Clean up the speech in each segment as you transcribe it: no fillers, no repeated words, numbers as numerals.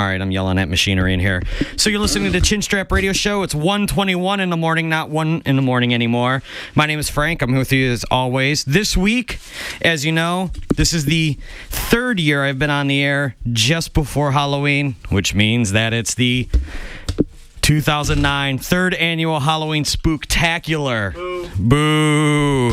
All right, I'm yelling at machinery in here. So you're listening to the Chin Strap Radio Show. It's 1:21 in the morning, not 1 in the morning anymore. My name is Frank. I'm with you as always. This week, as you know, this is the third year I've been on the air just before Halloween, which means that it's the 2009 third annual Halloween Spooktacular. Boo.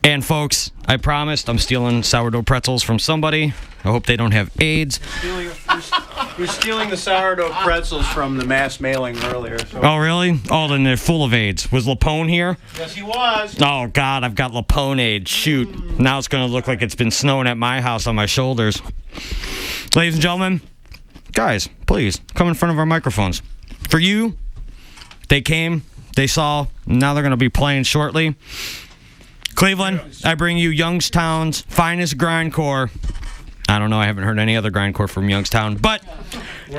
And folks, I promised I'm stealing sourdough pretzels from somebody. I hope they don't have AIDS. You're stealing the sourdough pretzels from the mass mailing earlier. So. Oh, really? Oh, then they're full of AIDS. Was Lapone here? Yes, he was. Oh, God, I've got Lapone AIDS. Shoot. Now it's going to look like it's been snowing at my house on my shoulders. Ladies and gentlemen, guys, please, come in front of our microphones. For you, they came, they saw, now they're going to be playing shortly. Cleveland, I bring you Youngstown's finest grindcore. I don't know, I haven't heard any other grindcore from Youngstown, but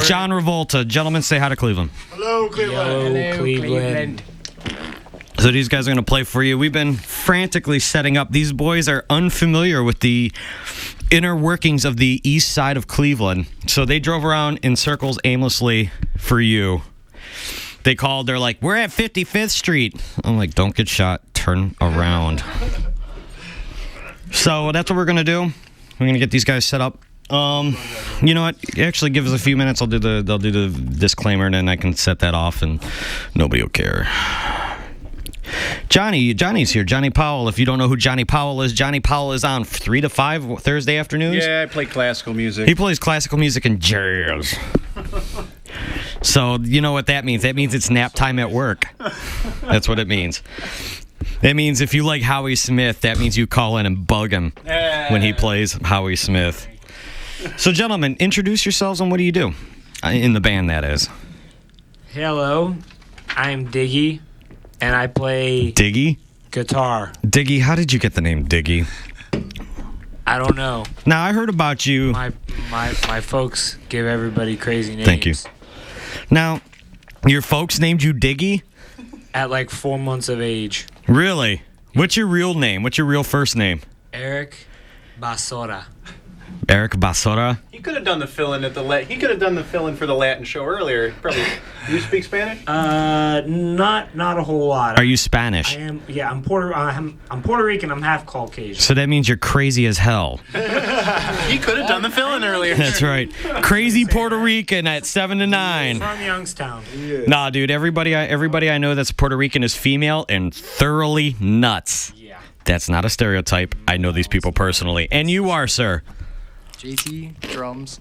John Revolta. Gentlemen, say hi to Cleveland. Hello, Cleveland. Hello, Cleveland. So these guys are going to play for you. We've been frantically setting up. These boys are unfamiliar with the inner workings of the east side of Cleveland. So they drove around in circles aimlessly for you. They called, they're like, we're at 55th Street. I'm like, don't get shot, turn around. So that's what we're going to do. We're going to get these guys set up. You know what? Actually, give us a few minutes. They'll do the disclaimer, and then I can set that off, and nobody will care. Johnny's here. Johnny Powell. If you don't know who Johnny Powell is on 3 to 5 Thursday afternoons. Yeah, I play classical music. He plays classical music and jazz. So, you know what that means? That means it's nap time at work. That's what it means. That means if you like Howie Smith, that means you call in and bug him when he plays Howie Smith. So, gentlemen, introduce yourselves and what do you do? In the band, that is. Hello, I'm Diggy, and I play Diggy? guitar. Diggy, how did you get the name Diggy? I don't know. Now, I heard about you. My folks give everybody crazy names. Thank you. Now, your folks named you Diggy? At like 4 months of age. Really? What's your real name? What's your real first name? Eric Basora. Eric Basora? He could have done the fill-in He could have done the fill-in for the Latin show earlier. Probably. Do you speak Spanish? Not a whole lot. Are you Spanish? I am. Yeah, I'm Puerto Rican. I'm half Caucasian. So that means you're crazy as hell. He could have done the fill-in earlier. That's right. Crazy Puerto Rican at 7 to 9. From Youngstown. Yeah. Nah, dude. Everybody I know that's Puerto Rican is female and thoroughly nuts. Yeah. That's not a stereotype. I know these people personally. And you are, sir. JT, drums.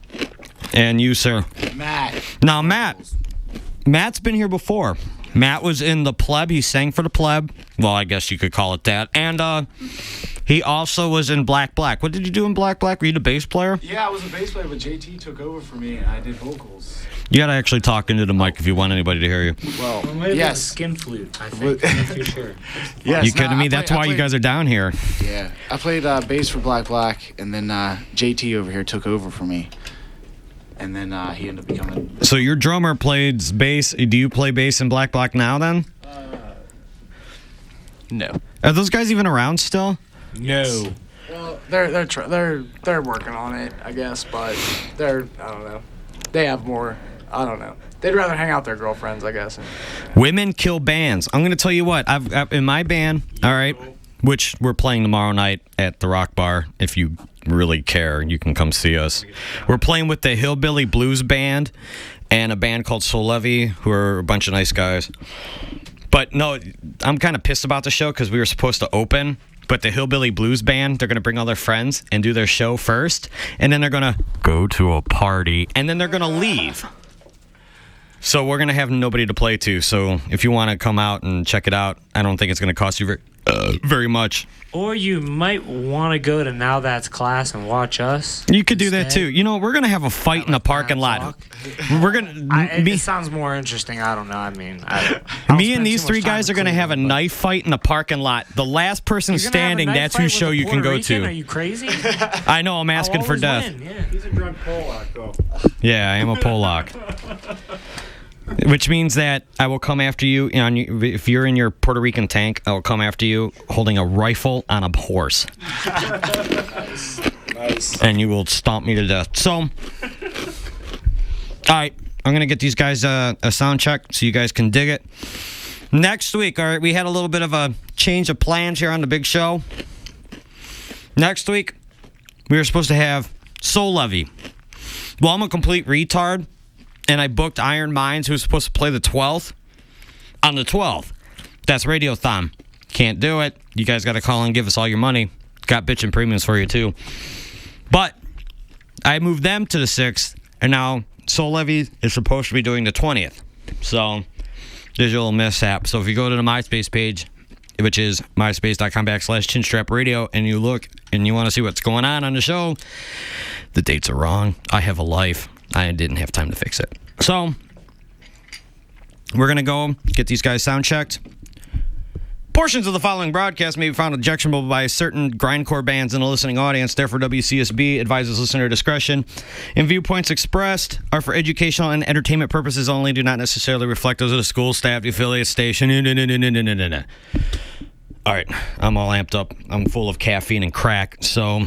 And you, sir. Matt. Now, Matt's been here before. Matt was in the Pleb. He sang for the Pleb. Well, I guess you could call it that. And he also was in Black Black. What did you do in Black Black? Were you the bass player? Yeah, I was a bass player, but JT took over for me, and I did vocals. You gotta actually talk into the mic if you want anybody to hear you. Well, Maybe yes. Skin flute, I think. I'm not too sure. Yes, You kidding me? That's why you guys are down here. Yeah, I played bass for Black Black, and then JT over here took over for me. And then he ended up becoming... So your drummer plays bass. Do you play bass in Black Black now then? No. Are those guys even around still? No. Well, they're working on it, I guess, but I don't know. They have more. I don't know. They'd rather hang out with their girlfriends, I guess. Women kill bands. I'm gonna tell you what. I've in my band. All right, which we're playing tomorrow night at the Rock Bar. If you really care, you can come see us. We're playing with the Hillbilly Blues Band and a band called Soul Levy, who are a bunch of nice guys. But no, I'm kind of pissed about the show because we were supposed to open. But the Hillbilly Blues Band, they're going to bring all their friends and do their show first. And then they're going to go to a party. And then they're going to leave. So we're going to have nobody to play to. So if you want to come out and check it out, I don't think it's going to cost you very much. Or you might want to go to Now That's Class and watch us. You could do that too. You know, we're going to have a fight in the parking lot. We're going to... It sounds more interesting. I don't know. I mean... Me and these three guys are going to have a knife fight in the parking lot. The last person standing, that's whose show you can go to. Are you crazy? I know, I'm asking for death. Win, yeah. He's a drunk Polak, though. Yeah, I am a Polak. Which means that I will come after you, if you're in your Puerto Rican tank, I will come after you holding a rifle on a horse. Nice. And you will stomp me to death. So, All right, I'm going to get these guys a sound check so you guys can dig it. Next week, all right, we had a little bit of a change of plans here on the big show. Next week, we were supposed to have Soul Levy. Well, I'm a complete retard, and I booked Iron Minds, who was supposed to play the 12th, on the 12th. That's Radiothon. Can't do it. You guys got to call and give us all your money. Got bitchin' premiums for you, too. But I moved them to the 6th, and now Soul Levy is supposed to be doing the 20th. So there's a little mishap. So if you go to the MySpace page, which is myspace.com/chinstrapradio, and you look and you want to see what's going on the show, the dates are wrong. I have a life. I didn't have time to fix it. So we're going to go get these guys sound checked. Portions of the following broadcast may be found objectionable by certain grindcore bands in the listening audience. Therefore, WCSB advises listener discretion. And viewpoints expressed are for educational and entertainment purposes only, do not necessarily reflect those of the school, staff, the affiliate station. All right, I'm all amped up. I'm full of caffeine and crack, so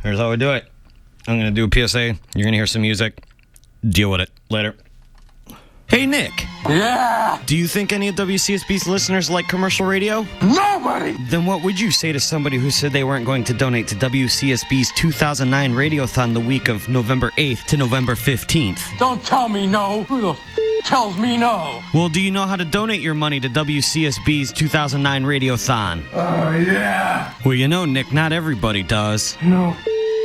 here's how we do it. I'm going to do a PSA. You're going to hear some music. Deal with it. Later. Hey, Nick. Yeah! Do you think any of WCSB's listeners like commercial radio? Nobody! Then what would you say to somebody who said they weren't going to donate to WCSB's 2009 Radiothon the week of November 8th to November 15th? Don't tell me no. Who the tells me no? Well, do you know how to donate your money to WCSB's 2009 Radiothon? Oh, yeah. Well, you know, Nick, not everybody does. No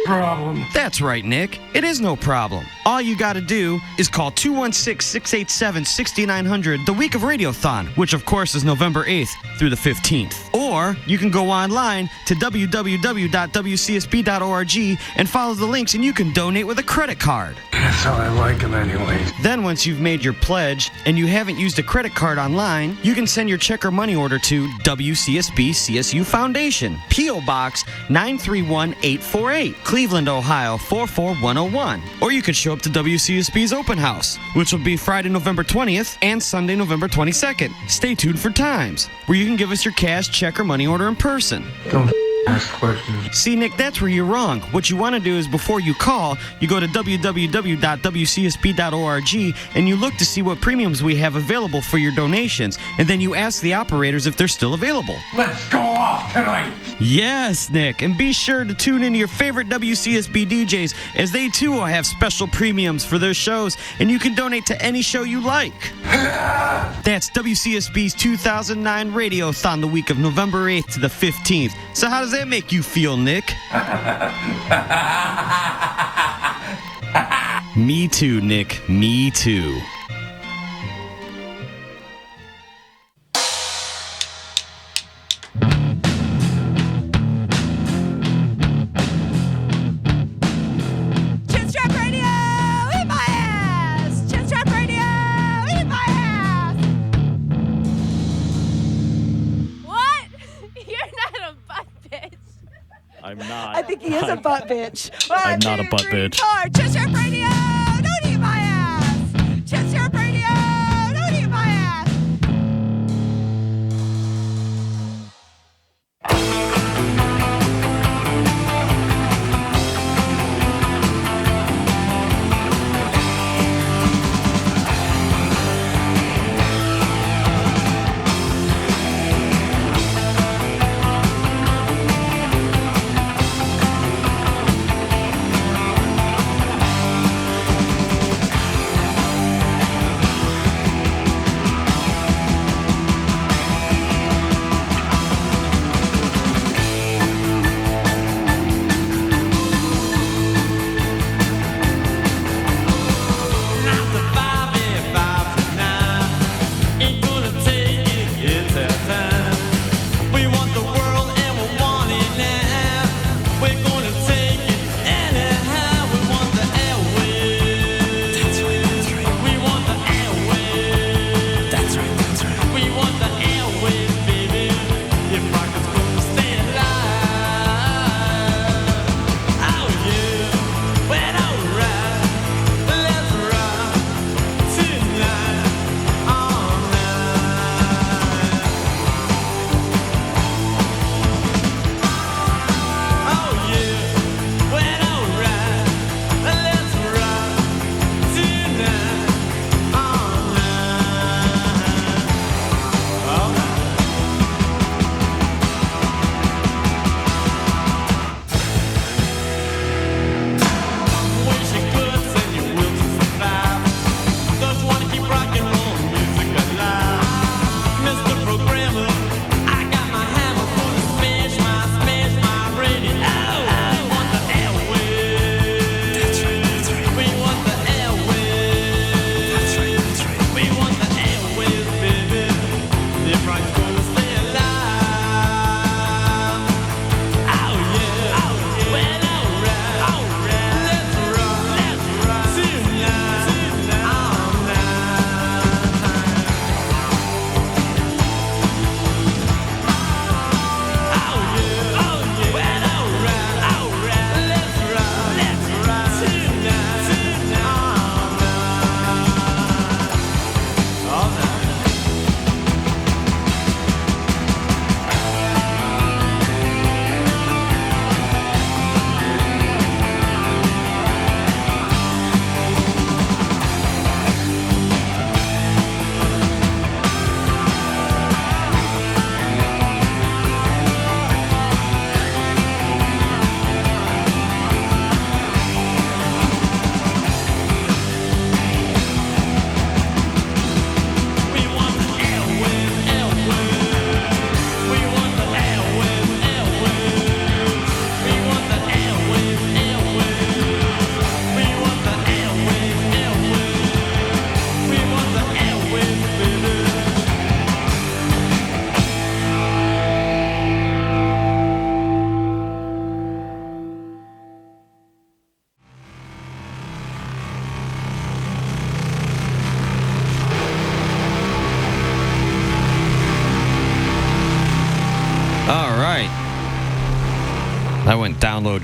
problem. That's right, Nick. It is no problem. All you gotta do is call 216-687-6900 the week of Radiothon, which of course is November 8th through the 15th. Or you can go online to www.wcsb.org and follow the links, and you can donate with a credit card. That's how I like them anyway. Then once you've made your pledge and you haven't used a credit card online, you can send your check or money order to WCSB CSU Foundation, P.O. Box 931848, Cleveland, Ohio 44101. Or you could show up to WCSB's open house, which will be Friday, November 20th and Sunday, November 22nd. Stay tuned for times where you can give us your cash, check, or money order in person. Don't ask questions. See, Nick, that's where you're wrong. What you want to do is before you call, you go to www.wcsb.org and you look to see what premiums we have available for your donations, and then you ask the operators if they're still available. Let's go off tonight. Yes, Nick, and be sure to tune into your favorite WCSB DJs, as they too will have special premiums for their shows, and you can donate to any show you like. That's WCSB's 2009 Radiothon the week of November 8th to the 15th. So how does that make you feel, Nick? Me too, Nick. Me too. I'm not. I think he is a butt bitch. I'm not a butt bitch. Chest Rap Radio, don't eat my ass. Chest Rap Radio, don't eat my ass.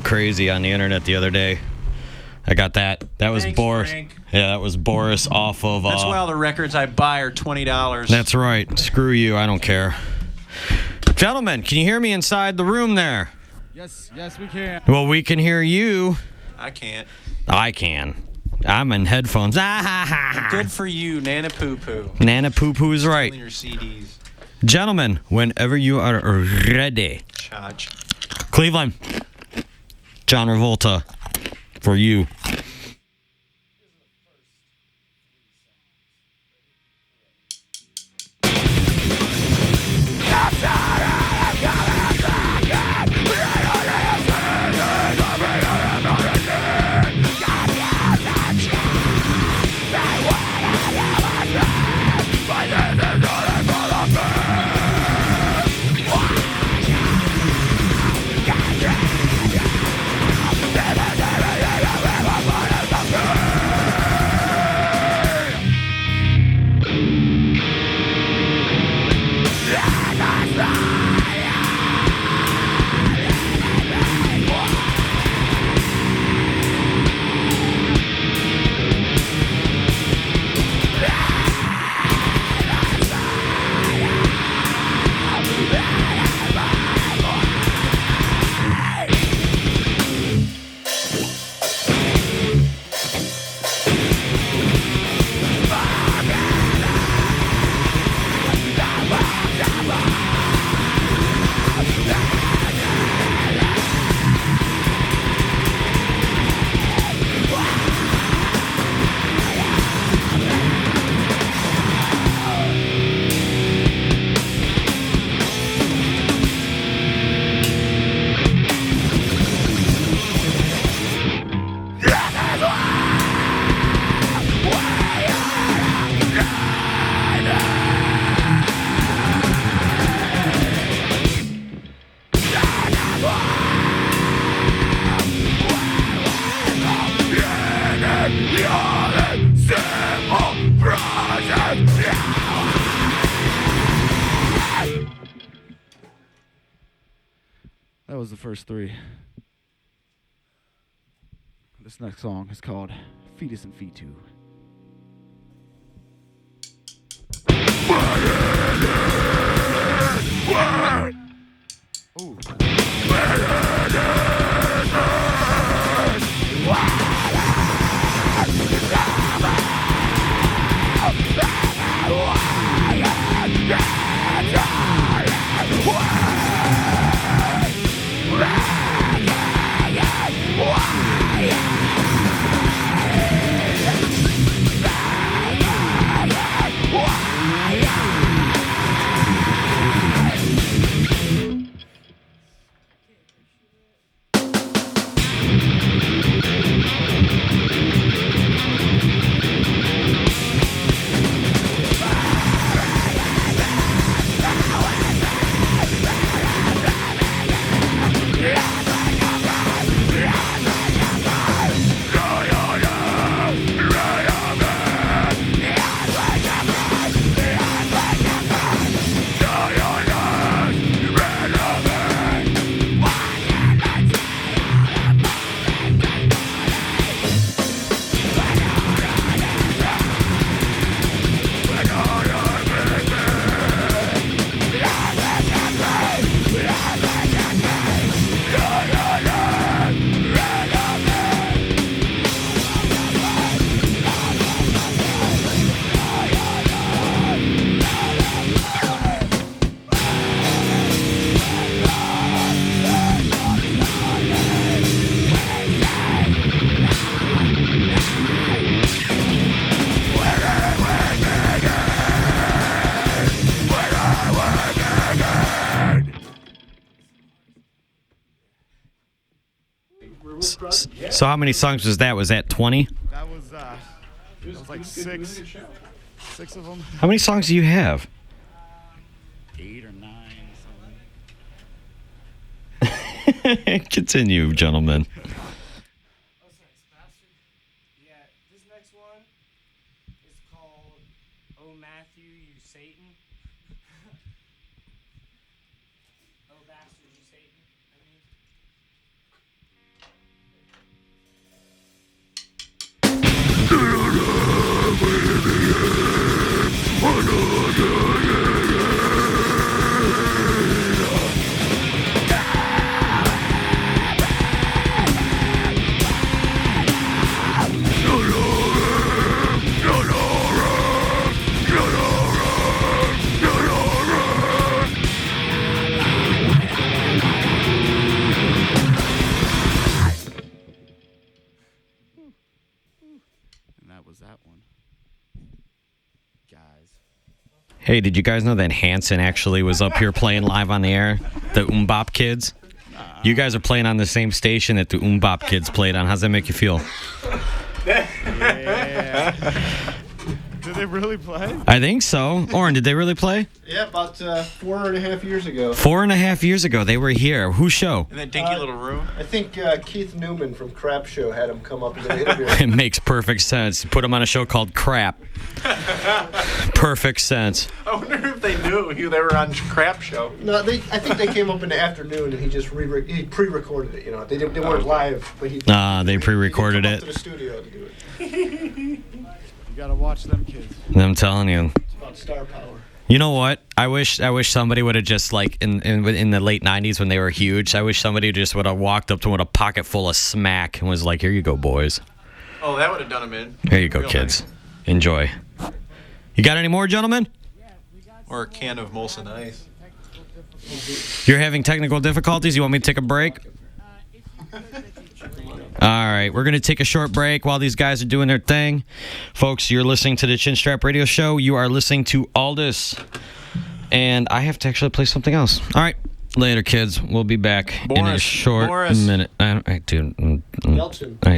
crazy on the internet the other day. I got that. That was Thanks, Boris. Frank. Yeah, that was Boris off of. That's why all the records I buy are $20. That's right. Screw you. I don't care. Gentlemen, can you hear me inside the room there? Yes, we can. Well, we can hear you. I can't. I can. I'm in headphones. Good for you, Nana Poo Poo. Nana Poo Poo's right. Your CDs. Gentlemen, whenever you are ready. Charge. Cleveland. John Revolta. For you. That was the first three. This next song is called Fetus and Fetu. Ooh. So how many songs was that? Was that 20? That was like six of them. How many songs do you have? 8 or 9, something. Continue, gentlemen. Yeah, this next one is called Oh Matthew, You Satan. Oh Bastard, You Satan, I mean. And that was that one. Guys. Hey, did you guys know that Hanson actually was up here playing live on the air? The Bop Kids? You guys are playing on the same station that the Bop Kids played on. How's that make you feel? Yeah. Did they really play? I think so. Oren, did they really play? Yeah, about 4.5 years ago. 4.5 years ago, they were here. Whose show? In that dinky little room. I think Keith Newman from Crap Show had him come up and do an interview. It makes perfect sense. Put him on a show called Crap. Perfect sense. I wonder if they knew they were on Crap Show. No, I think they came up in the afternoon and he just he pre-recorded it. You know, they weren't live, but he. They pre-recorded he it. came up to the studio to do it. You gotta watch them kids. I'm telling you. It's about star power. You know what? I wish somebody would have just like in the late '90s when they were huge. I wish somebody just would have walked up to them with a pocket full of smack and was like, "Here you go, boys. Oh, that would have done him in. Here you go, Real kids. nice. Enjoy." You got any more, gentlemen? Or a can of Molson Ice. You're having technical difficulties. You want me to take a break? All right, we're going to take a short break while these guys are doing their thing. Folks, you're listening to the Chinstrap Radio Show. You are listening to Aldous. And I have to actually play something else. All right, later, kids. We'll be back in a short minute. I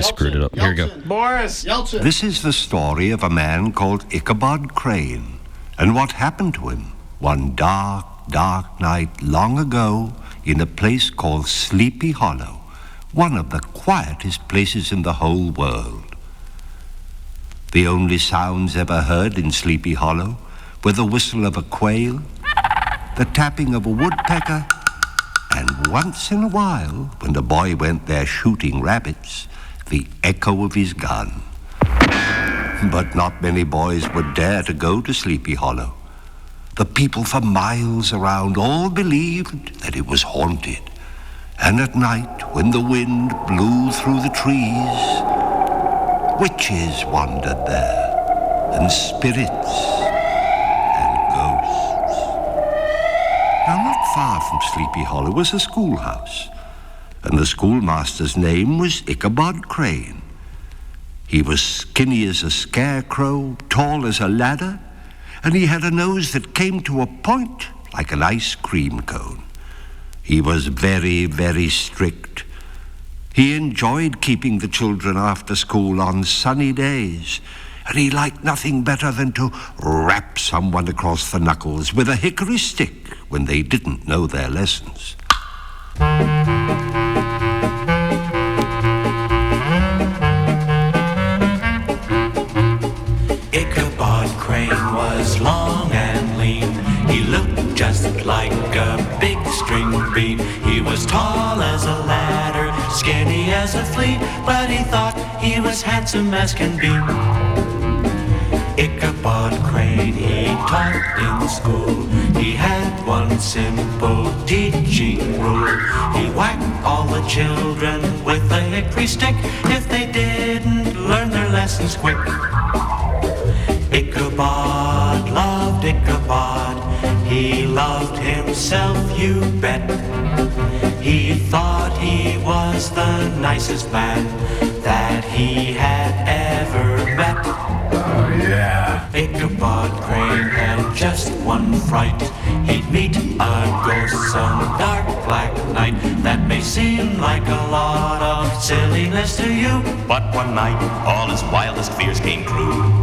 screwed it up. Here we go. Boris! Yeltsin. This is the story of a man called Ichabod Crane and what happened to him one dark, dark night long ago in a place called Sleepy Hollow, one of the quietest places in the whole world. The only sounds ever heard in Sleepy Hollow were the whistle of a quail, the tapping of a woodpecker, and once in a while, when the boy went there shooting rabbits, the echo of his gun. But not many boys would dare to go to Sleepy Hollow. The people for miles around all believed that it was haunted. And at night, when the wind blew through the trees, witches wandered there, and spirits, and ghosts. Now, not far from Sleepy Hollow was a schoolhouse, and the schoolmaster's name was Ichabod Crane. He was skinny as a scarecrow, tall as a ladder, and he had a nose that came to a point like an ice cream cone. He was very, very strict. He enjoyed keeping the children after school on sunny days, and he liked nothing better than to rap someone across the knuckles with a hickory stick when they didn't know their lessons. Ichabod Crane was long and lean. He looked just like a big string bean. He was tall as a ladder, skinny as a flea, but he thought he was handsome as can be. Ichabod Crane, he taught in school. He had one simple teaching rule. He whacked all the children with a hickory stick if they didn't learn their lessons quick. Ichabod loved Ichabod. He loved himself, you bet. He thought he was the nicest man that he had ever met. Oh, yeah. Ichabod Crane had just one fright. He'd meet a ghost some dark black night. That may seem like a lot of silliness to you, but one night all his wildest fears came true.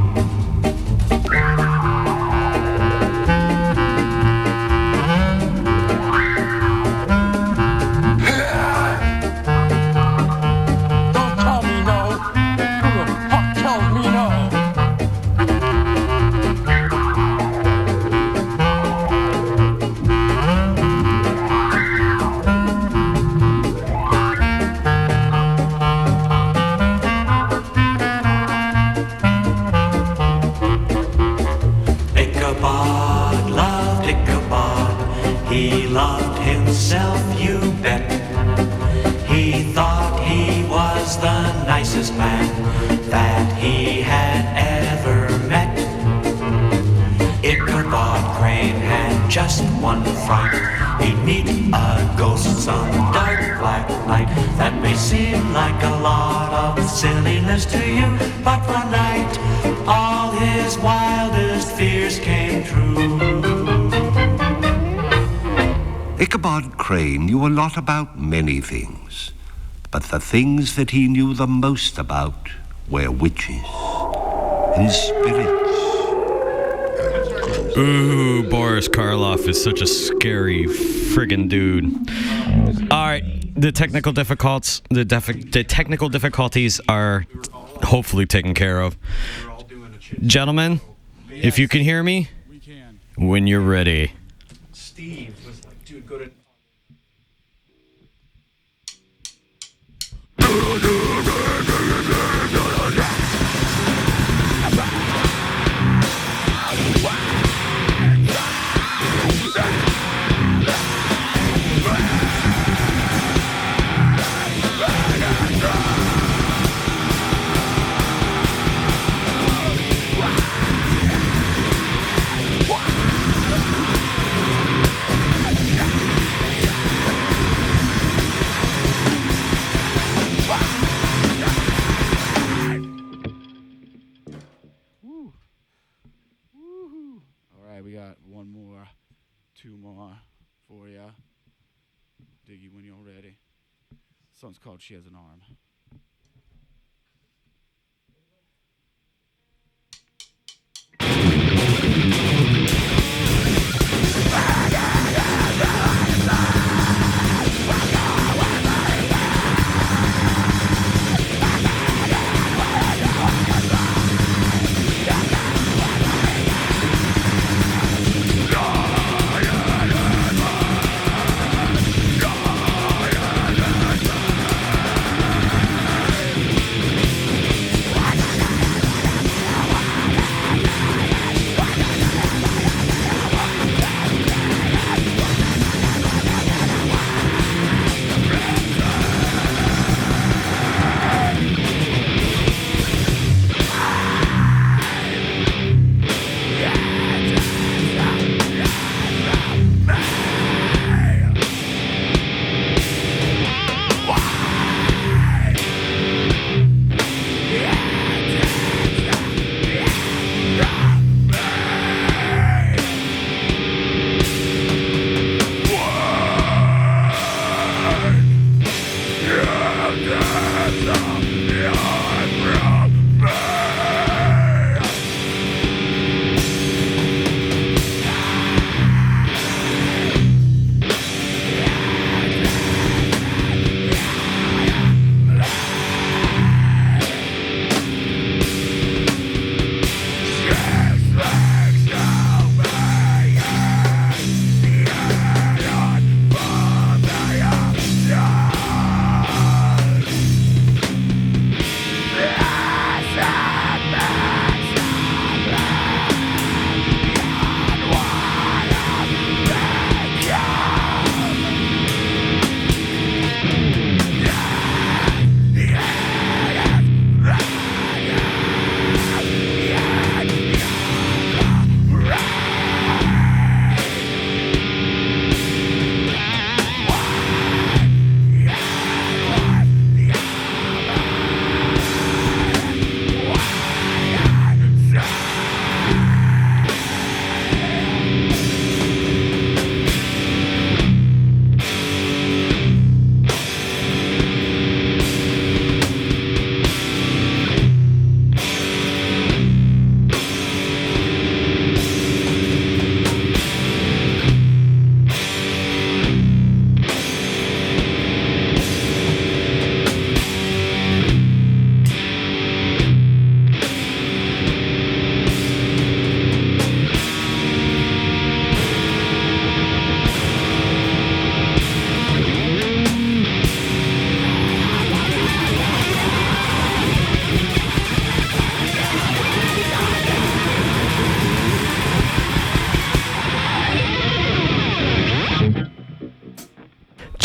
that he had ever met. Ichabod Crane had just one fright. He'd meet a ghost some dark black night. That may seem like a lot of silliness to you, but one night all his wildest fears came true. Ichabod Crane knew a lot about many things, but the things that he knew the most about were witches and spirits. Ooh, Boris Karloff is such a scary friggin' dude. All right, the technical difficulties are hopefully taken care of. Gentlemen, if you can hear me, when you're ready. Steve was like, dude, go to... We got one more, two more for ya. Diggy when you're ready. This song's called She Has an Arm.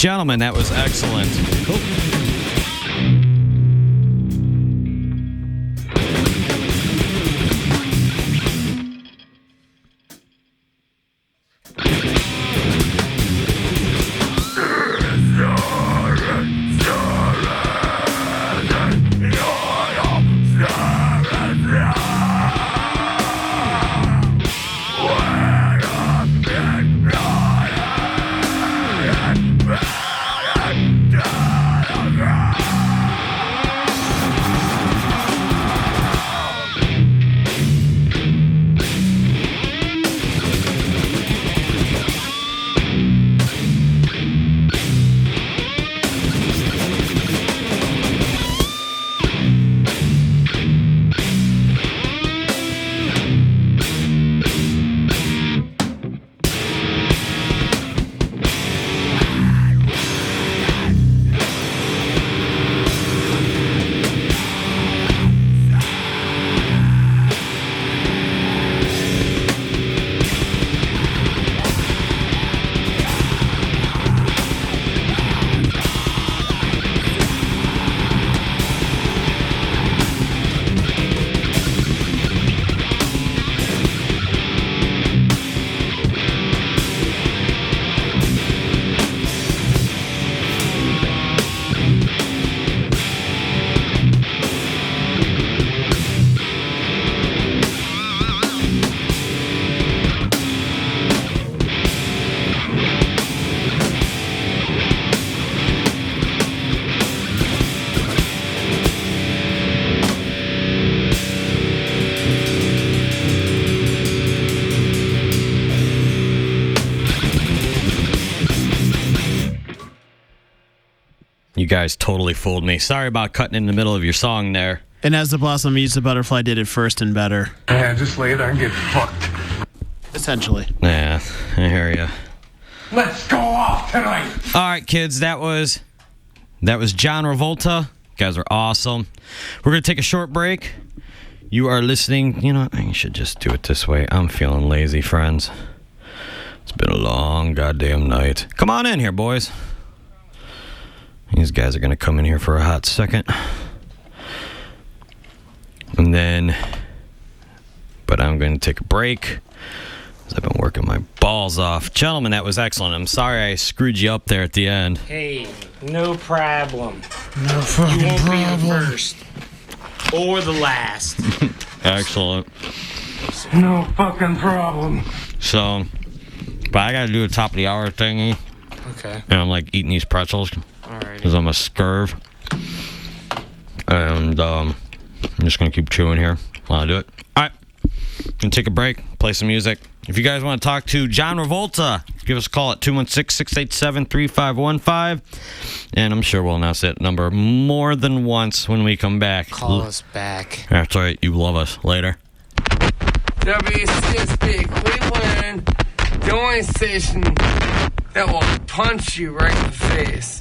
Gentlemen, that was excellent. Cool. guys totally fooled me. Sorry about cutting in the middle of your song there. And As the Blossom Meets the Butterfly did it first and better. Yeah, just lay there and get fucked. Essentially. Yeah, I hear you. Let's go off tonight. All right, kids, that was John Revolta. You guys are awesome. We're going to take a short break. You are listening. You know, I should just do it this way. I'm feeling lazy, friends. It's been a long goddamn night. Come on in here, boys. These guys are going to come in here for a hot second. And then, but I'm going to take a break. I've been working my balls off. Gentlemen, that was excellent. I'm sorry I screwed you up there at the end. Hey, no problem. No fucking You won't problem. be the first. Or the last. Excellent. No fucking problem. So, but I got to do a top of the hour thingy. Okay. And I'm like eating these pretzels. Alrighty. Because I'm a scurv. And I'm just going to keep chewing here while I do it. All right. Gonna take a break, play some music. If you guys want to talk to John Revolta, give us a call at 216-687-3515. And I'm sure we'll announce that number more than once when we come back. Call us back. That's right. You love us. Later. WCSB Cleveland, the only station that will punch you right in the face.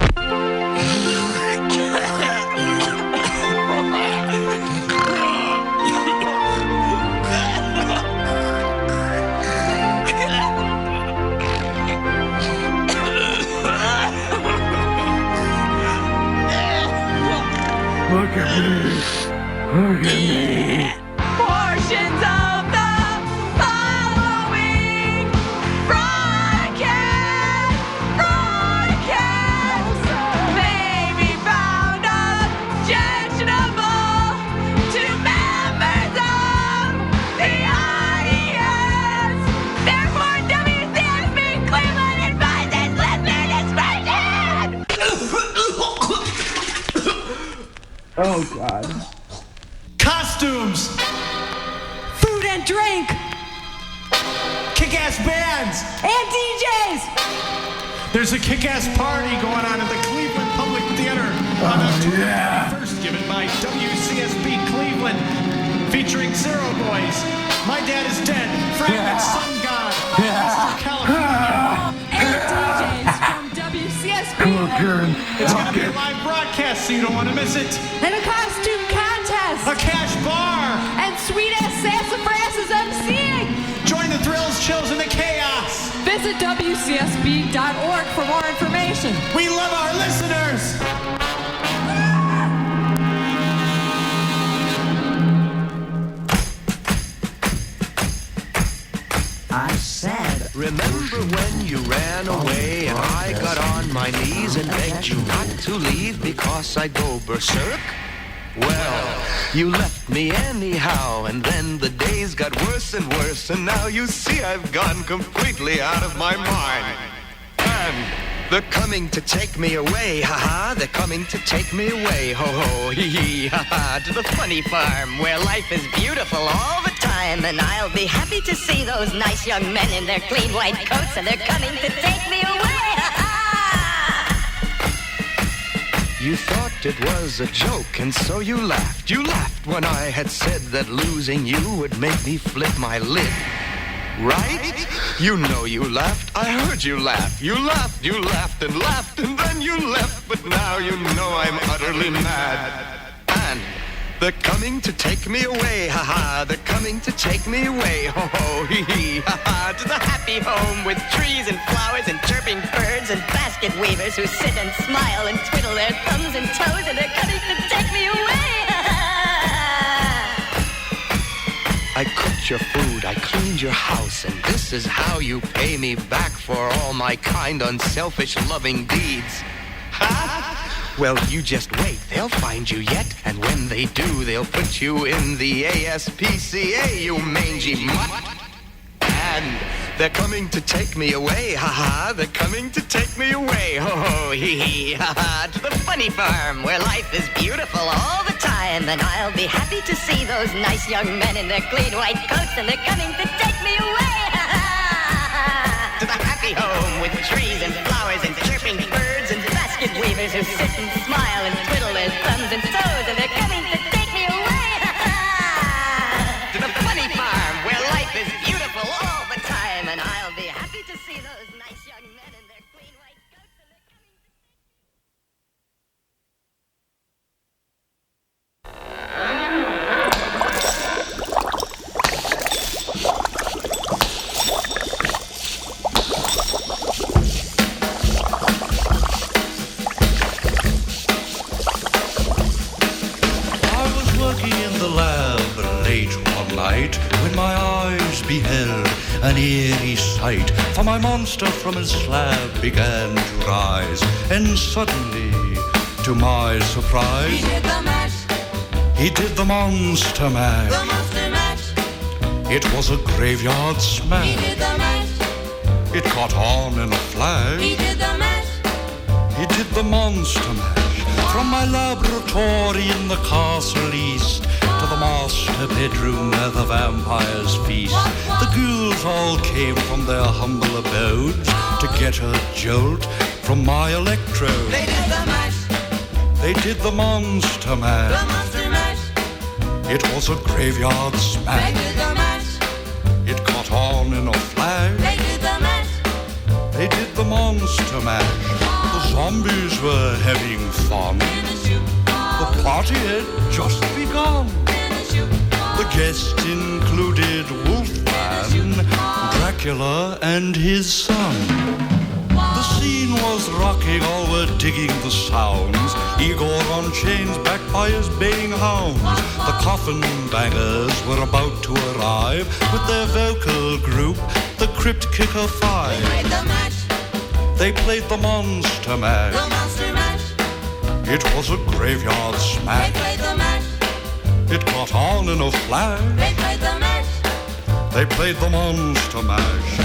Look at me. Look at me. Portions of the following broadcast may be found objectionable to members of the audience. Therefore, WCSB Cleveland advises listener discretion. Oh, God. Costumes, Food and drink kick-ass bands. and DJs. There's a kick-ass party going on at the Cleveland Public Theater on October 21st, given by WCSB Cleveland, featuring Zero Boys, My Dad Is Dead, Fragment, Sun God, Mr. California. And DJs from WCSB. Come on, Karen. It's going to be a live broadcast, so you don't want to miss it. And a costume contest. A cash bar. And sweet-ass sassafras is emceeing. Join the thrills, chills, and the chaos. Visit WCSB.org for more information. We love our listeners. I said, remember when you ran away and I got on my knees and begged you not to leave because I'd go berserk? Well, you left me anyhow, and then the days got worse and worse, and now you see I've gone completely out of my mind. And they're coming to take me away, ha-ha, they're coming to take me away, ho-ho, hee-hee, ha-ha, to the funny farm where life is beautiful all the time, and I'll be happy to see those nice young men in their clean white coats, and they're coming to take me away, ha-ha! You thought it was a joke, and so you laughed. You laughed when I had said that losing you would make me flip my lid. Right? You know you laughed. I heard you laugh. You laughed and laughed, and then you left. But now you know I'm utterly mad. And they're coming to take me away, ha-ha. They're coming to take me away, ho-ho, hee-hee, ha-ha. To the happy home with trees and flowers and chirping birds and basket weavers who sit and smile and twiddle their thumbs and toes, and they're coming to take me away, ha-ha. I cooked your food, I cleaned your house, and this is how you pay me back for all my kind, unselfish, loving deeds. Ha? Well, you just wait, they'll find you yet, and when they do, they'll put you in the ASPCA, you mangy mutt. And they're coming to take me away, ha-ha, they're coming to take me away, ho-ho, hee-hee, ha-ha, to the funny farm where life is beautiful all the time, and I'll be happy to see those nice young men in their clean white coats, and they're coming to take me away, ha-ha, to the happy home with trees and flowers and chirping birds and basket weavers who who sit and smile and twiddle their thumbs and toes, and they're coming to take me away. To the funny farm where life is beautiful all the time, and I'll be happy to see those nice young men in their clean white coats, and they're coming to... Late one night, when my eyes beheld an eerie sight, for my monster from his slab began to rise, and suddenly, to my surprise, He did the mash. He did the monster mash. The monster mash. It was a graveyard smash. He did the mash. It caught on in a flash. He did the mash. He did the monster mash. From my laboratory in the castle east to the master bedroom where the vampires feast, the ghouls all came from their humble abodes to get a jolt from my electrode. They did the mash. They did the monster mash. The monster mash. It was a graveyard They smash. did the mash. It caught on in a flash. They did the mash. They did the monster mash. The zombies were having fun. The party had just begun. The guests included Wolfman, Dracula, and his son. The scene was rocking, all were digging the sounds. Igor on chains, backed by his baying hounds. The coffin bangers were about to arrive with their vocal group, the Crypt Kicker Five. They played the mash. They played the monster mash. The monster mash. It was a graveyard They smash. played the mash. It caught on in a flash. They played the mash. They played the monster mash.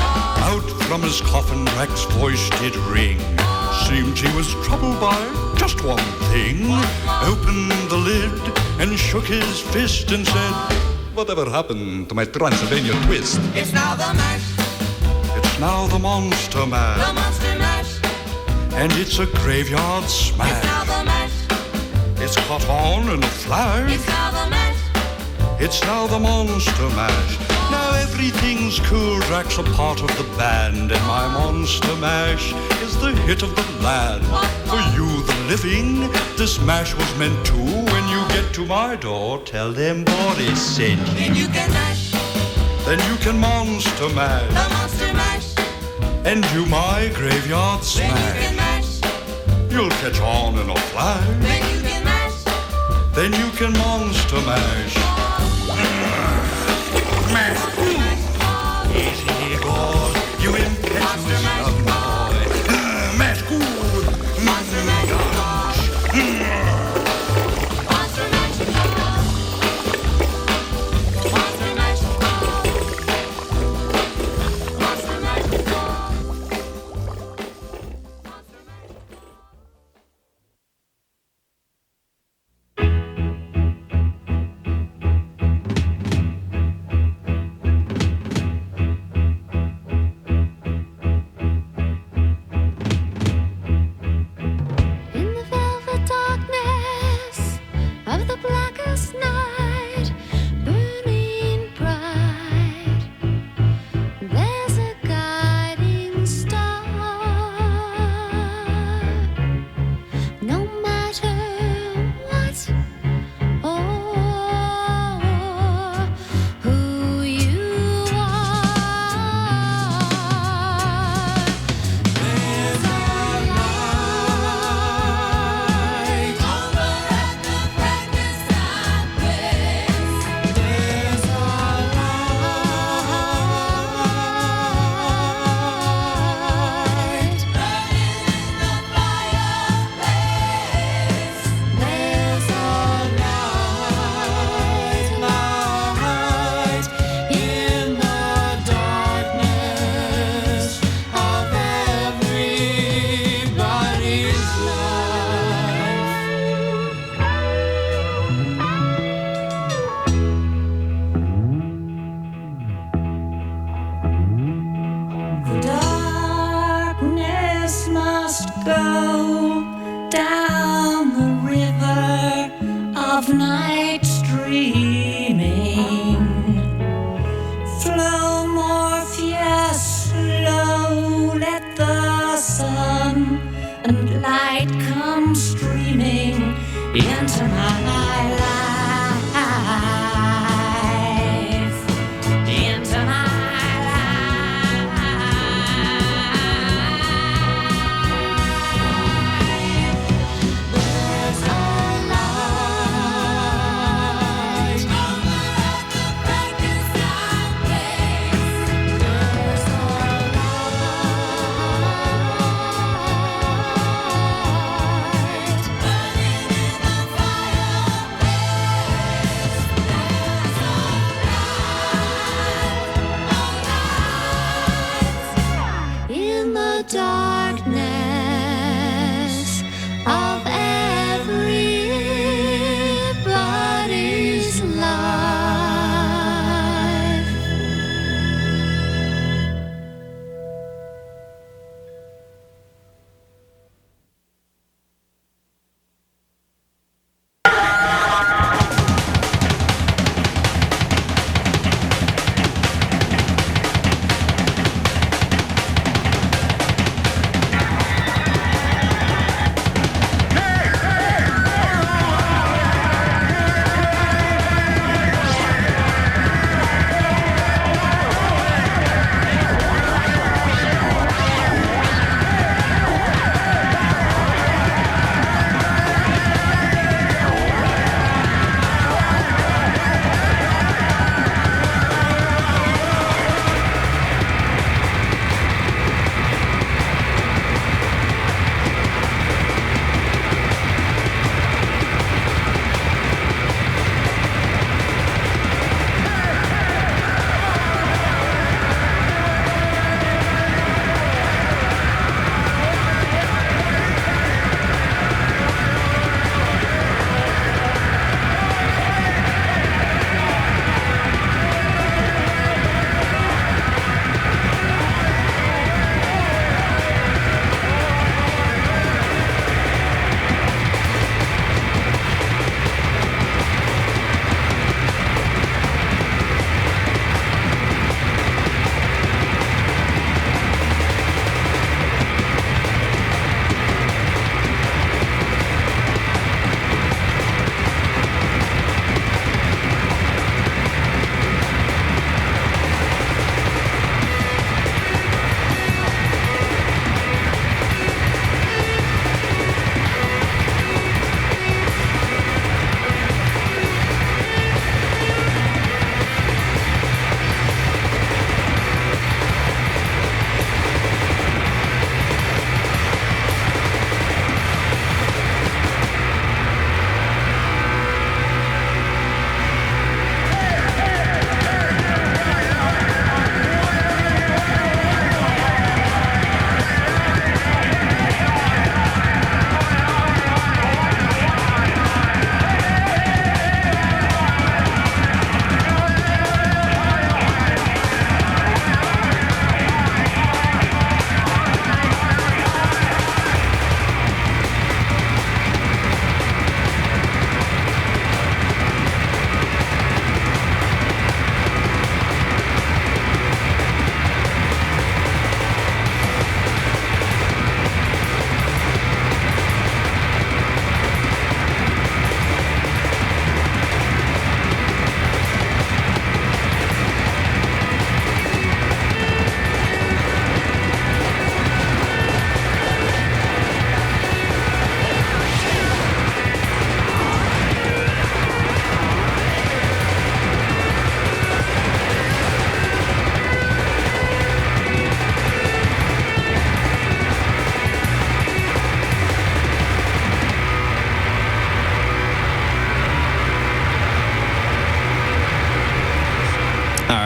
Out from his coffin, Rex's voice did ring. Seemed he was troubled by just one thing. Opened the lid and shook his fist and said, "Whatever happened to my Transylvania twist?" It's now the mash. It's now the monster mash. The monster mash. And it's a graveyard It's smash. now the mash. It's caught on in a flash. It's now the mash. It's now the monster mash. Now everything's cool. Drac's a part of the band, and my monster mash is the hit of the land. For you, the living, this mash was meant to. When you get to my door, tell them Boris sent you. Then you can mash. Then you can monster mash. The monster mash. And do my graveyard Then you smash. can mash. You'll catch on in a flash. Then you can mash. Then you can monster mash. Mash. Easy, boy. You impetuous young boy. Mash good. Monster mash. Monster mash. Monster mash. Monster mash.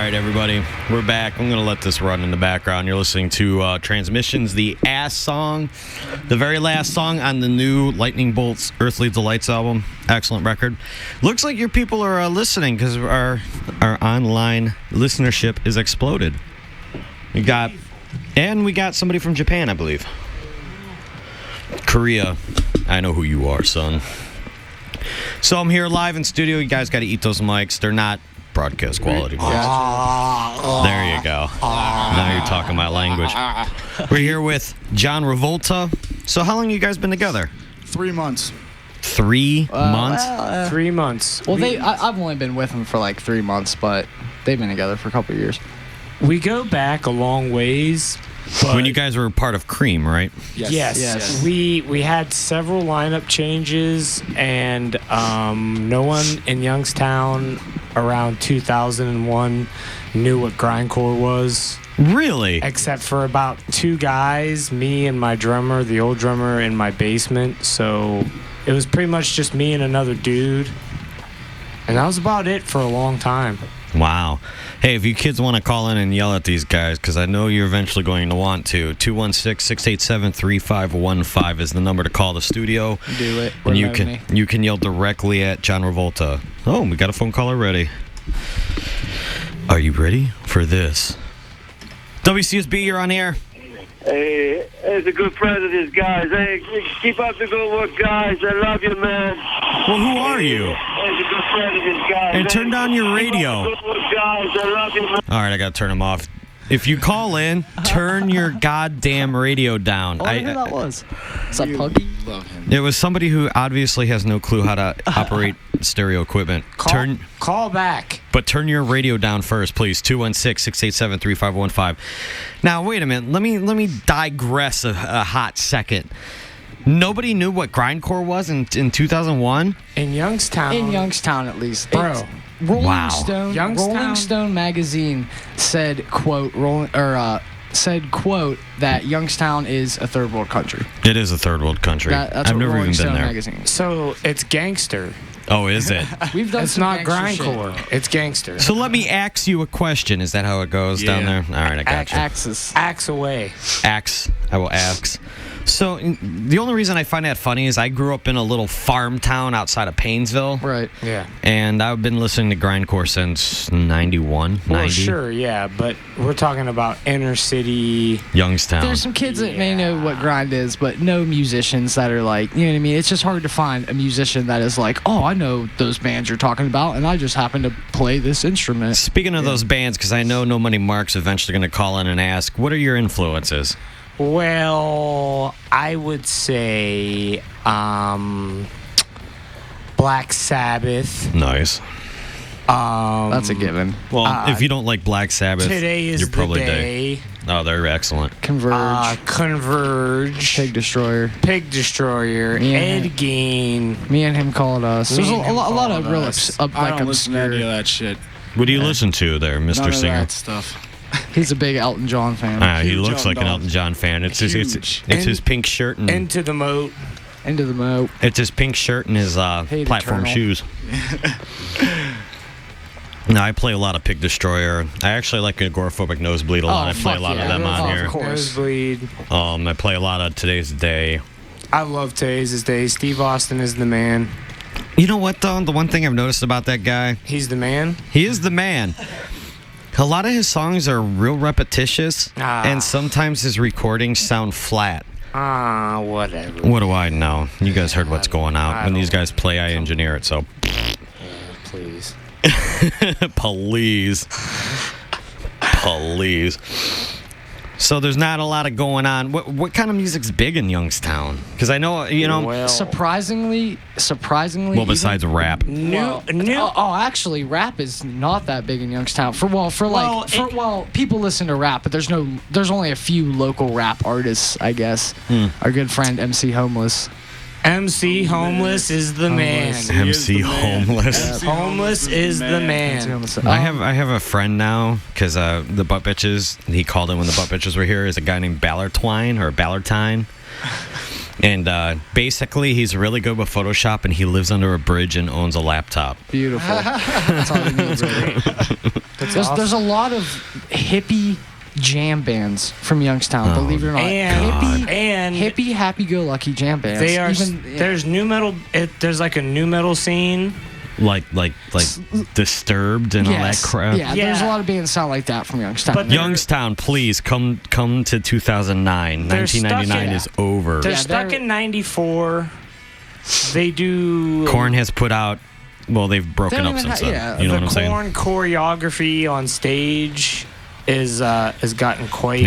right, everybody, we're back. I'm going to let this run in the background. You're listening to Transmissions, the Ass Song, the very last song on the new Lightning Bolt's Earthly Delights album. Excellent record. Looks like your people are listening because our online listenership is exploded. We got somebody from Japan, I believe. Korea. I know who you are, son. So I'm here live in studio. You guys got to eat those mics. They're not broadcast quality. There you go. Now you're talking my language. We're here with John Revolta. So how long have you guys been together? 3 months. 3 months? 3 months. Well, I've only been with them for like 3 months, but they've been together for a couple of years. We go back a long ways. But when you guys were part of Cream, right? Yes. We had several lineup changes, and no one in Youngstown around 2001 knew what grindcore was. Really? Except for about 2 guys, me and my drummer, the old drummer, in my basement. So it was pretty much just me and another dude. And that was about it for a long time. Wow. Hey, if you kids want to call in and yell at these guys, because I know you're eventually going to want to, 216-687-3515 is the number to call the studio. Do it. And you can yell directly at John Revolta. Oh, we got a phone call already. Are you ready for this? WCSB, you're on air. Hey, as a good friend of these guys, hey, keep up the good work, guys. I love you, man. Well, who are you? As a good friend of these guys. And turn down your radio. Keep up the good work, guys. I love you, man. All right, I got to turn them off. If you call in, turn your goddamn radio down. I know who that was. Is that Puggy? Love him. It was somebody who obviously has no clue how to operate stereo equipment. Call back. But turn your radio down first, please. 216-687-3515. Now, wait a minute. Let me digress a hot second. Nobody knew what grindcore was in 2001? In Youngstown. In Youngstown, at least. Bro. Rolling Stone magazine said, quote, that Youngstown is a third world country. It is a third world country. That's I've what never Rolling even Stone been there. magazine. So it's gangster. Oh, is it? We've done It's some not gangster grindcore. shit. It's gangster. So let me ask you a question. Is that how it goes down there? All right, I got you. Axe away. Axe. I will axe. So the only reason I find that funny is I grew up in a little farm town outside of Paynesville. Right. Yeah. And I've been listening to grindcore since 91, Well, 90. sure, yeah, but we're talking about inner city. Youngstown. There's some kids that may know what grind is, but no musicians that are like, you know what I mean? It's just hard to find a musician that is like, oh, I know those bands you're talking about, and I just happen to play this instrument. Speaking of those bands, because I know No Money Mark's eventually going to call in and ask, what are your influences? Well, I would say Black Sabbath. Nice. That's a given. Well, if you don't like Black Sabbath, Today is you're probably the day. Oh, they're excellent. Converge. Pig Destroyer. Ed Gein. Me and him called us. There's a lot of real I don't listen to any of that shit. What do you listen to there, Mr. None of Singer? that stuff. He's a big Elton John fan. He looks like an Elton John fan. It's his pink shirt and Into the Moat. Into the Moat. It's his pink shirt and his platform Eternal. shoes. No, I play a lot of Pig Destroyer. I actually like Agoraphobic Nosebleed a lot. I play a lot of them on here. Of course. Nosebleed. I play a lot of Today's Day. I love Today's Day. Steve Austin is the man. You know what, though? The one thing I've noticed about that guy, He's the man. he is the man. A lot of his songs are real repetitious, and sometimes his recordings sound flat. Whatever. What do I know? You guys heard what's going on. When these guys play, I engineer it, so... Please. Please. So there's not a lot of going on. What kind of music's big in Youngstown? Because I know, surprisingly. Well, besides rap. Actually, rap is not that big in Youngstown. People listen to rap, but there's only a few local rap artists, I guess. Our good friend MC Homeless. MC Homeless is the man. MC Homeless. Homeless is the man. I have a friend now because the Butt Bitches, he called in when the Butt Bitches were here, is a guy named Ballartine. And basically, he's really good with Photoshop, and he lives under a bridge and owns a laptop. Beautiful. That's all he needs. That's There's a lot of hippie jam bands from Youngstown, believe it or not. And hippie, happy-go-lucky jam bands. They are. There's new metal. There's like a new metal scene. Like Disturbed and all that crap. Yeah, there's a lot of bands sound like that from Youngstown. But Youngstown, please come to 2009. 1999 is over. They're stuck in 94. They do. Korn has put out. Well, they've broken up since then. You know what I'm saying? The Korn choreography on stage has gotten quite.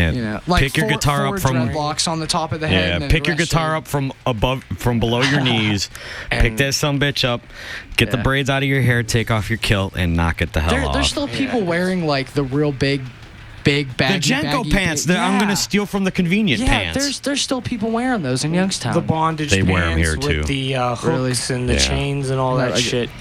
Like pick your guitar up from dreadlocks on the top of the head. Yeah, pick your guitar up from below your knees. Pick that sumbitch up. Get the braids out of your hair. Take off your kilt and knock it the hell off. There's still people wearing like the real big baggy. The Jenko pants. I'm gonna steal from the convenient pants. There's still people wearing those in Youngstown. The bondage they pants wear them here with too. The hooks and the chains and all that shit.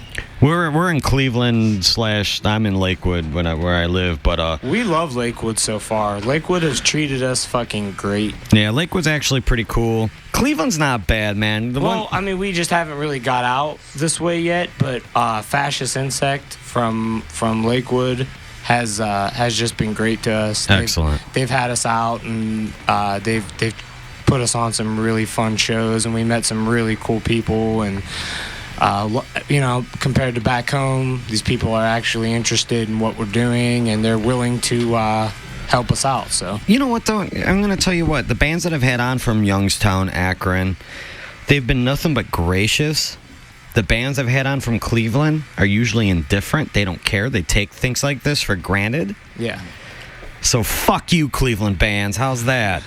We're in Cleveland / I'm in Lakewood where I live, but we love Lakewood so far. Lakewood has treated us fucking great. Yeah, Lakewood's actually pretty cool. Cleveland's not bad, man. I mean, we just haven't really got out this way yet, but Fascist Insect from Lakewood has just been great to us. Excellent. They've had us out and they've put us on some really fun shows, and we met some really cool people. And compared to back home, these people are actually interested in what we're doing, and they're willing to help us out. So you know what though, I'm gonna tell you what, the bands that I've had on from Youngstown, Akron, they've been nothing but gracious. The bands I've had on from Cleveland are usually indifferent. They don't care. They take things like this for granted. Yeah. So fuck you, Cleveland bands. How's that?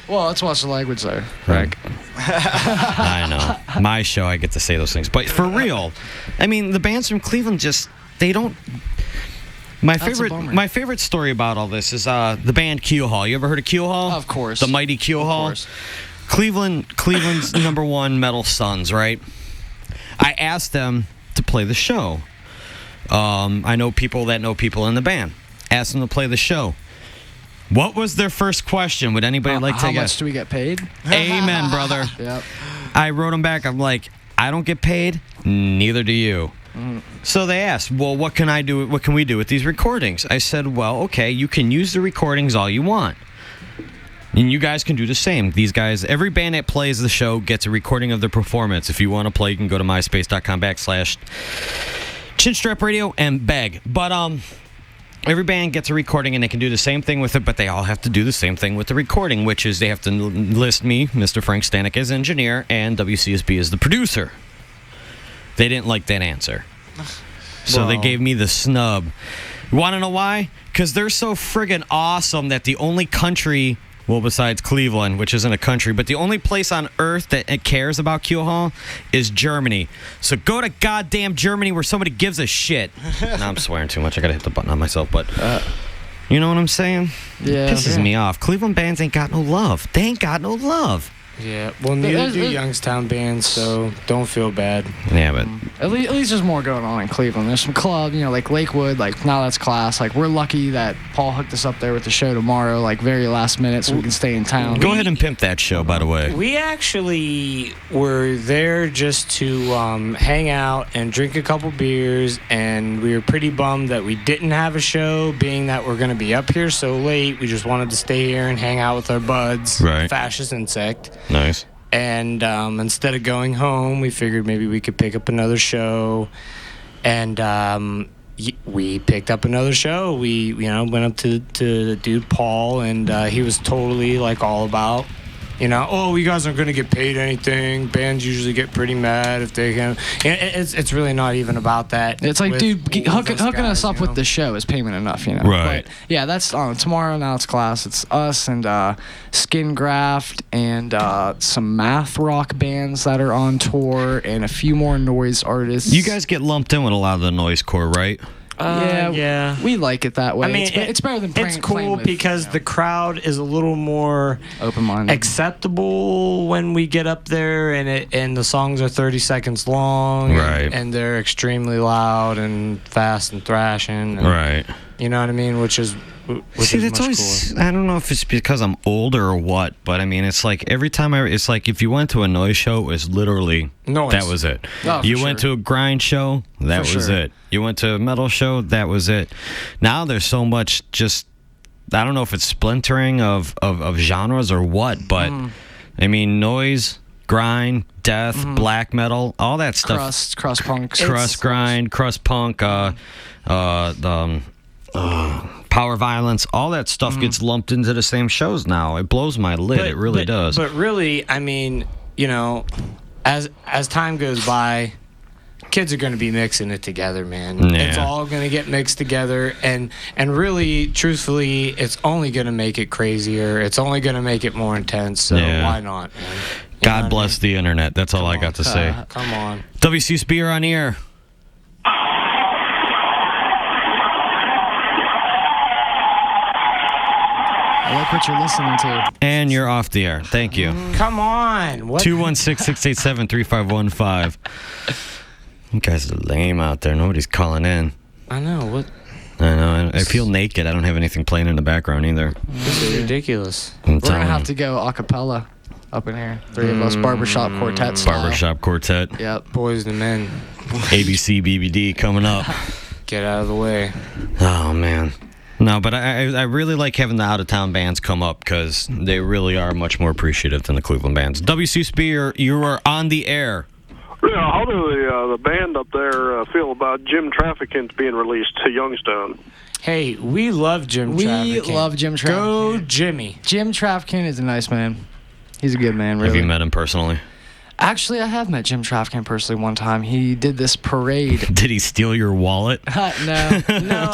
Well, let's watch the language there. Right. I know. My show, I get to say those things. But for real, I mean, the bands from Cleveland they don't. My favorite story about all this is the band Keel Hall. You ever heard of Keel Hall? Of course. The mighty Keel Hall. Cleveland's number one metal sons, right? I asked them to play the show. I know people that know people in the band. Asked them to play the show. What was their first question? Would anybody like to guess? How much do we get paid? Amen, brother. Yep. I wrote them back. I'm like, I don't get paid. Neither do you. So they asked, well, what can I do? What can we do with these recordings? I said, well, okay, you can use the recordings all you want. And you guys can do the same. These guys, every band that plays the show gets a recording of their performance. If you want to play, you can go to myspace.com/Chinstrap Radio and beg. But every band gets a recording, and they can do the same thing with it, but they all have to do the same thing with the recording, which is they have to list me, Mr. Frank Stanek, as engineer, and WCSB as the producer. They didn't like that answer. So they gave me the snub. You want to know why? Because they're so friggin' awesome that the only country, well, besides Cleveland, which isn't a country, but the only place on earth that it cares about Keel Hall is Germany. So go to goddamn Germany where somebody gives a shit. Now I'm swearing too much. I got to hit the button on myself, but you know what I'm saying? Yeah. It pisses me off. Cleveland bands ain't got no love. They ain't got no love. Yeah, well, neither do Youngstown bands, so don't feel bad. Yeah, but at least there's more going on in Cleveland. There's some club, like Lakewood, like now that's class. Like we're lucky that Paul hooked us up there with the show tomorrow, like very last minute, so we can stay in town. Go ahead and pimp that show, by the way. We actually were there just to hang out and drink a couple beers, and we were pretty bummed that we didn't have a show, being that we're going to be up here so late. We just wanted to stay here and hang out with our buds, right. Fascist Insect. Nice. And instead of going home, we figured maybe we could pick up another show. And we picked up another show. We went up to the dude Paul, and he was totally like all about, oh, you guys aren't going to get paid anything. Bands usually get pretty mad if they can. It's really not even about that. It's like, dude, hooking us up with the show is payment enough, Right. But yeah, that's tomorrow. Now it's class. It's us and Skin Graft and some math rock bands that are on tour and a few more noise artists. You guys get lumped in with a lot of the noisecore, right? Yeah, we like it that way. I mean, it's better than it's cool because the crowd is a little more open-minded, acceptable when we get up there, and the songs are 30 seconds long, right? And they're extremely loud and fast and thrashing, and, right? You know what I mean? Which is See, that's always. I don't know if it's because I'm older or what, but I mean, it's like every time it's like if you went to a noise show, it was literally noise. That was it. Oh, You went to a grind show, that was it. You went to a metal show, that was it. Now there's so much just. I don't know if it's splintering of genres or what, but I mean, noise, grind, death, black metal, all that stuff. Crust punk. Crust grind, crust punk, power violence, all that stuff gets lumped into the same shows now. It blows my lid. It really does. But really, I mean, you know, as time goes by, kids are going to be mixing it together, man. Yeah. It's all going to get mixed together, and really, truthfully, it's only going to make it crazier. It's only going to make it more intense. So why not, man? God bless the internet. That's all I got to say. Come on. WCSB, you're on the air. I like what you're listening to. And you're off the air. Thank you. Come on. What? 216-687-3515. You guys are lame out there. Nobody's calling in. I know. What? I know. I feel naked. I don't have anything playing in the background either. This is ridiculous. We're going to have to go a cappella up in here. Three of us, barbershop quartet style. Barbershop quartet. Yep. Boys and men. ABC, BBD coming up. Get out of the way. Oh, man. No, but I really like having the out-of-town bands come up because they really are much more appreciative than the Cleveland bands. WCSB, you are on the air. Yeah, how do the band up there feel about Jim Trafficant being released to Youngstown? Hey, we love Jim Trafficant. We love Jim Trafficant. Go Jimmy. Jim Trafficant is a nice man. He's a good man, really. Have you met him personally? Actually, I have met Jim Trafficant personally one time. He did this parade. Did he steal your wallet? No.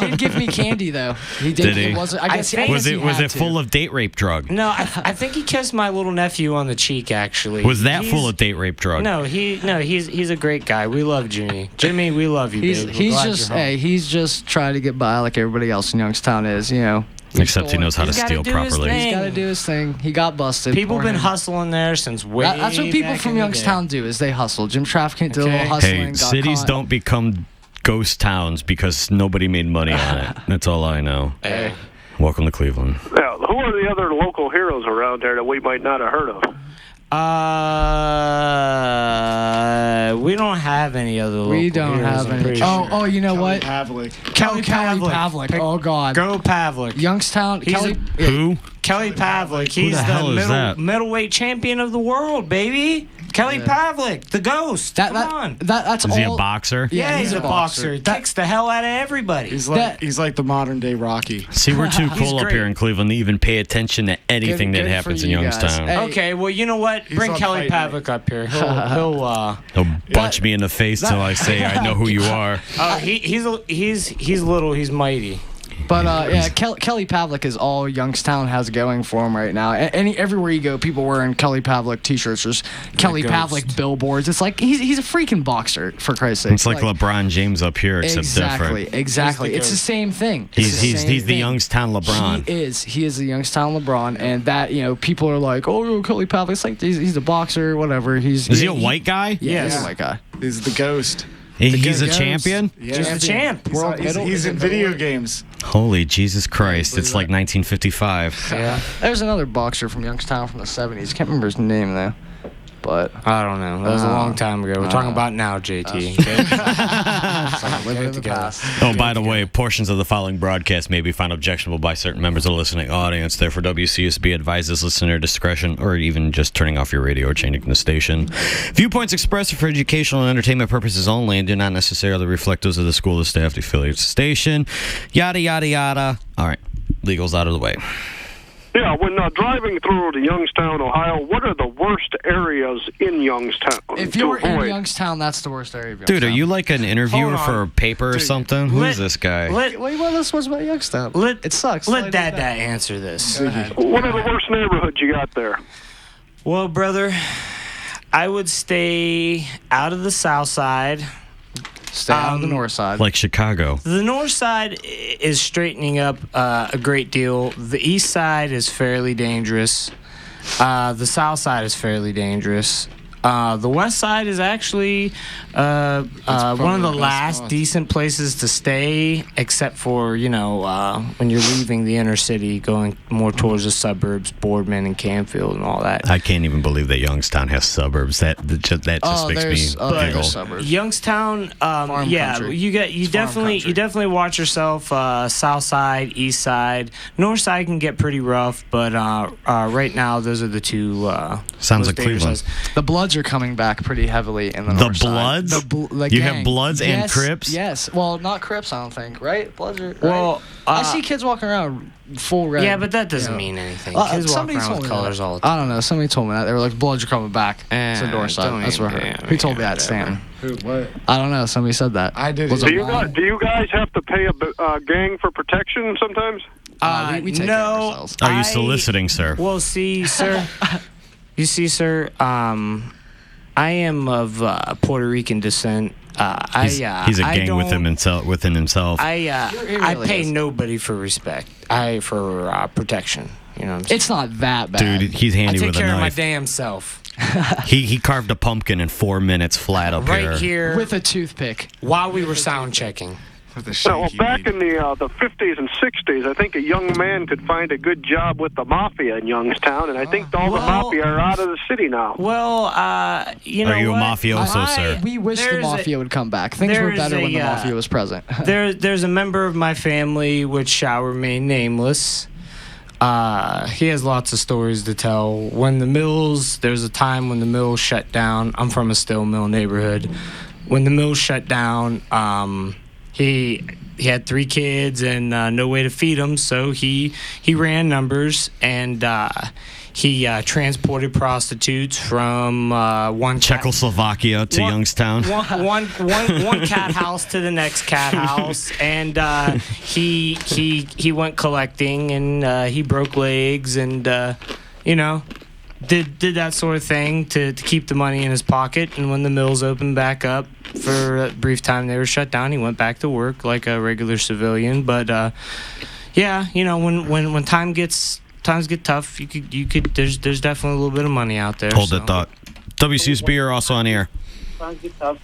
He did give me candy, though. He did. Did he? Was it full of date rape drug? No, I think he kissed my little nephew on the cheek. Actually, was that full of date rape drug? No, he's a great guy. We love Jimmy. Jimmy, we love you. He's just trying to get by like everybody else in Youngstown is, you know. Except he knows how to steal properly. He's got to do his thing. He got busted. People been hustling there since way back. That's what people from Youngstown do, is they hustle. Jim Trafficant did a little hustling. Hey, cities don't become ghost towns because nobody made money on it. That's all I know. Hey. Welcome to Cleveland. Yeah, who are the other local heroes around there that we might not have heard of? We don't have any other local We don't heroes, have any. Oh, you know what? Pavlik. Kelly Pavlik. Oh, God. Go Pavlik. Youngstown. Who? Kelly Pavlik. He's the middleweight champion of the world, baby. Kelly Pavlik, the ghost. Come on. That's Is he a boxer? Yeah, he's a boxer. He kicks the hell out of everybody. He's like the modern day Rocky. See, we're too cool up here in Cleveland to even pay attention to anything that happens in Youngstown. Hey. Okay, well, you know what? Bring Kelly Pavlik up here. He'll punch me in the face till I say I know who you are. He's little. He's mighty. But Kelly Pavlik is all Youngstown has going for him right now. Everywhere you go, people wearing Kelly Pavlik T-shirts, or Kelly Pavlik billboards. It's like he's a freaking boxer, for Christ's sake. It's like LeBron James up here, except different. Exactly. It's the same thing. He's the Youngstown LeBron. He is the Youngstown LeBron, and that people are like, oh, Kelly Pavlik. It's like he's a boxer, whatever. Is he a white guy? Yeah, he's a white guy. He's the ghost. He's a champion? Yeah. He's the champ. He's in video games. Holy Jesus Christ. It's like 1955. Yeah. There's another boxer from Youngstown from the 70s. Can't remember his name, though. But I don't know. That was a long time ago. We're talking about now, JT. living in the past. Oh, by the way, portions of the following broadcast may be found objectionable by certain members of the listening audience. Therefore, WCSB advises listener discretion, or even just turning off your radio or changing the station. Viewpoints expressed are for educational and entertainment purposes only and do not necessarily reflect those of the school, the staff, the affiliates, the station, yada, yada, yada. All right, legal's out of the way. Yeah, when driving through to Youngstown, Ohio, what are the worst areas in Youngstown? If you're in Youngstown, that's the worst area of Youngstown. Dude, are you like an interviewer for a paper or something? Who's this guy? Wait, what else was about Youngstown? It sucks. Let Dad answer this. What are the worst neighborhoods you got there? Well, brother, I would stay out of the south side. Stay on the north side. Like Chicago. The north side is straightening up a great deal. The east side is fairly dangerous. The south side is fairly dangerous. The West Side is actually one of the last decent places to stay, except for, when you're leaving the inner city, going more towards the suburbs, Boardman and Canfield and all that. I can't even believe that Youngstown has suburbs. That just makes me giggle. Youngstown, country. you definitely watch yourself. South Side, East Side, North Side can get pretty rough, but right now those are the two. Sounds like Cleveland. The Bloods are coming back pretty heavily in the North Bloods? Side. The You gang. have Bloods and Yes, Crips? Yes. Well, not Crips, I don't think. Right? Bloods are. Right? Well, I see kids walking around full red. Yeah, but that doesn't mean anything. Kids walk somebody around told with me colors that. all the time. I don't know. Somebody told me that. They were like, Bloods are coming back. It's the North Side. That's what I heard. Who told me that? Stanton. Who? What? I don't know. Somebody said that. I did. Was Do it you wrong? guys have to pay a gang for protection sometimes? We take care of ourselves. Are you soliciting, sir? Well, see, sir. You see, sir. I am of Puerto Rican descent. He's a gang within himself. I pay nobody for respect. For protection. You know what I'm saying? It's not that bad. Dude, he's handy I take with a care of my knife. damn self. He carved a pumpkin in 4 minutes flat up Right here with a toothpick while we were sound checking. Well, back in the 50s and 60s, I think a young man could find a good job with the mafia in Youngstown, and I think all the mafia are out of the city now. Well, you know Are you what? a mafioso, sir? We wish the There's mafia would come back. Things were there's better when the a, mafia was present. There's a member of my family which shall remain nameless. He has lots of stories to tell. There's a time when the mills shut down. I'm from a steel mill neighborhood. When the mills shut down, he had 3 kids and no way to feed them, so he ran numbers and he transported prostitutes from one Czechoslovakia to Youngstown. one cat house to the next cat house, and he went collecting and he broke legs and did that sort of thing to keep the money in his pocket. And when the mills opened back up, for a brief time they were shut down, he went back to work like a regular civilian. But when times get tough, you could there's definitely a little bit of money out there. Hold that thought. WCSB are also on the air. Times get tough.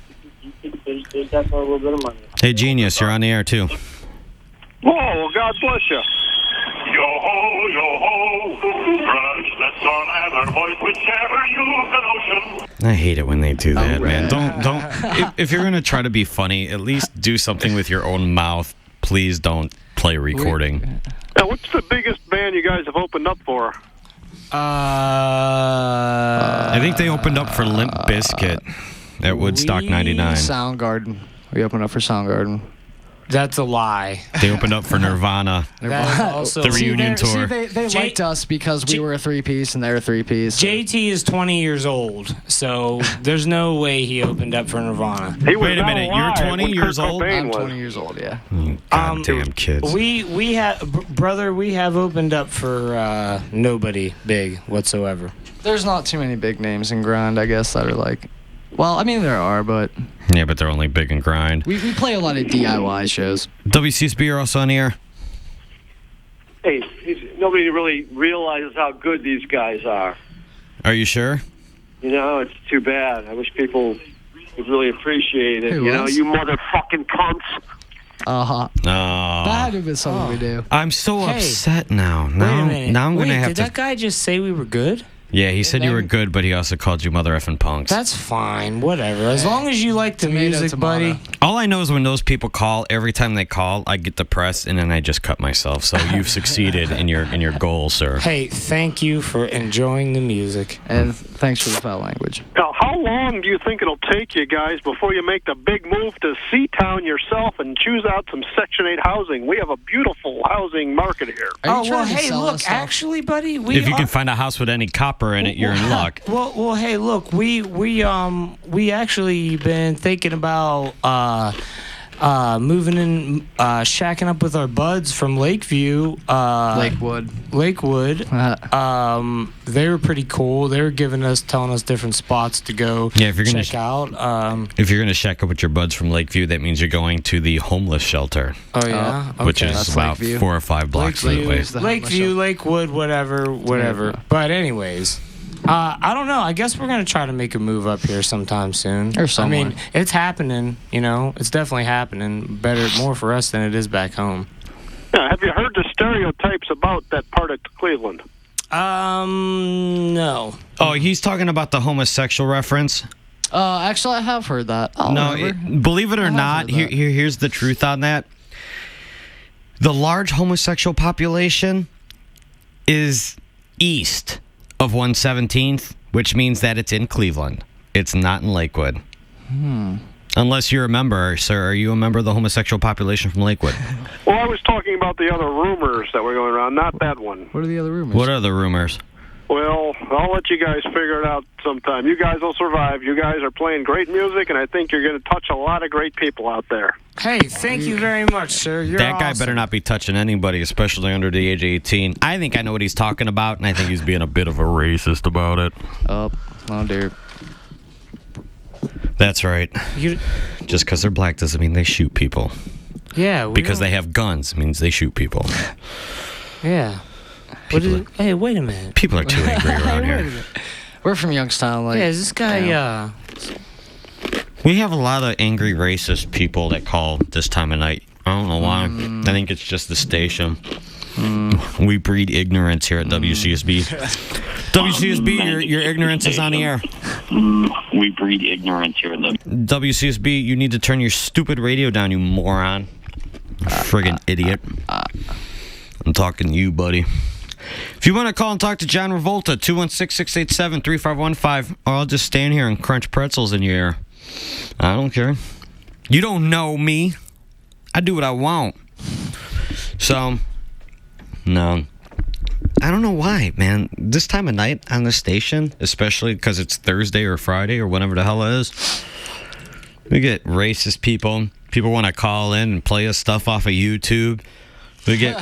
There's definitely a little bit of money. Hey, Genius, you're on the air too. Whoa, well, God bless you. Yo-ho, yo-ho, brush, let's all have our voice, whichever you can ocean. I hate it when they do that, man. Don't. If you're gonna try to be funny, at least do something with your own mouth. Please don't play recording. Now, what's the biggest band you guys have opened up for? I think they opened up for Limp Bizkit at Woodstock '99. Soundgarden. We opened up for Soundgarden. That's a lie. They opened up for Nirvana. The reunion tour. They liked us because we were a 3-piece and they were a 3-piece. JT is 20 years old, so there's no way he opened up for Nirvana. Wait a minute, you're 20 years old? I'm 20 years old, yeah. Goddamn kids. We have opened up for nobody big whatsoever. There's not too many big names in grind, I guess, that are like... Well, I mean, there are, but... Yeah, but they're only big and grind. We play a lot of DIY shows. WCSB are also on the air. Hey, nobody really realizes how good these guys are. Are you sure? You know, it's too bad. I wish people would really appreciate it. Who You know, was? you motherfucking cunts. Uh-huh. Oh. That had to have been something we do. I'm so Hey, upset now. Wait a minute. Now I'm going to have did to... that guy just say we were good? Yeah, he said you were good, but he also called you mother effing punks. That's fine. Whatever. As long as you like the music, tomato. buddy. All I know is when those people call, every time they call, I get depressed and then I just cut myself. So you've succeeded in your goal, sir. Hey, thank you for enjoying the music. And thanks for the foul language. Now, how long do you think it'll take you guys before you make the big move to Seatown yourself and choose out some Section 8 housing? We have a beautiful housing market here. Oh, well, hey, look, actually, buddy, If you can find a house with any copper in it, you're in luck. Well, hey, look, we actually been thinking about moving in, shacking up with our buds from Lakeview. Lakewood. They were pretty cool. They were telling us different spots to go Yeah, if you're gonna check out. If you're going to shack up with your buds from Lakeview, that means you're going to the homeless shelter. Oh, yeah? Which Okay. is That's about Lakeview. 4 or 5 blocks Lakeview, away. Lakeview, Lakewood, whatever. Yeah. But anyways, I don't know. I guess we're gonna try to make a move up here sometime soon. Or somewhere. I mean, it's happening. You know, it's definitely happening. More for us than it is back home. Yeah, have you heard the stereotypes about that part of Cleveland? No. Oh, he's talking about the homosexual reference. Actually, I have heard that. Oh, No, believe it or not, here's the truth on that. The large homosexual population is east of 117th, which means that it's in Cleveland. It's not in Lakewood. Unless you're a member, sir. Are you a member of the homosexual population from Lakewood? Well, I was talking about the other rumors that were going around, not that one. What are the other rumors? What are the rumors? Well, I'll let you guys figure it out sometime. You guys will survive. You guys are playing great music, and I think you're going to touch a lot of great people out there. Hey, thank you very much, sir. You're That guy awesome. better not be touching anybody, especially under the age of 18. I think I know what he's talking about, and I think he's being a bit of a racist about it. Oh dear. That's right. Just because they're black doesn't mean they shoot people. Yeah. Because they have guns means they shoot people. Yeah. Hey, wait a minute. People are too angry around here. We're from Youngstown. Yeah, is this guy? We have a lot of angry racist people that call this time of night. I don't know why. I think it's just the station. We breed ignorance here at WCSB. WCSB, your ignorance is on the air. We breed ignorance here at WCSB, you need to turn your stupid radio down, you moron. Friggin' idiot. I'm talking to you, buddy. If you want to call and talk to John Revolta, 216-687-3515, or I'll just stand here and crunch pretzels in your ear. I don't care. You don't know me. I do what I want. So, no. I don't know why, man. This time of night on the station, especially because it's Thursday or Friday or whatever the hell it is, we get racist people. People want to call in and play us stuff off of YouTube.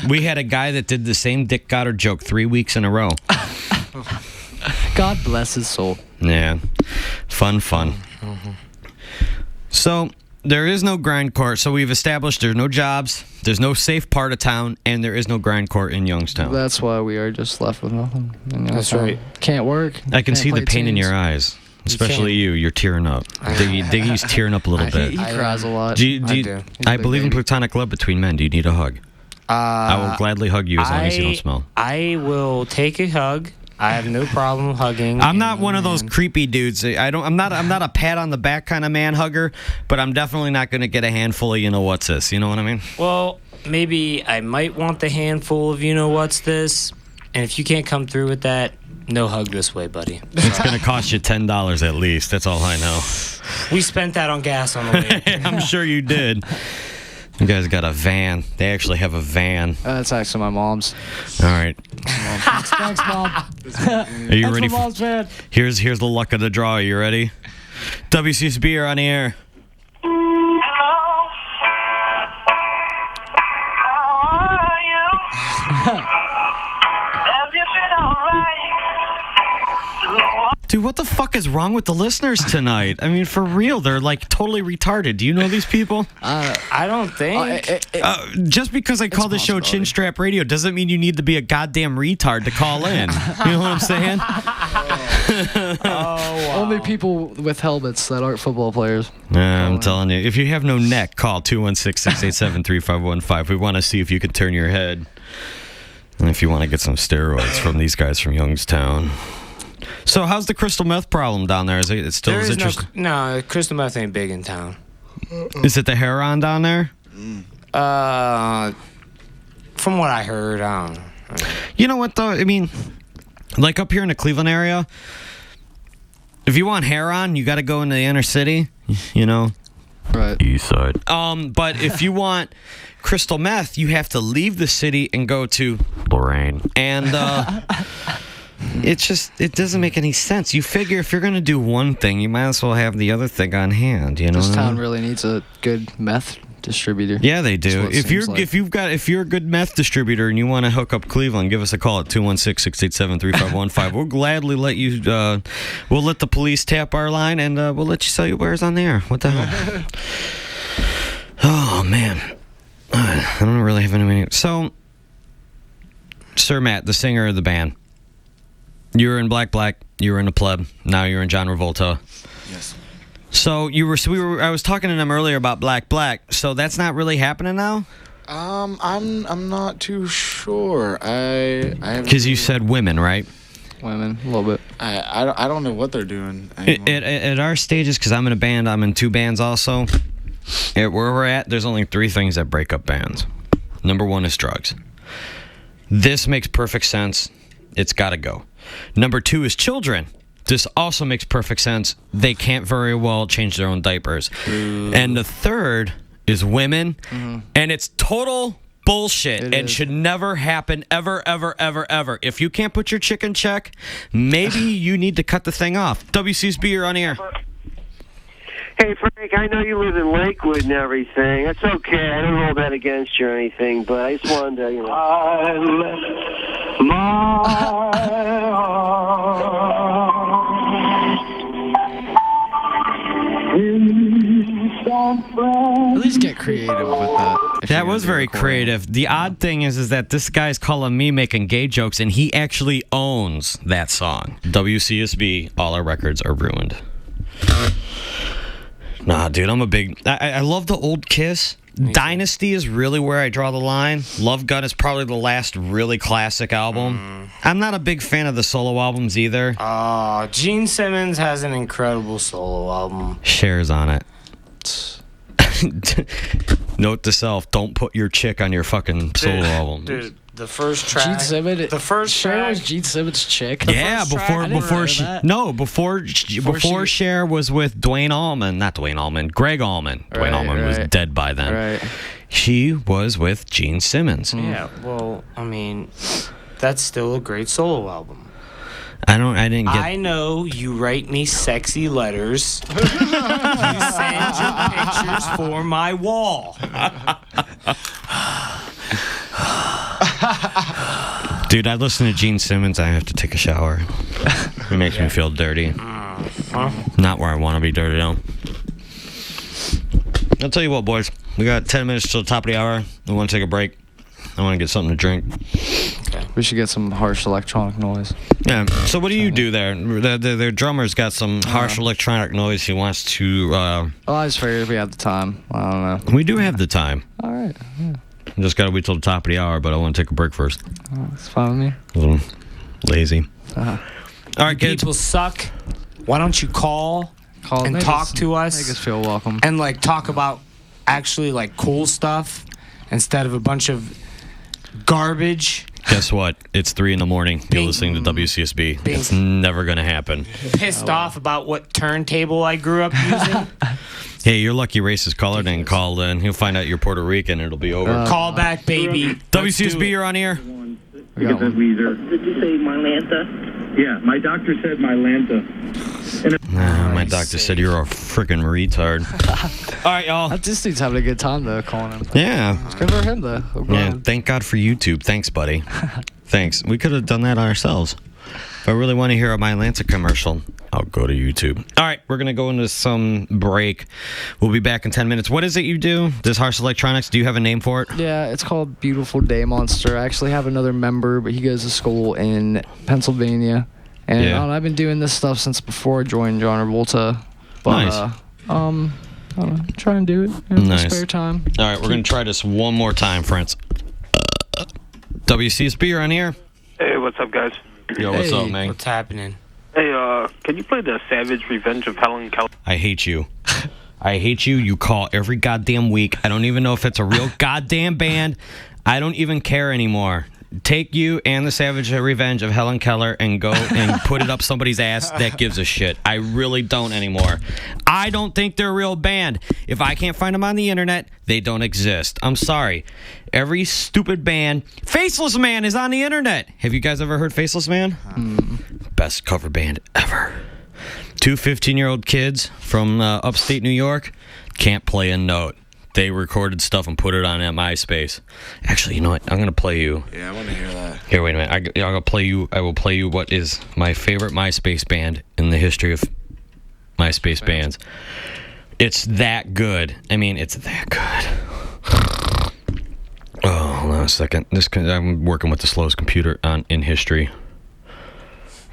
We had a guy that did the same Dick Goddard joke 3 weeks in a row. God bless his soul. Yeah. Fun. So, there is no grindcore. So, we've established there's no jobs, there's no safe part of town, and there is no grindcore in Youngstown. That's why we are just left with nothing. That's right. Can't work. I can see the pain in your eyes. Especially you're tearing up. Diggy's tearing up a little bit. He cries a lot. I do. I believe in platonic love between men. Do you need a hug? I will gladly hug you as long as you don't smell. I will take a hug. I have no problem hugging. I'm not one of those creepy dudes. I'm not a pat on the back kind of man hugger, but I'm definitely not going to get a handful of what's this. You know what I mean? Well, maybe I might want the handful of what's this, and if you can't come through with that, no hug this way, buddy. It's going to cost you $10 at least. That's all I know. We spent that on gas on the way. I'm sure you did. You guys got a van. They actually have a van. That's actually my mom's. All right. Thanks, Mom. Are you ready? That's my mom's van. Here's the luck of the draw. Are you ready? WCSB are on the air. Dude, what the fuck is wrong with the listeners tonight? I mean, for real, they're like totally retarded. Do you know these people? I don't think. Just because I call this show Chin Strap Radio doesn't mean you need to be a goddamn retard to call in. You know what I'm saying? Wow. Only people with helmets that aren't football players. I'm telling you. If you have no neck, call 216-687-3515. We want to see if you can turn your head. And if you want to get some steroids from these guys from Youngstown. So how's the crystal meth problem down there? Is it still as interesting? No, crystal meth ain't big in town. Is it the heroin down there? From what I heard, I don't know. You know what though? I mean, like up here in the Cleveland area, if you want heroin, you got to go into the inner city. Right. East side. But if you want crystal meth, you have to leave the city and go to Lorraine. And it doesn't make any sense. You figure if you're going to do one thing, you might as well have the other thing on hand, This town really needs a good meth distributor. Yeah, they do. If you're a good meth distributor and you want to hook up Cleveland, give us a call at 216-687-3515. We'll gladly let you we'll let the police tap our line and we'll let you sell your wares on the air. What the hell? Oh man. I don't really have any. So Sir Matt, the singer of the band. You were in Black. You were in the Pleb. Now you're in John Revolta. Yes. So I was talking to them earlier about Black. So that's not really happening now? I'm not too sure. Because you said women, right? Women, a little bit. I don't know what they're doing anymore. At our stages, because I'm in a band, I'm in 2 bands also. Where we're at, there's only 3 things that break up bands. Number 1 is drugs. This makes perfect sense. It's got to go. Number 2 is children. This also makes perfect sense. They can't very well change their own diapers. Ooh. And the 3rd is women, and it's total bullshit and should never happen ever. If you can't put your chick in check, maybe you need to cut the thing off. WCSB, you're on air. Hey, Frank, I know you live in Lakewood and everything. That's okay. I don't hold that against you or anything, but I just wanted to, I left At least get creative with that. That was very creative. The odd thing is that this guy's calling me making gay jokes, and he actually owns that song. WCSB, all our records are ruined. Nah, dude, I'm a big... I love the old Kiss. Dynasty is really where I draw the line. Love Gun is probably the last really classic album. I'm not a big fan of the solo albums either. Gene Simmons has an incredible solo album. Cher's on it. Note to self, don't put your chick on your fucking solo album. Dude, the first track... Gene Simmons... The first Cher track... was Gene Simmons' chick. Yeah, before Cher was with Greg Allman. Greg Allman was dead by then. Right. She was with Gene Simmons. Yeah, well, I mean, that's still a great solo album. I know you write me sexy letters. You send your pictures for my wall. Dude, I listen to Gene Simmons. I have to take a shower. It makes me feel dirty. Not where I want to be dirty, though. I'll tell you what, boys. We got 10 minutes till the top of the hour. I want to take a break. I want to get something to drink. Okay. We should get some harsh electronic noise. Yeah. So what do you do there? Their drummer's got some harsh electronic noise he wants to... Well, I just figured if we had the time. I don't know. We do have the time. All right. Yeah. Just got to wait till the top of the hour, but I want to take a break first. That's fine with me. A little lazy. Uh-huh. All right, kids. People suck. Why don't you call and talk to us? Make us feel welcome. And, like, talk about actually, like, cool stuff instead of a bunch of garbage. Guess what? It's 3 a.m. You're listening to WCSB. It's never going to happen. Pissed off about what turntable I grew up using. Hey, your lucky racist caller didn't call in. He'll find out you're Puerto Rican and it'll be over. Call back, baby. WCSB, you're on air. Did you say Mylanta? Yeah, my doctor said Mylanta. My doctor said you're a freaking retard. All right, y'all. This dude's having a good time, though, calling him. Yeah. It's good for him, though. Yeah, thank God for YouTube. Thanks, buddy. Thanks. We could have done that ourselves. If I really want to hear a Mylanta commercial, I'll go to YouTube. All right, we're going to go into some break. We'll be back in 10 minutes. What is it you do? This Harsh Electronics, do you have a name for it? Yeah, it's called Beautiful Day Monster. I actually have another member, but he goes to school in Pennsylvania. And I've been doing this stuff since before I joined John Revolta. But, nice. I don't know, trying to do it in my spare time. All right, we're going to try this one more time, friends. WCSB, you're on here. Hey, what's up, guys? Yo, what's up, man? What's happening? Hey, can you play the Savage Revenge of Helen Keller? I hate you. I hate you. You call every goddamn week. I don't even know if it's a real goddamn band. I don't even care anymore. Take you and the Savage Revenge of Helen Keller and go and put it up somebody's ass that gives a shit. I really don't anymore. I don't think they're a real band. If I can't find them on the internet, they don't exist. I'm sorry. Every stupid band... Faceless Man is on the internet. Have you guys ever heard Faceless Man? Best cover band ever. 2 15-year-old kids from upstate New York can't play a note. They recorded stuff and put it on at MySpace. Actually, you know what? I'm gonna play you. Yeah, I want to hear that. Here, wait a minute. I will play you what is my favorite MySpace band in the history of MySpace bands. It's that good. I mean, it's that good. Oh, hold on a second. I'm working with the slowest computer in history.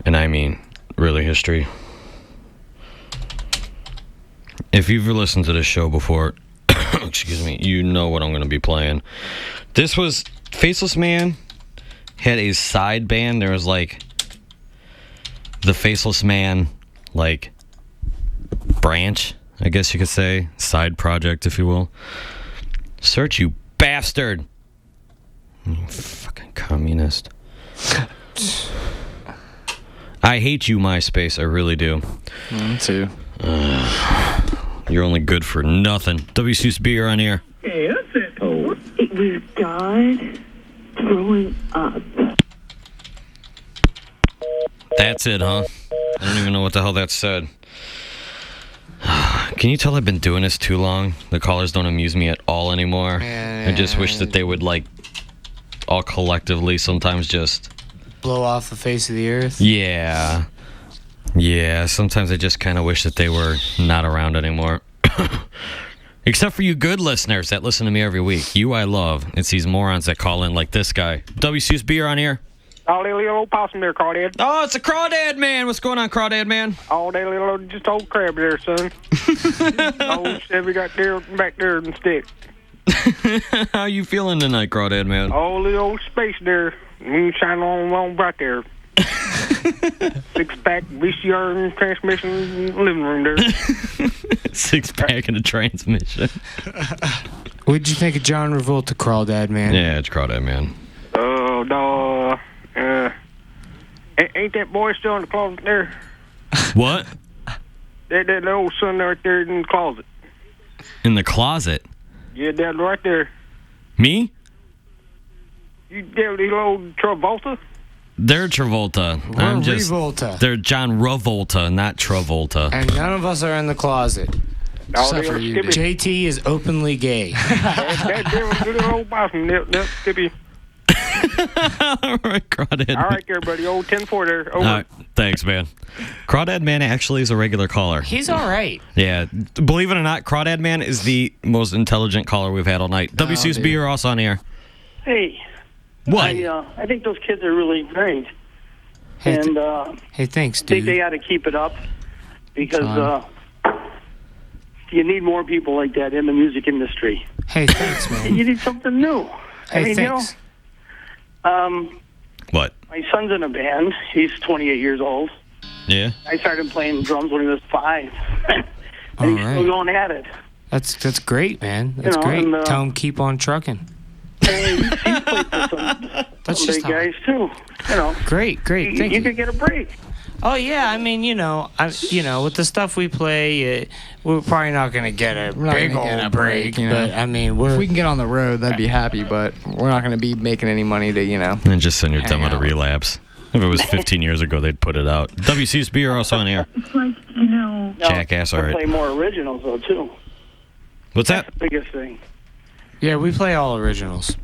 And I mean, really history. If you've listened to this show before, excuse me, you know what I'm going to be playing. This was Faceless Man had a side band. There was like the Faceless Man like branch, I guess you could say, side project, if you will. Search, you bastard. You fucking communist. I hate you, MySpace. I really do. Me too. You're only good for nothing. WCSB, you're on air. Hey, that's it. Oh. It was God throwing up. That's it, huh? I don't even know what the hell that said. Can you tell I've been doing this too long? The callers don't amuse me at all anymore. I just wish that they would, like, all collectively sometimes just... blow off the face of the earth? Yeah. Yeah, sometimes I just kind of wish that they were not around anymore. Except for you good listeners that listen to me every week. You I love. It's these morons that call in like this guy. WCSB, you're on here. Oh, little old possum there, Crawdad. Oh, it's a Crawdad man. What's going on, Crawdad man? Oh, that little just old crab there, son. Old Chevy got there back there in the stick. How you feeling tonight, Crawdad man? Oh, little old space there. Moonshine on right there. 6-pack VCR transmission in the living room there. 6-pack in a transmission. What'd you think of John Revolta, Crawdad man? Yeah, it's Crawdad man. Oh, no. Ain't that boy still in the closet there? What? That old son right there in the closet. In the closet? Yeah, that right there. Me? You damn little old Travolta? They're Travolta. We're Revolta. They're John Revolta, not Travolta. And none of us are in the closet. Except for you. JT is openly gay. that little old Boston, that Skippy. All right, Crawdad. All right, there, buddy. Old 10-4 there. Over. All right, thanks, man. Crawdad Man actually is a regular caller. He's all right. Yeah, believe it or not, Crawdad Man is the most intelligent caller we've had all night. WCSB, you're also on air. Hey. What? I think those kids are really great. Hey, And hey, thanks, I think dude. they got to keep it up because you need more people like that in the music industry. Hey, thanks, man. You need something new. Hey, thanks. What? My son's in a band. He's 28 years old. Yeah? I started playing drums when he was 5. And he's still going at it. That's great, man. That's You know, great. and, Tell him keep on trucking. He's played for some big guys, too. You know. Great. Thank you. You could get a break. Oh yeah, I mean, with the stuff we play, we're probably not gonna get a big old break. But I mean, if we can get on the road, that'd be happy. But we're not gonna be making any money to, And just send your demo to Relapse. If it was 15 years ago, they'd put it out. WCSB, you're also on air. It's like, you know. Jackass, all right. Play more originals, though, too. What's that? That's the biggest thing. Yeah, we play all originals.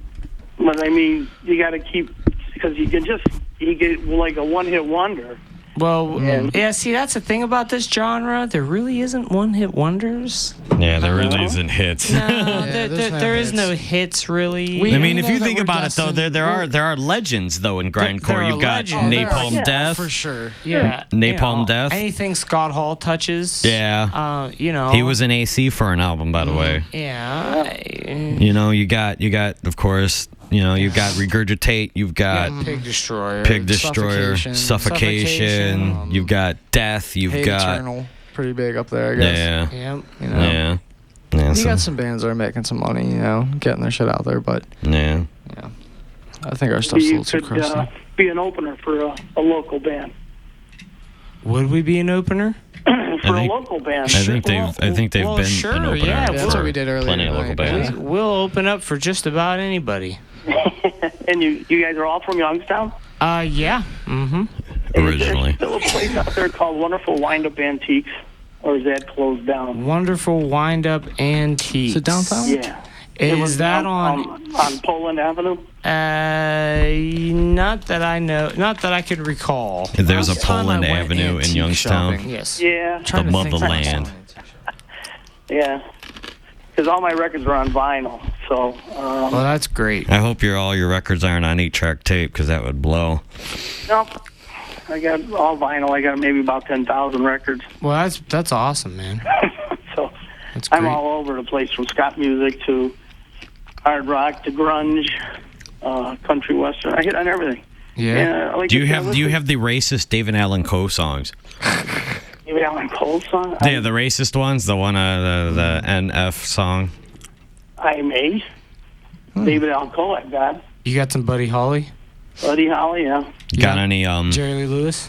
But, I mean, you got to keep, because you get like a one-hit wonder. Well, yeah, see, that's the thing about this genre. There really isn't one-hit wonders. Yeah, there really isn't hits. No, there is no hits, really. I mean, if you think about it, though, there are legends, though, in grindcore. You've got Napalm Death. For sure. Yeah. Napalm Death. Anything Scott Hall touches. Yeah. He was in AC for an album, by the way. Yeah. You got, of course... you've got Regurgitate, you've got Pig Destroyer, Suffocation, you've got Death, you've got... Eternal, pretty big up there, I guess. Yeah. You got some bands that are making some money, getting their shit out there, but... Yeah. I think our stuff's a little too You could be an opener for a local band. Would we be an opener? For a local band. I think they've been an opener. Yeah, that's what we did earlier. Plenty of local bands. We'll open up for just about anybody. And you guys are all from Youngstown? Yeah. Mm-hmm. Originally. There's still a place out there called Wonderful Wind-Up Antiques, or is that closed down? Wonderful Wind-Up Antiques. Is it downtown? Yeah. Is that on Poland Avenue? Not that I know. Not that I could recall. There's a Poland Avenue in Youngstown. Shopping. Yes. Yeah. The motherland. Yeah. Because all my records are on vinyl, so... well, that's great. I hope all your records aren't on 8-track tape, because that would blow. No. I got all vinyl. I got maybe about 10,000 records. Well, that's awesome, man. So That's great. I'm all over the place, from ska music to hard rock to grunge, country western. I hit on everything. Yeah. Like Do you have the racist David Allan Coe songs? David Allan Coe song? Yeah, the racist ones, the one the NF song. I may. David Allan Coe, I got. You got some Buddy Holly? Buddy Holly, yeah. You got any Jerry Lee Lewis?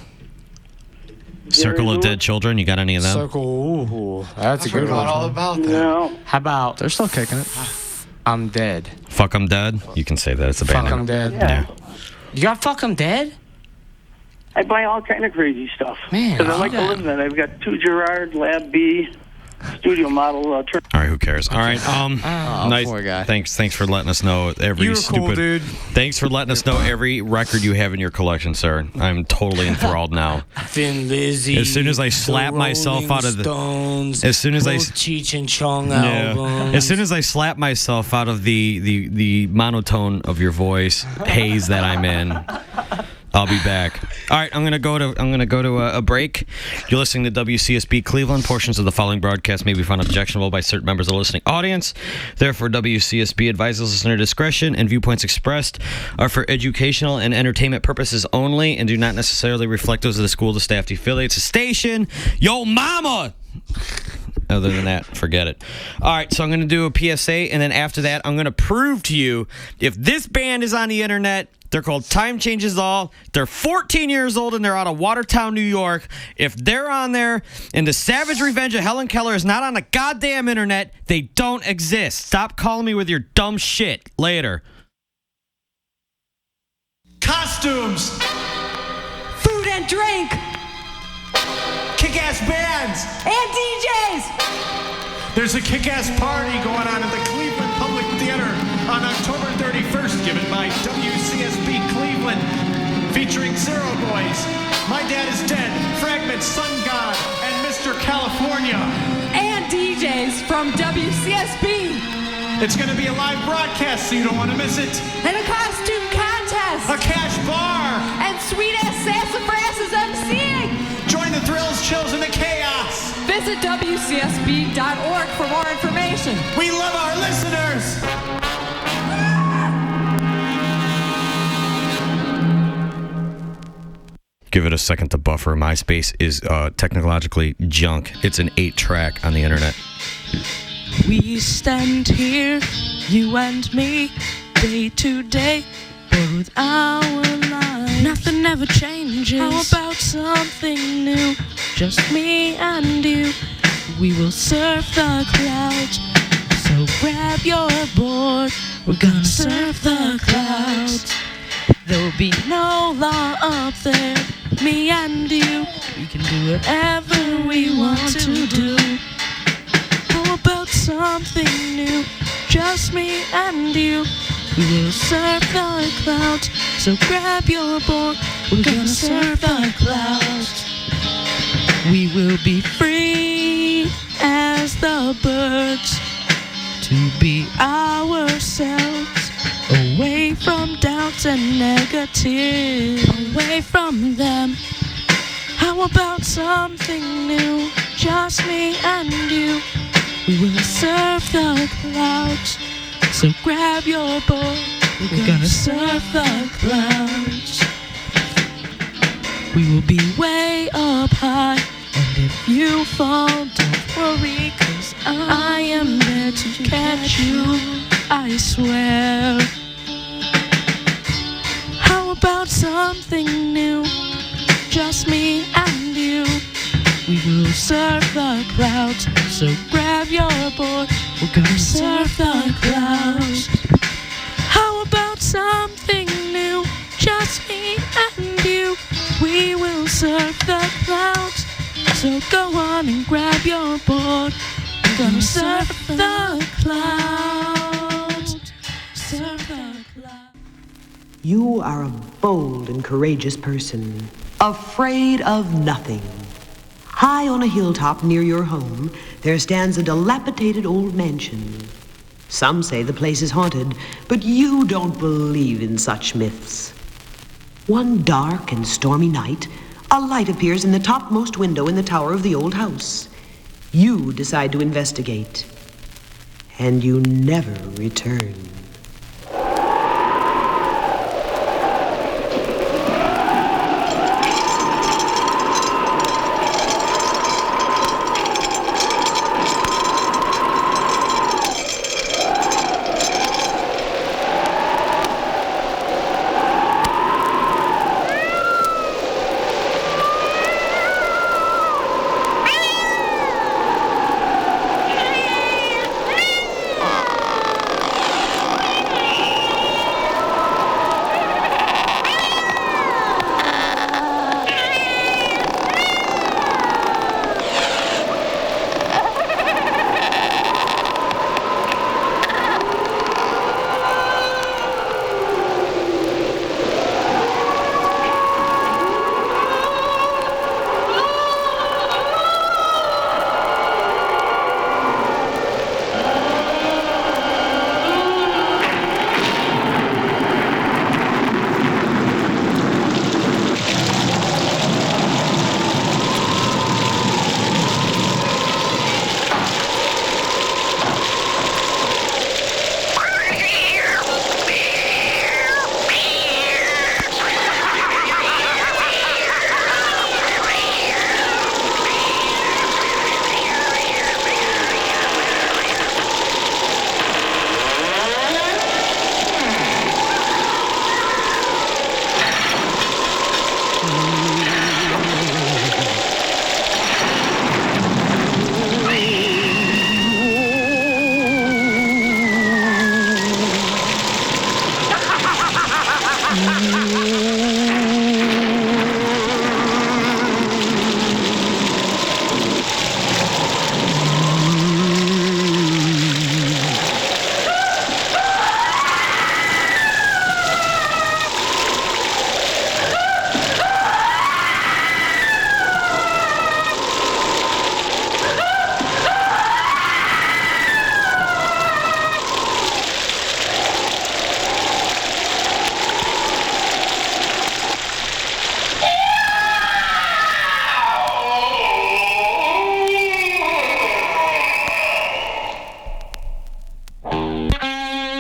Circle of Dead Children? You got any of them? Circle. Ooh, that's a good one. all about that. No. How about They're still kicking it. I'm Dead? Fuck 'em Dead? You can say that. It's a band Fuck name. 'em Dead. Yeah. You got Fuck 'em Dead? I buy all kind of crazy stuff. Man, because I like to live in it. I've got 2 Gerard Lab B studio model. All right, who cares? All right, nice. Poor guy. Thanks for letting us know every You were stupid. cool, dude. Thanks for letting us know every record you have in your collection, sir. I'm totally enthralled now. Thin Lizzy. As soon as I slap the myself Rolling out of the, Stones, as soon as I, both Cheech and Chong yeah, albums. as soon as I slap myself out of the monotone of your voice haze that I'm in, I'll be back. All right, I'm gonna go to a break. You're listening to WCSB Cleveland. Portions of the following broadcast may be found objectionable by certain members of the listening audience. Therefore, WCSB advises listener discretion, and viewpoints expressed are for educational and entertainment purposes only, and do not necessarily reflect those of the school, the staff, the affiliates, the station. Yo, mama. Other than that, forget it. All right, so I'm going to do a PSA, and then after that, I'm going to prove to you if this band is on the internet. They're called Time Changes All. They're 14 years old, and they're out of Watertown, New York. If they're on there and the Savage Revenge of Helen Keller is not on the goddamn internet, they don't exist. Stop calling me with your dumb shit. Later. Costumes, Food and drink, kick-ass bands. and DJs. There's a kick-ass party going on at the Cleveland Public Theater on October 31st, given by WCSB Cleveland, featuring Zero Boys, My Dad Is Dead, Fragments, Sun God, and Mr. California. And DJs from WCSB. It's going to be a live broadcast, so you don't want to miss it. And a costume contest. A cash bar. And sweet-ass sassafras is emceeing. Join the thrills, chills, and the chaos. Visit WCSB.org for more information. We love our listeners. Give it a second to buffer. MySpace is technologically junk. It's an 8-track on the internet. We stand here, you and me, day to day, but with our lives, nothing ever changes. How about something new? Just me and you. We will surf the clouds, so grab your board. We're gonna surf the clouds. There'll be no law up there. Me and you, we can do whatever we want to do. How about something new? Just me and you. We will surf the clouds, so grab your board. We're gonna surf the clouds. We will be free as the birds, to be ourselves, away from doubts and negative, away from them. How about something new? Just me and you. We will surf the clouds, so grab your board. We're gonna surf the clouds. We will be way up high, and if you fall, don't worry, 'cause I am there to catch you, I swear. How about something new? Just me and you. We will surf the clouds, so grab your board. We're gonna surf the clouds. How about something new? Just me and you. We will surf the clouds, so go on and grab your board. We're gonna surf the clouds. Surf the clouds. You are a bold and courageous person, afraid of nothing. High on a hilltop near your home, there stands a dilapidated old mansion. Some say the place is haunted, but you don't believe in such myths. One dark and stormy night, A light appears in the topmost window in the tower of the old house. You decide to investigate. And you never return.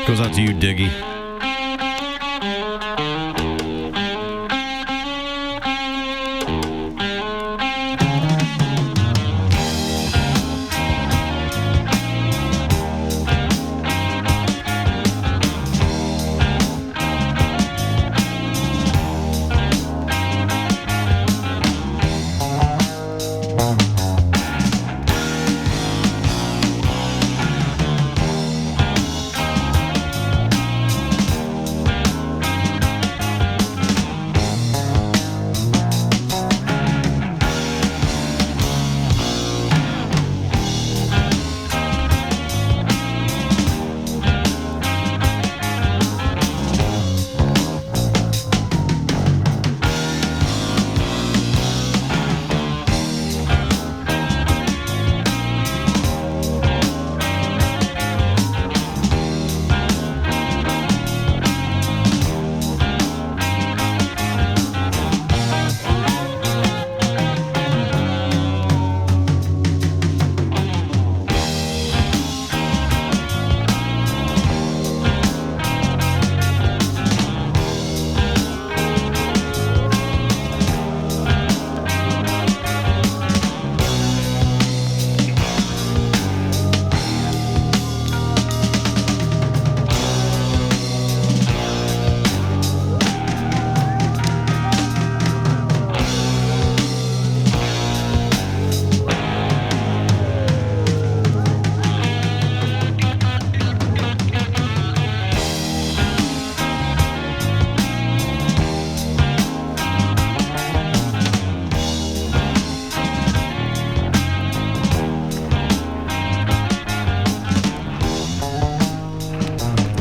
Goes out to you, Diggy.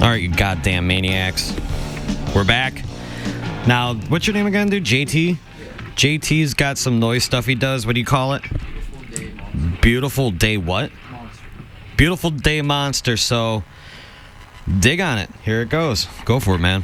All right, you goddamn maniacs. We're back. Now, what's your name again, dude? JT? JT's got some noise stuff he does. What do you call it? Beautiful Day what? Beautiful Day Monster. So, dig on it. Here it goes. Go for it, man.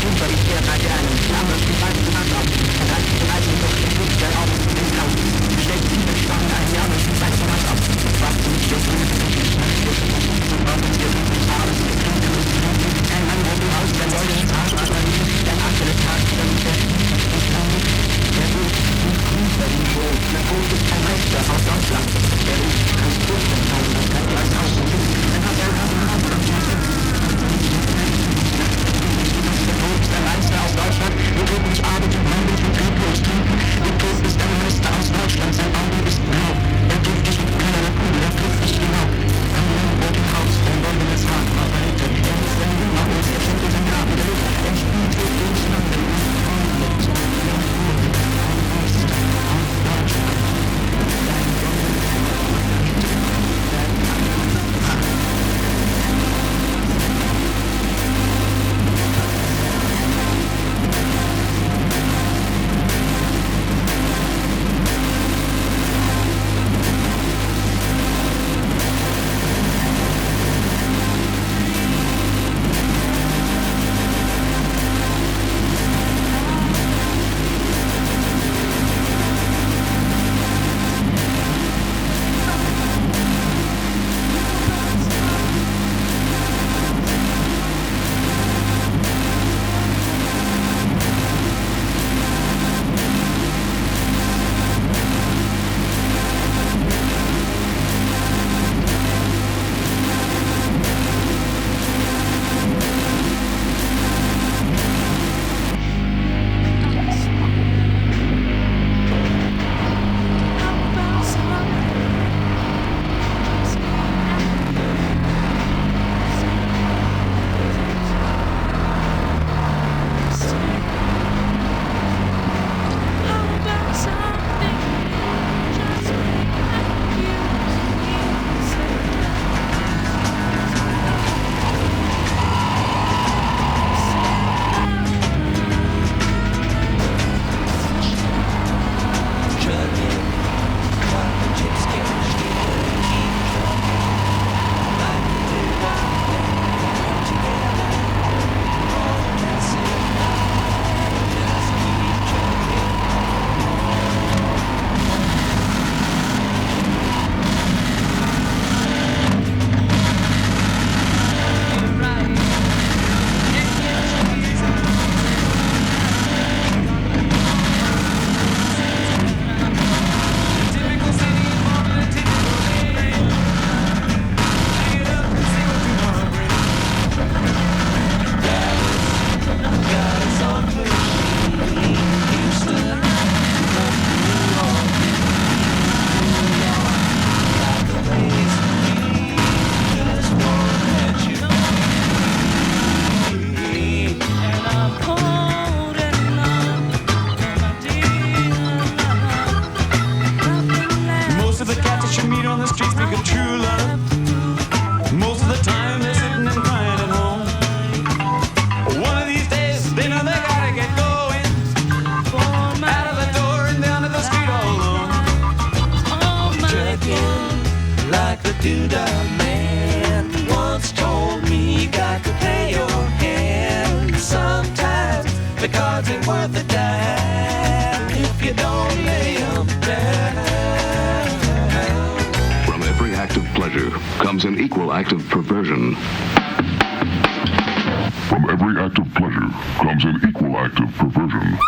Unter die Tierreihe einen Flamme, die dude, a man once told me you got to pay your hand sometimes. The cards ain't worth a dime if you don't lay 'em down. From every act of pleasure comes an equal act of perversion. From every act of pleasure comes an equal act of perversion.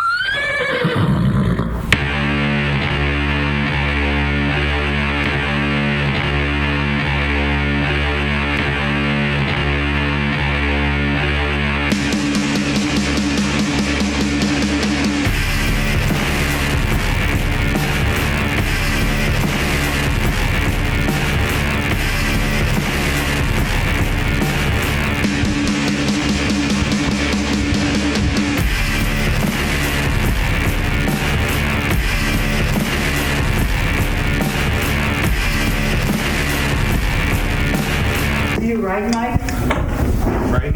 You right, Mike? Right.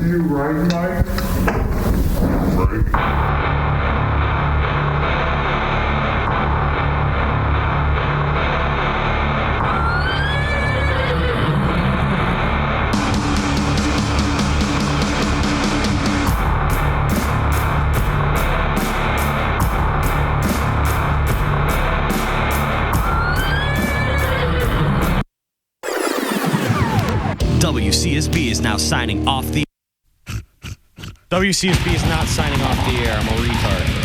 You right, Mike? Right. WCSB is now signing off the... WCSB is not signing off the air. I'm a retard.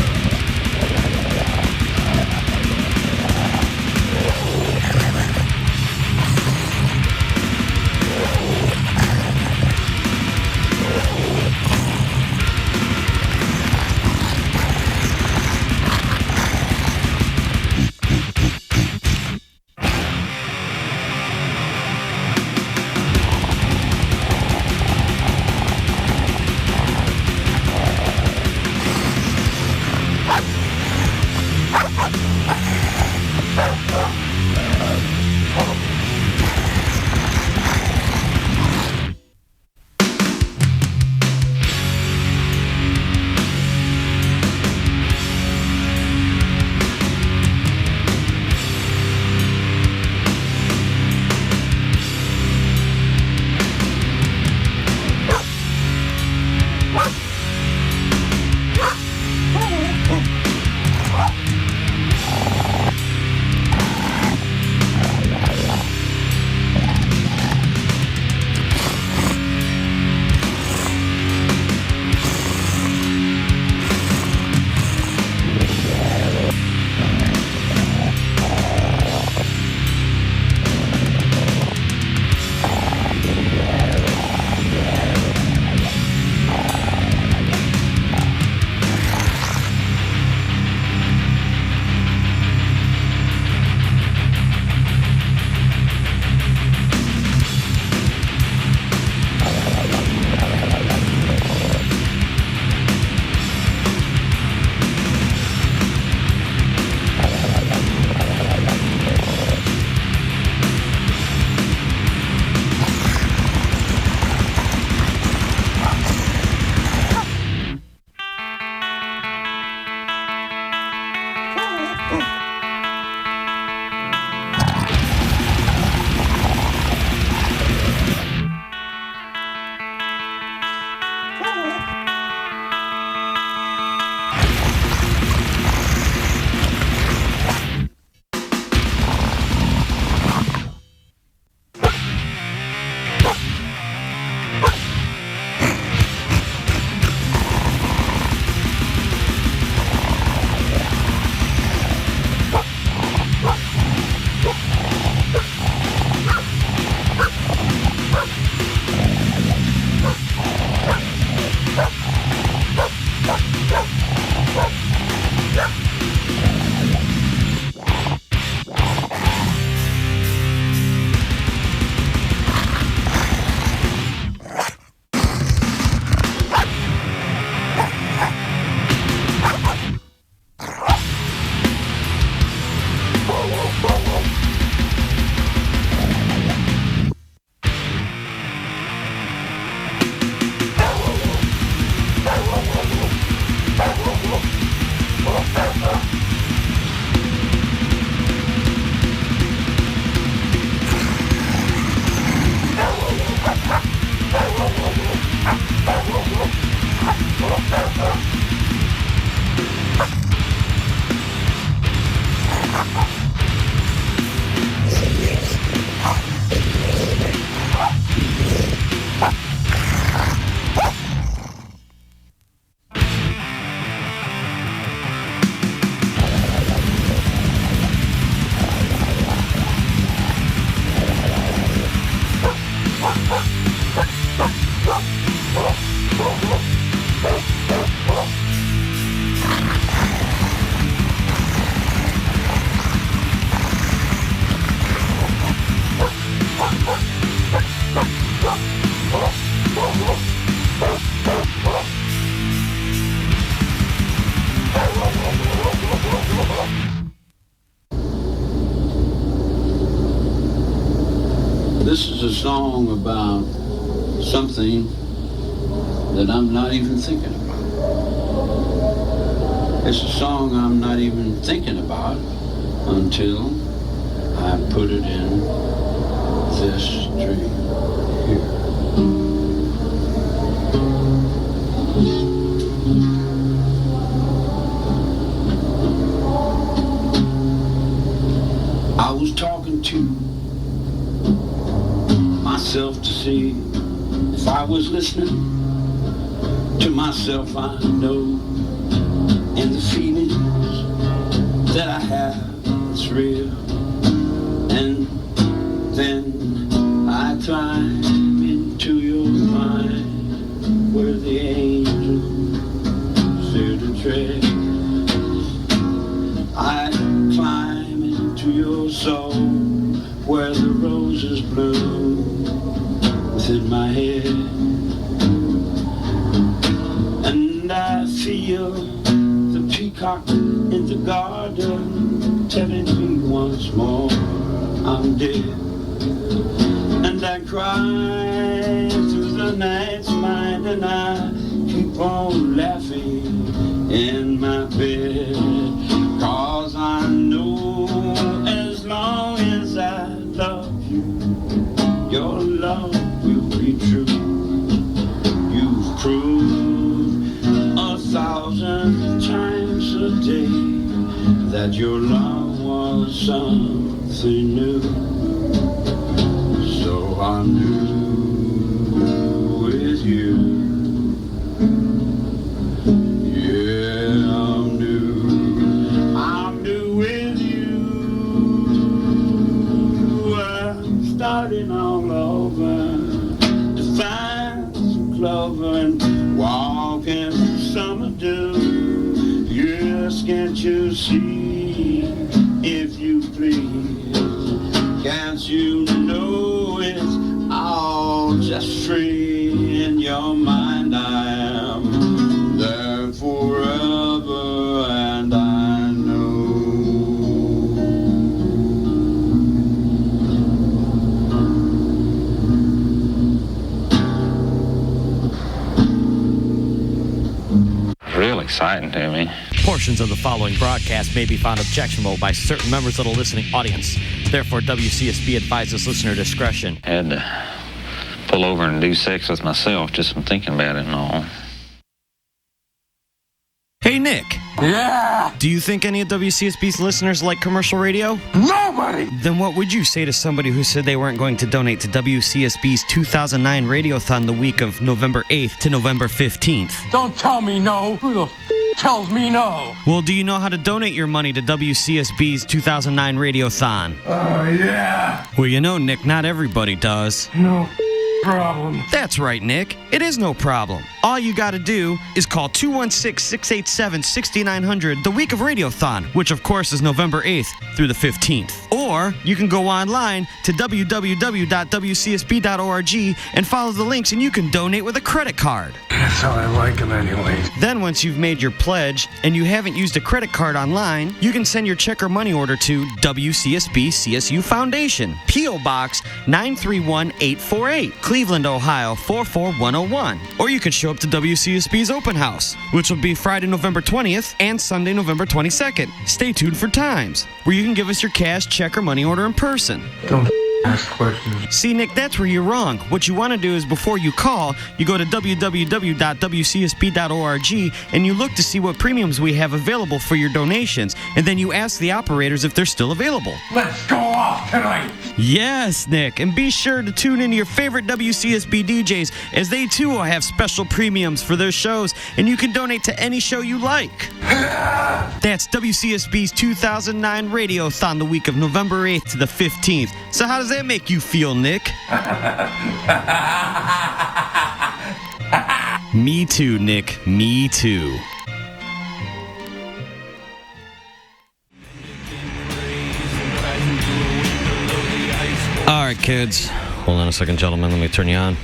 This is a song about something that I'm not even thinking about. It's a song I'm not even thinking about until I put it in this string here. I was talking to myself to see if I was listening to myself. I know, and the feelings that I have, it's real. And then I climb into your mind where the angels sit to tread. I climb into your soul where the roses bloom within my head, and I feel the peacock in the garden telling me once more I'm dead, and I cry through the night's mind, and I keep on laughing in my bed, 'cause I know as long as I love you, your love will be true. You've proved 1,000 times a day that your love was something new. So I'm new with you. Yeah, I'm new. I'm new with you. I'm starting all over to find some clover and walk in summer dew. Yes, can't you see, if you please, can't you know it's all just free in your mind? I am there forever, and I know. Real exciting to me. Portions of the following broadcast may be found objectionable by certain members of the listening audience. Therefore, WCSB advises listener discretion. I had to pull over and do sex with myself just from thinking about it and all. Hey, Nick. Yeah? Do you think any of WCSB's listeners like commercial radio? Nobody! Then what would you say to somebody who said they weren't going to donate to WCSB's 2009 Radiothon the week of November 8th to November 15th? Don't tell me no. Who the tells me no? Well, do you know how to donate your money to WCSB's 2009 Radiothon? Oh, yeah. Well, you know, Nick, not everybody does. No problem. That's right, Nick. It is no problem. All you gotta do is call 216-687-6900 the week of Radiothon, which of course is November 8th through the 15th. Or you can go online to www.wcsb.org and follow the links, and you can donate with a credit card. That's how I like them anyway. Then once you've made your pledge and you haven't used a credit card online, you can send your check or money order to WCSB CSU Foundation, P.O. Box 931848, Cleveland, Ohio 44101. Or you can show up to WCSB's open house, which will be Friday, November 20th and Sunday, November 22nd. Stay tuned for times where you can give us your cash, check, or money order in person. Don't Ask questions. See, Nick, that's where you're wrong. What you want to do is before you call, you go to www.wcsb.org and you look to see what premiums we have available for your donations, and then you ask the operators if they're still available. Let's go off tonight. Yes, Nick, and be sure to tune into your favorite WCSB DJs, as they too will have special premiums for their shows, and you can donate to any show you like. That's WCSB's 2009 Radiothon the week of November 8th to the 15th. So how does that make you feel, Nick? Me too, Nick. Me too. All right, kids. Hold on a second, gentlemen. Let me turn you on.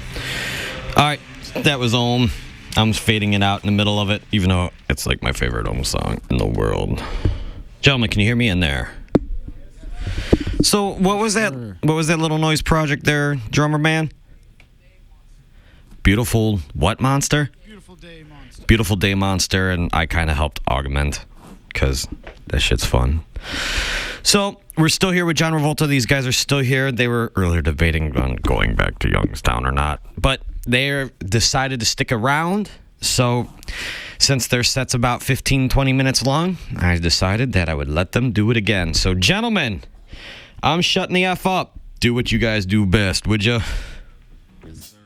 All right, that was Ohm. I'm fading it out in the middle of it, even though it's like my favorite Ohm song in the world. Gentlemen, can you hear me in there? So, what was that? What was that little noise project there, drummer man? Beautiful what monster? Beautiful Day Monster. Beautiful Day Monster, and I kind of helped augment because that shit's fun. So, we're still here with John Revolta. These guys are still here. They were earlier debating on going back to Youngstown or not, but they decided to stick around. So, since their set's about 15-20 minutes long, I decided that I would let them do it again. So, gentlemen, I'm shutting the F up. Do what you guys do best, would you? Yes, sir.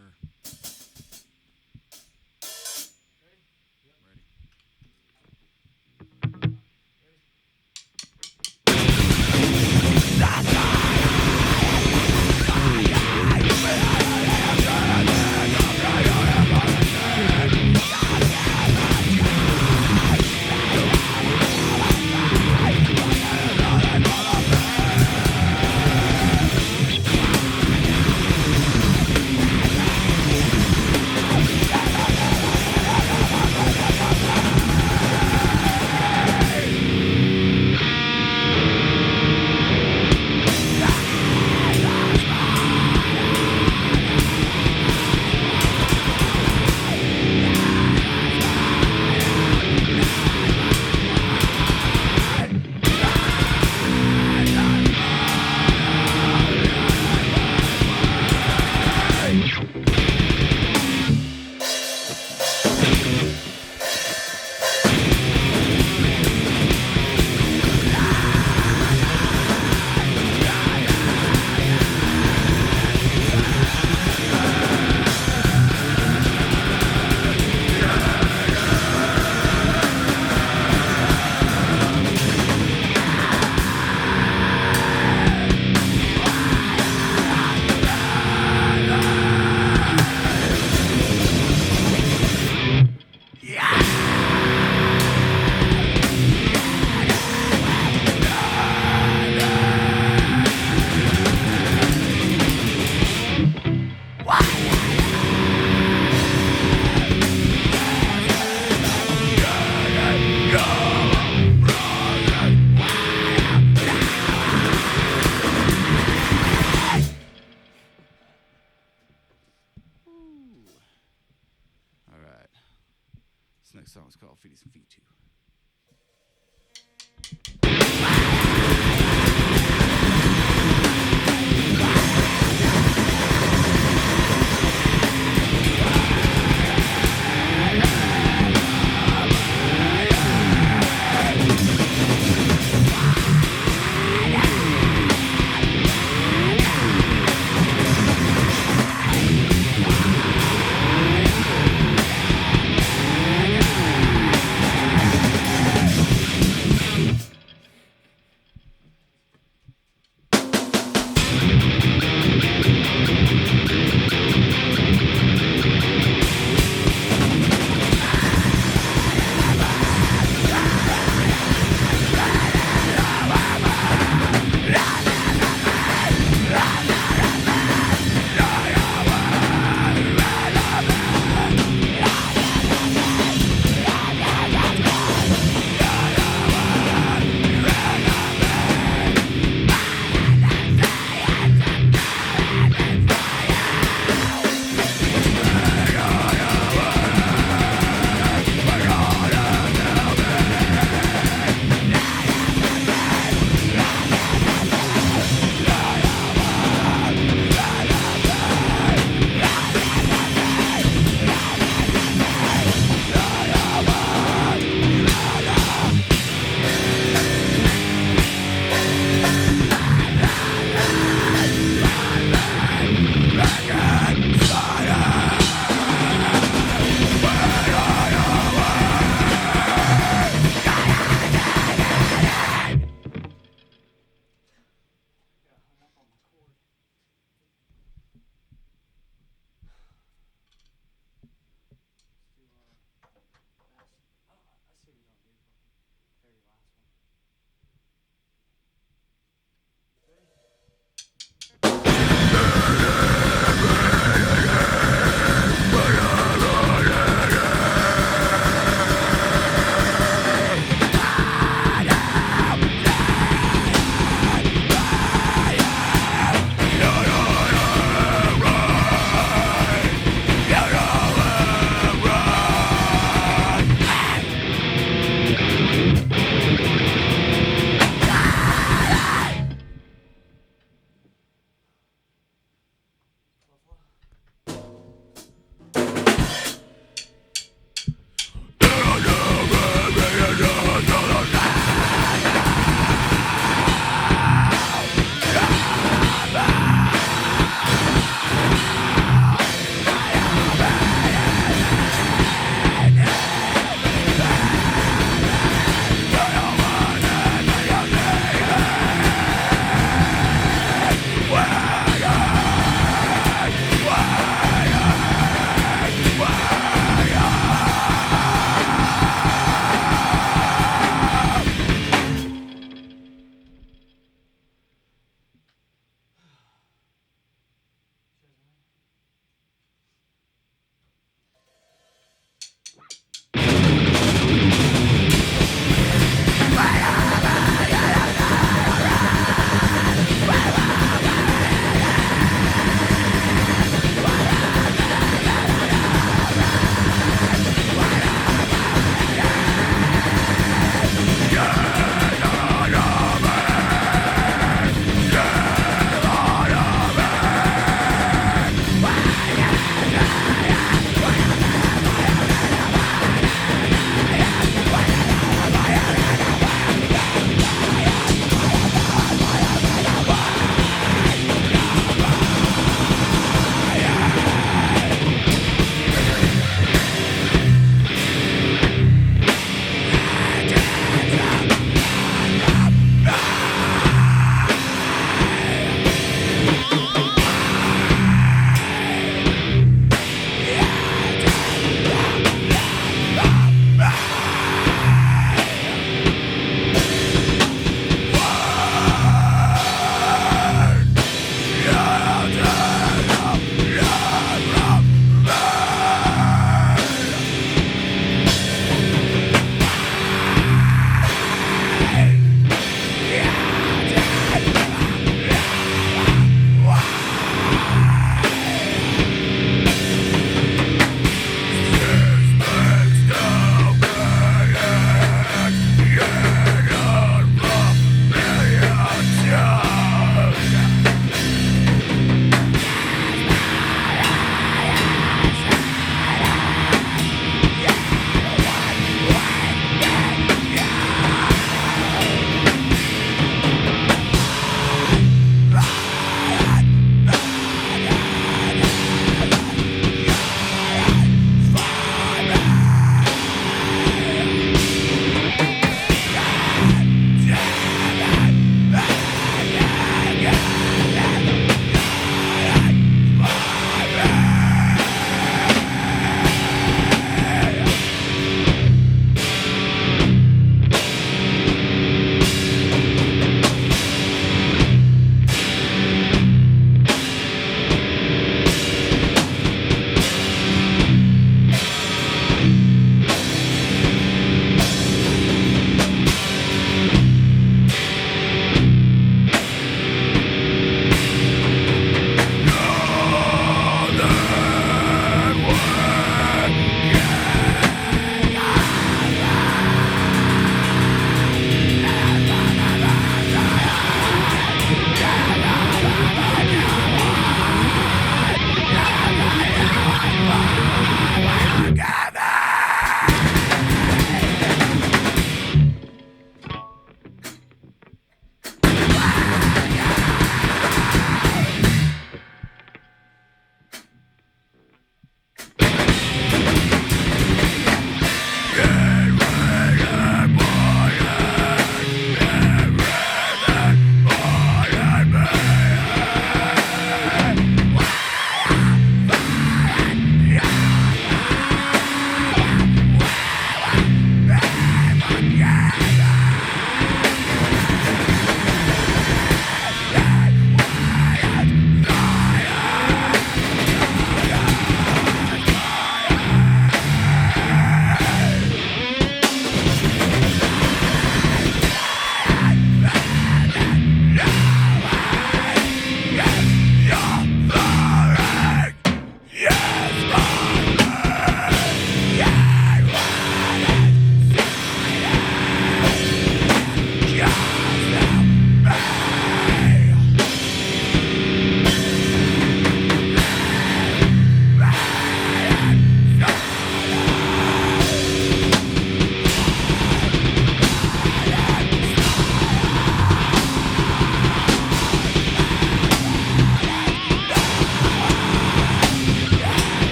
next song is called Feed Some Feet To.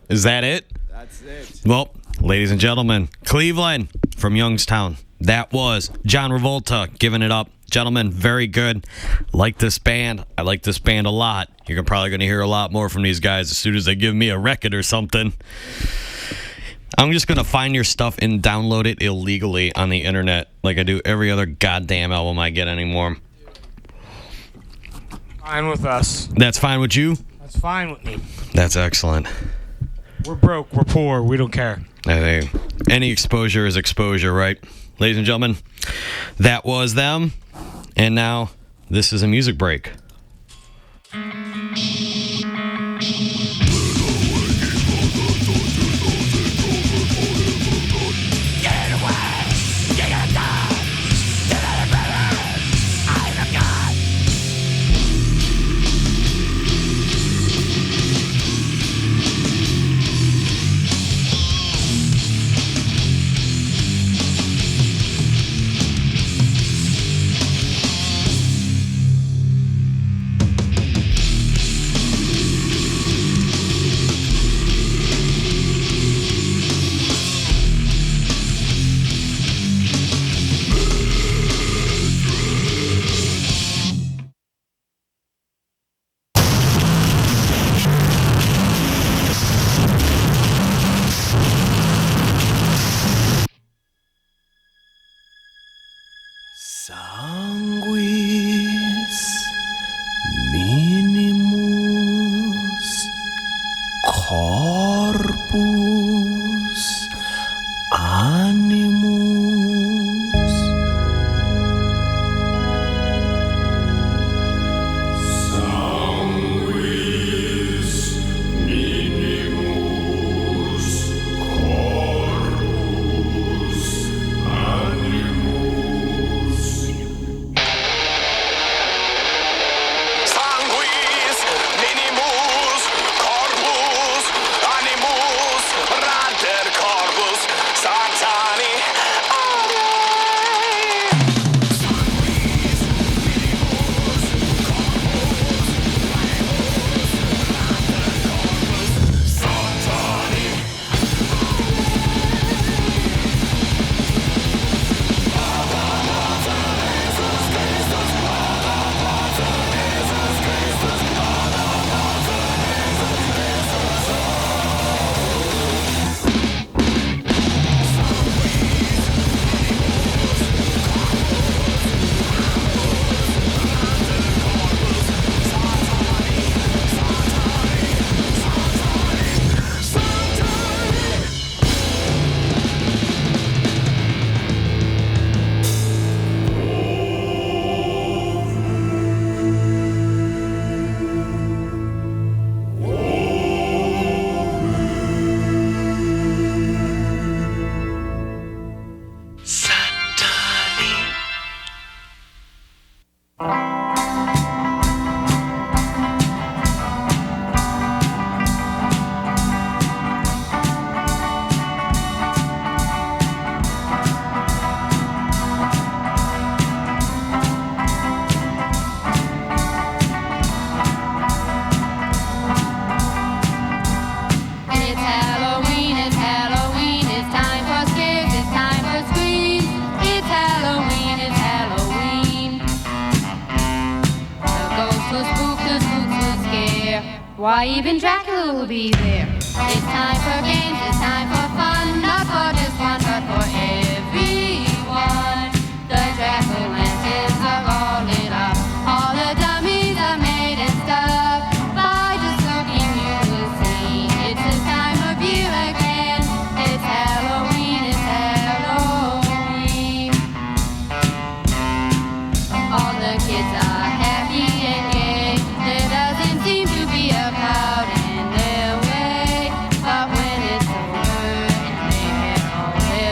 Is that it? That's it. Well, ladies and gentlemen, Cleveland from Youngstown. That was John Revolta giving it up. Gentlemen, very good. Like this band. I like this band a lot. You're probably going to hear a lot more from these guys as soon as they give me a record or something. I'm just going to find your stuff and download it illegally on the internet like I do every other goddamn album I get anymore. Fine with us. That's fine with you? That's fine with me. That's excellent. We're broke. We're poor. We don't care. Hey, any exposure is exposure, right? Ladies and gentlemen, that was them. And now, this is a music break. Sanguis minimus corpus animus sanguis minimus corpus animus. Sanguis minimus corpus animus rater corpus satani Why even Dracula will be there. It's time for games, it's time for fun, not for just one, but for everyone. The jack-o'-lanterns are all lit up, all the dummies are made and stuff. By just looking you will see, it's this time of year again. It's Halloween, it's Halloween. All the kids are happy and gay, there doesn't seem to be a cloud in their way. But when it's over and they have all their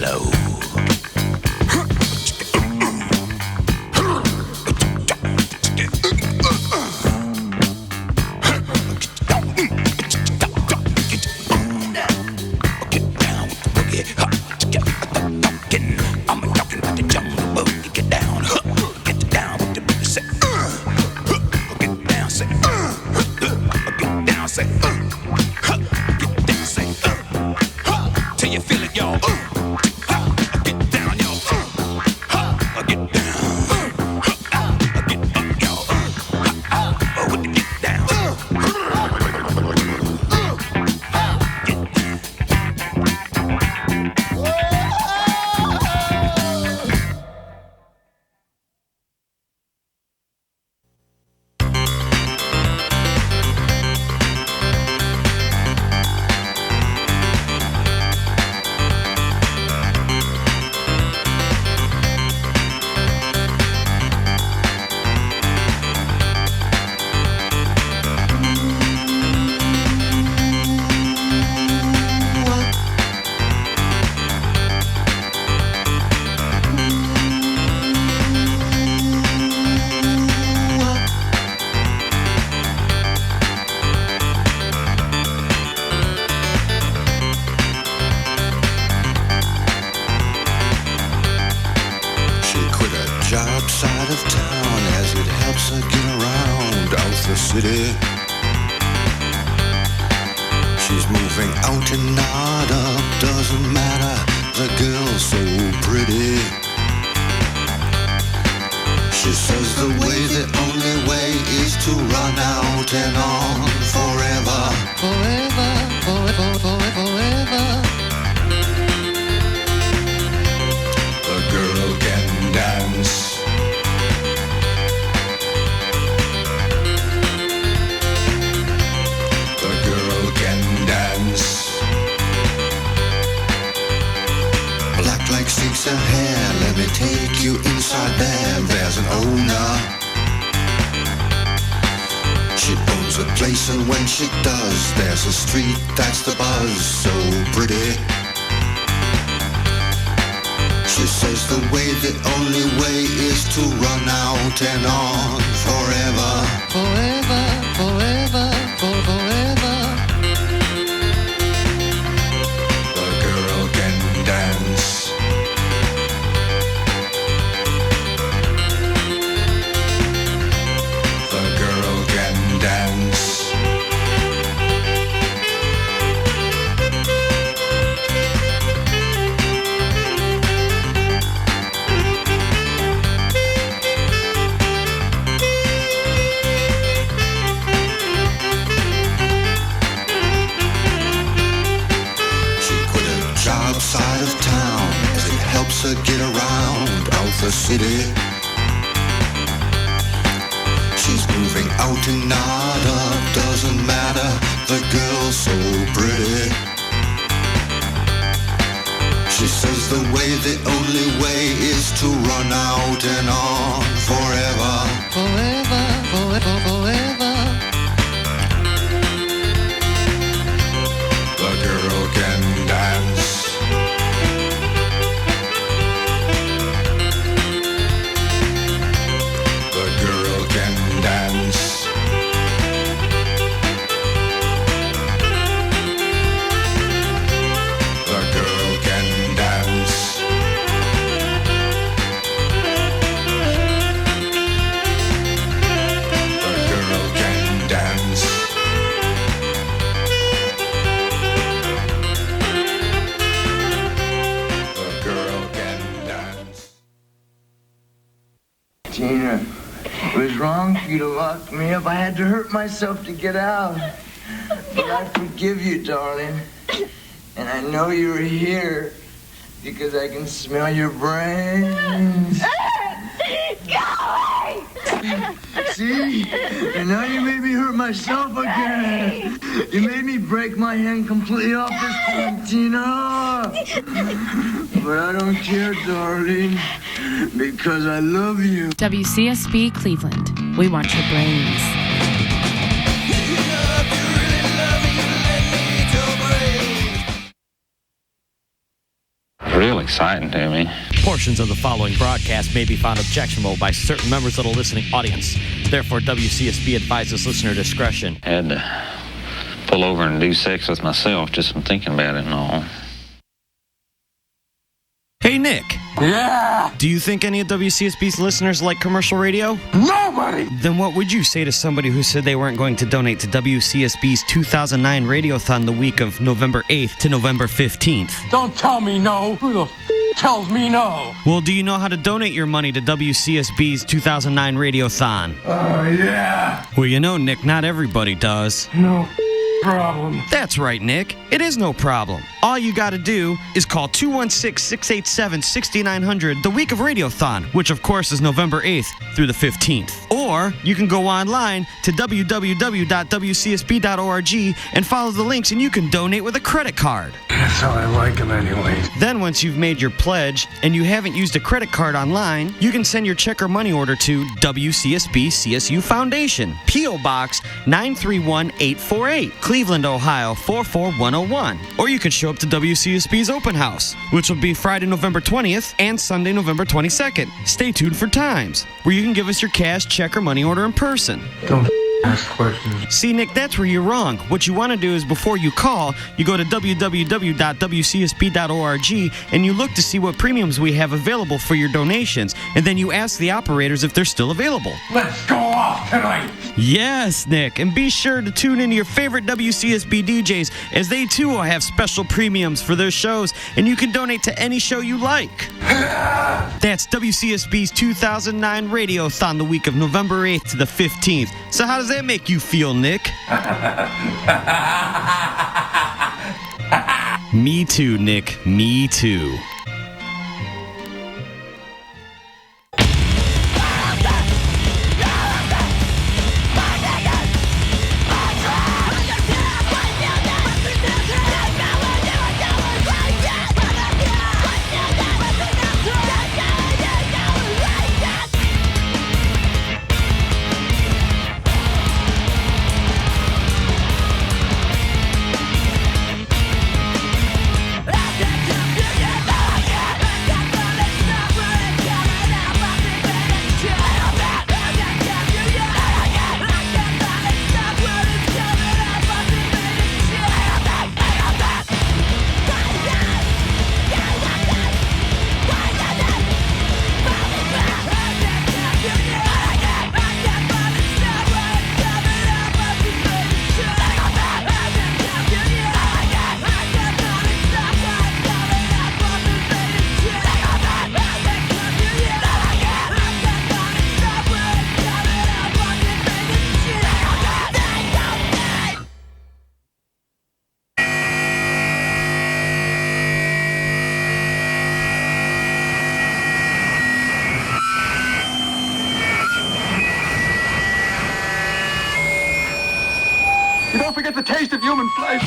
low. She's moving out and not up, doesn't matter, the girl's so pretty. She says the only way is to run out and on forever. Forever, forever, forever, forever. The girl can dance. Her hair, let me take you inside there. There's an owner. She owns a place, and when she does, there's a street that's the buzz. So pretty. She says the only way is to run out and on forever. Forever, forever, forever. The girl can dance. Side of town as it helps her get around out the city. She's moving out and not up, doesn't matter, the girl's so pretty. She says the only way is to run out and on forever. Forever, forever, forever. The girl can dance. Tina, it was wrong for you to lock me up. I had to hurt myself to get out. But I forgive you, darling. And I know you're here because I can smell your brains. Go away! See? And now you made me hurt myself again. You made me break my hand completely off this time, Tina. But I don't care, darling, because I love you. WCSB Cleveland. We want your brains. real exciting to me. Portions of the following broadcast may be found objectionable by certain members of the listening audience. Therefore, WCSB advises listener discretion. Had to pull over and do sex with myself just from thinking about it and all. Hey, Nick. Yeah. Do you think any of WCSB's listeners like commercial radio? Nobody. Then what would you say to somebody who said they weren't going to donate to WCSB's 2009 Radiothon the week of November 8th to November 15th? Don't tell me no. Who the tells me no? Well, do you know how to donate your money to WCSB's 2009 Radiothon? Yeah. Well, you know, Nick, not everybody does. No problem. That's right, Nick. It is no problem. All you gotta do is call 216-687-6900 the week of Radiothon, which of course is November 8th through the 15th. Or you can go online to www.wcsb.org and follow the links and you can donate with a credit card. That's how I like them anyway. Then once you've made your pledge and you haven't used a credit card online, you can send your check or money order to WCSB CSU Foundation, P.O. Box 931848, Cleveland, Ohio 44101. Or you can show up to WCSB's open house, which will be Friday, November 20th and Sunday, November 22nd. Stay tuned for times where you can give us your cash, check, or money order in person. Don't ask questions. See, Nick, that's where you're wrong. What you want to do is before you call, you go to www.wcsb.org and you look to see what premiums we have available for your donations, and then you ask the operators if they're still available. Let's go off tonight. Yes, Nick, and be sure to tune into your favorite WCSB DJs, as they too will have special premiums for their shows, and you can donate to any show you like. That's WCSB's 2009 Radiothon the week of November 8th to the 15th. So how does that make you feel, Nick? Me too, Nick. Me too. You don't forget the taste of human flesh.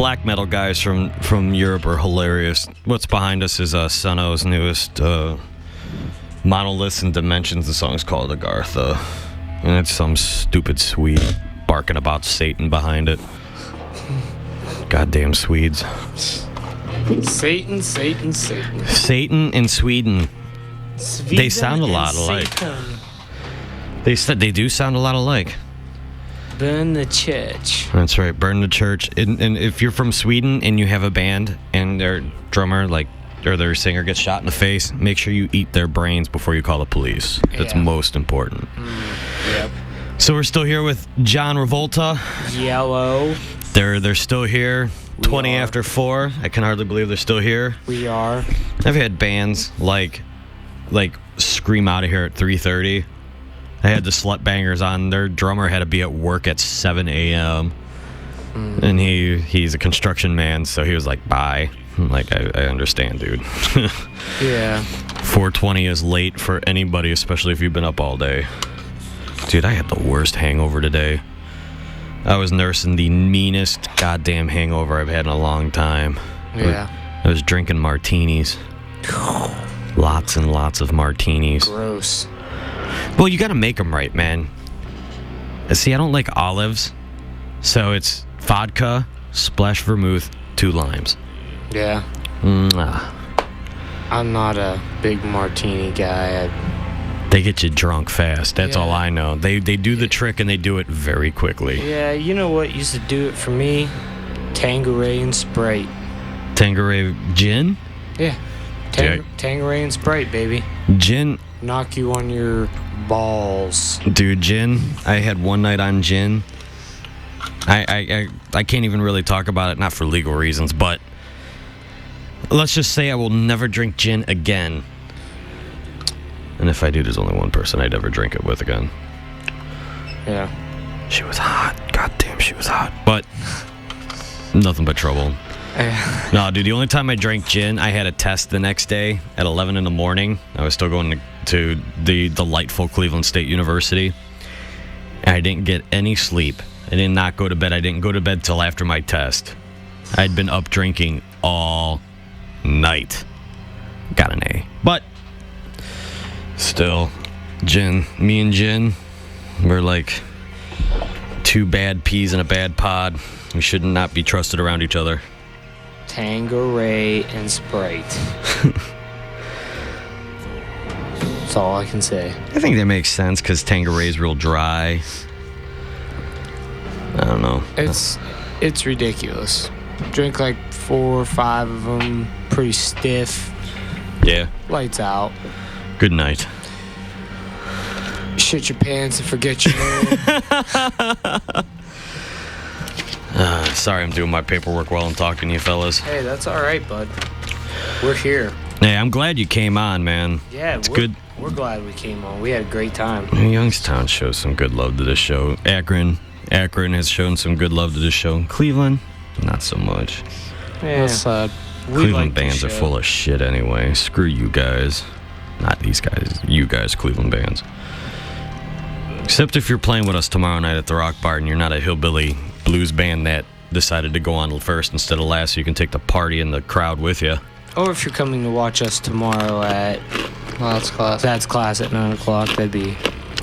black metal guys from Europe are hilarious. What's behind us is Suno's newest Monoliths and Dimensions. The song's called Agartha. And it's some stupid Swede barking about Satan behind it. Goddamn Swedes. Satan. Satan and Sweden. They sound a lot alike. They said they do sound a lot alike. Burn the church. That's right, burn the church. And if you're from Sweden and you have a band and their drummer, or their singer gets shot in the face, make sure you eat their brains before you call the police. That's most important. Yep. So we're still here with John Revolta. Yellow. They're still here. 20 after 4. I can hardly believe they're still here. We are. I've had bands like scream out of here at 3:30. I had the Slut Bangers on. Their drummer had to be at work at 7 a.m. And he's a construction man, so he was like, bye. I'm like, I understand, dude. Yeah. 4:20 is late for anybody, especially if you've been up all day. Dude, I had the worst hangover today. I was nursing the meanest goddamn hangover I've had in a long time. Yeah. I was drinking martinis. Lots and lots of martinis. Gross. Well, you gotta make them right, man. See, I don't like olives, so it's vodka, splash vermouth, 2 limes. Yeah. I'm not a big martini guy. They get you drunk fast. That's all I know. They do the trick and they do it very quickly. Yeah, you know what used to do it for me? Tanqueray and Sprite. Tanqueray gin? Yeah. Tanqueray and Sprite, baby. Gin. Knock you on your balls. Dude, gin. I had one night on gin. I can't even really talk about it, not for legal reasons, but let's just say I will never drink gin again. And if I do, there's only one person I'd ever drink it with again. Yeah. She was hot. Goddamn, she was hot. But nothing but trouble. No, dude, the only time I drank gin, I had a test the next day at 11 in the morning. I was still going to the delightful Cleveland State University. And I didn't get any sleep. I did not go to bed. I didn't go to bed till after my test. I'd been up drinking all night. Got an A. But still, gin. Me and gin, we're like 2 bad peas in a bad pod. We should not be trusted around each other. Tanqueray and Sprite. That's all I can say. I think that makes sense because Tanqueray's real dry. I don't know. It's ridiculous. Drink like 4 or 5 of them, pretty stiff. Yeah. Lights out. Good night. Shit your pants and forget your name. Sorry, I'm doing my paperwork while I'm talking to you fellas. Hey, that's all right, bud. We're here. Hey, I'm glad you came on, man. Yeah, it's good. We're glad we came on. We had a great time. Youngstown shows some good love to this show. Akron has shown some good love to this show. Cleveland, not so much. Yeah. Cleveland bands are full of shit anyway. Screw you guys. Not these guys. You guys, Cleveland bands. Except if you're playing with us tomorrow night at the Rock Bar and you're not a hillbilly blues band that decided to go on first instead of last, so you can take the party and the crowd with you. Or if you're coming to watch us tomorrow at That's class at 9 o'clock. That'd be.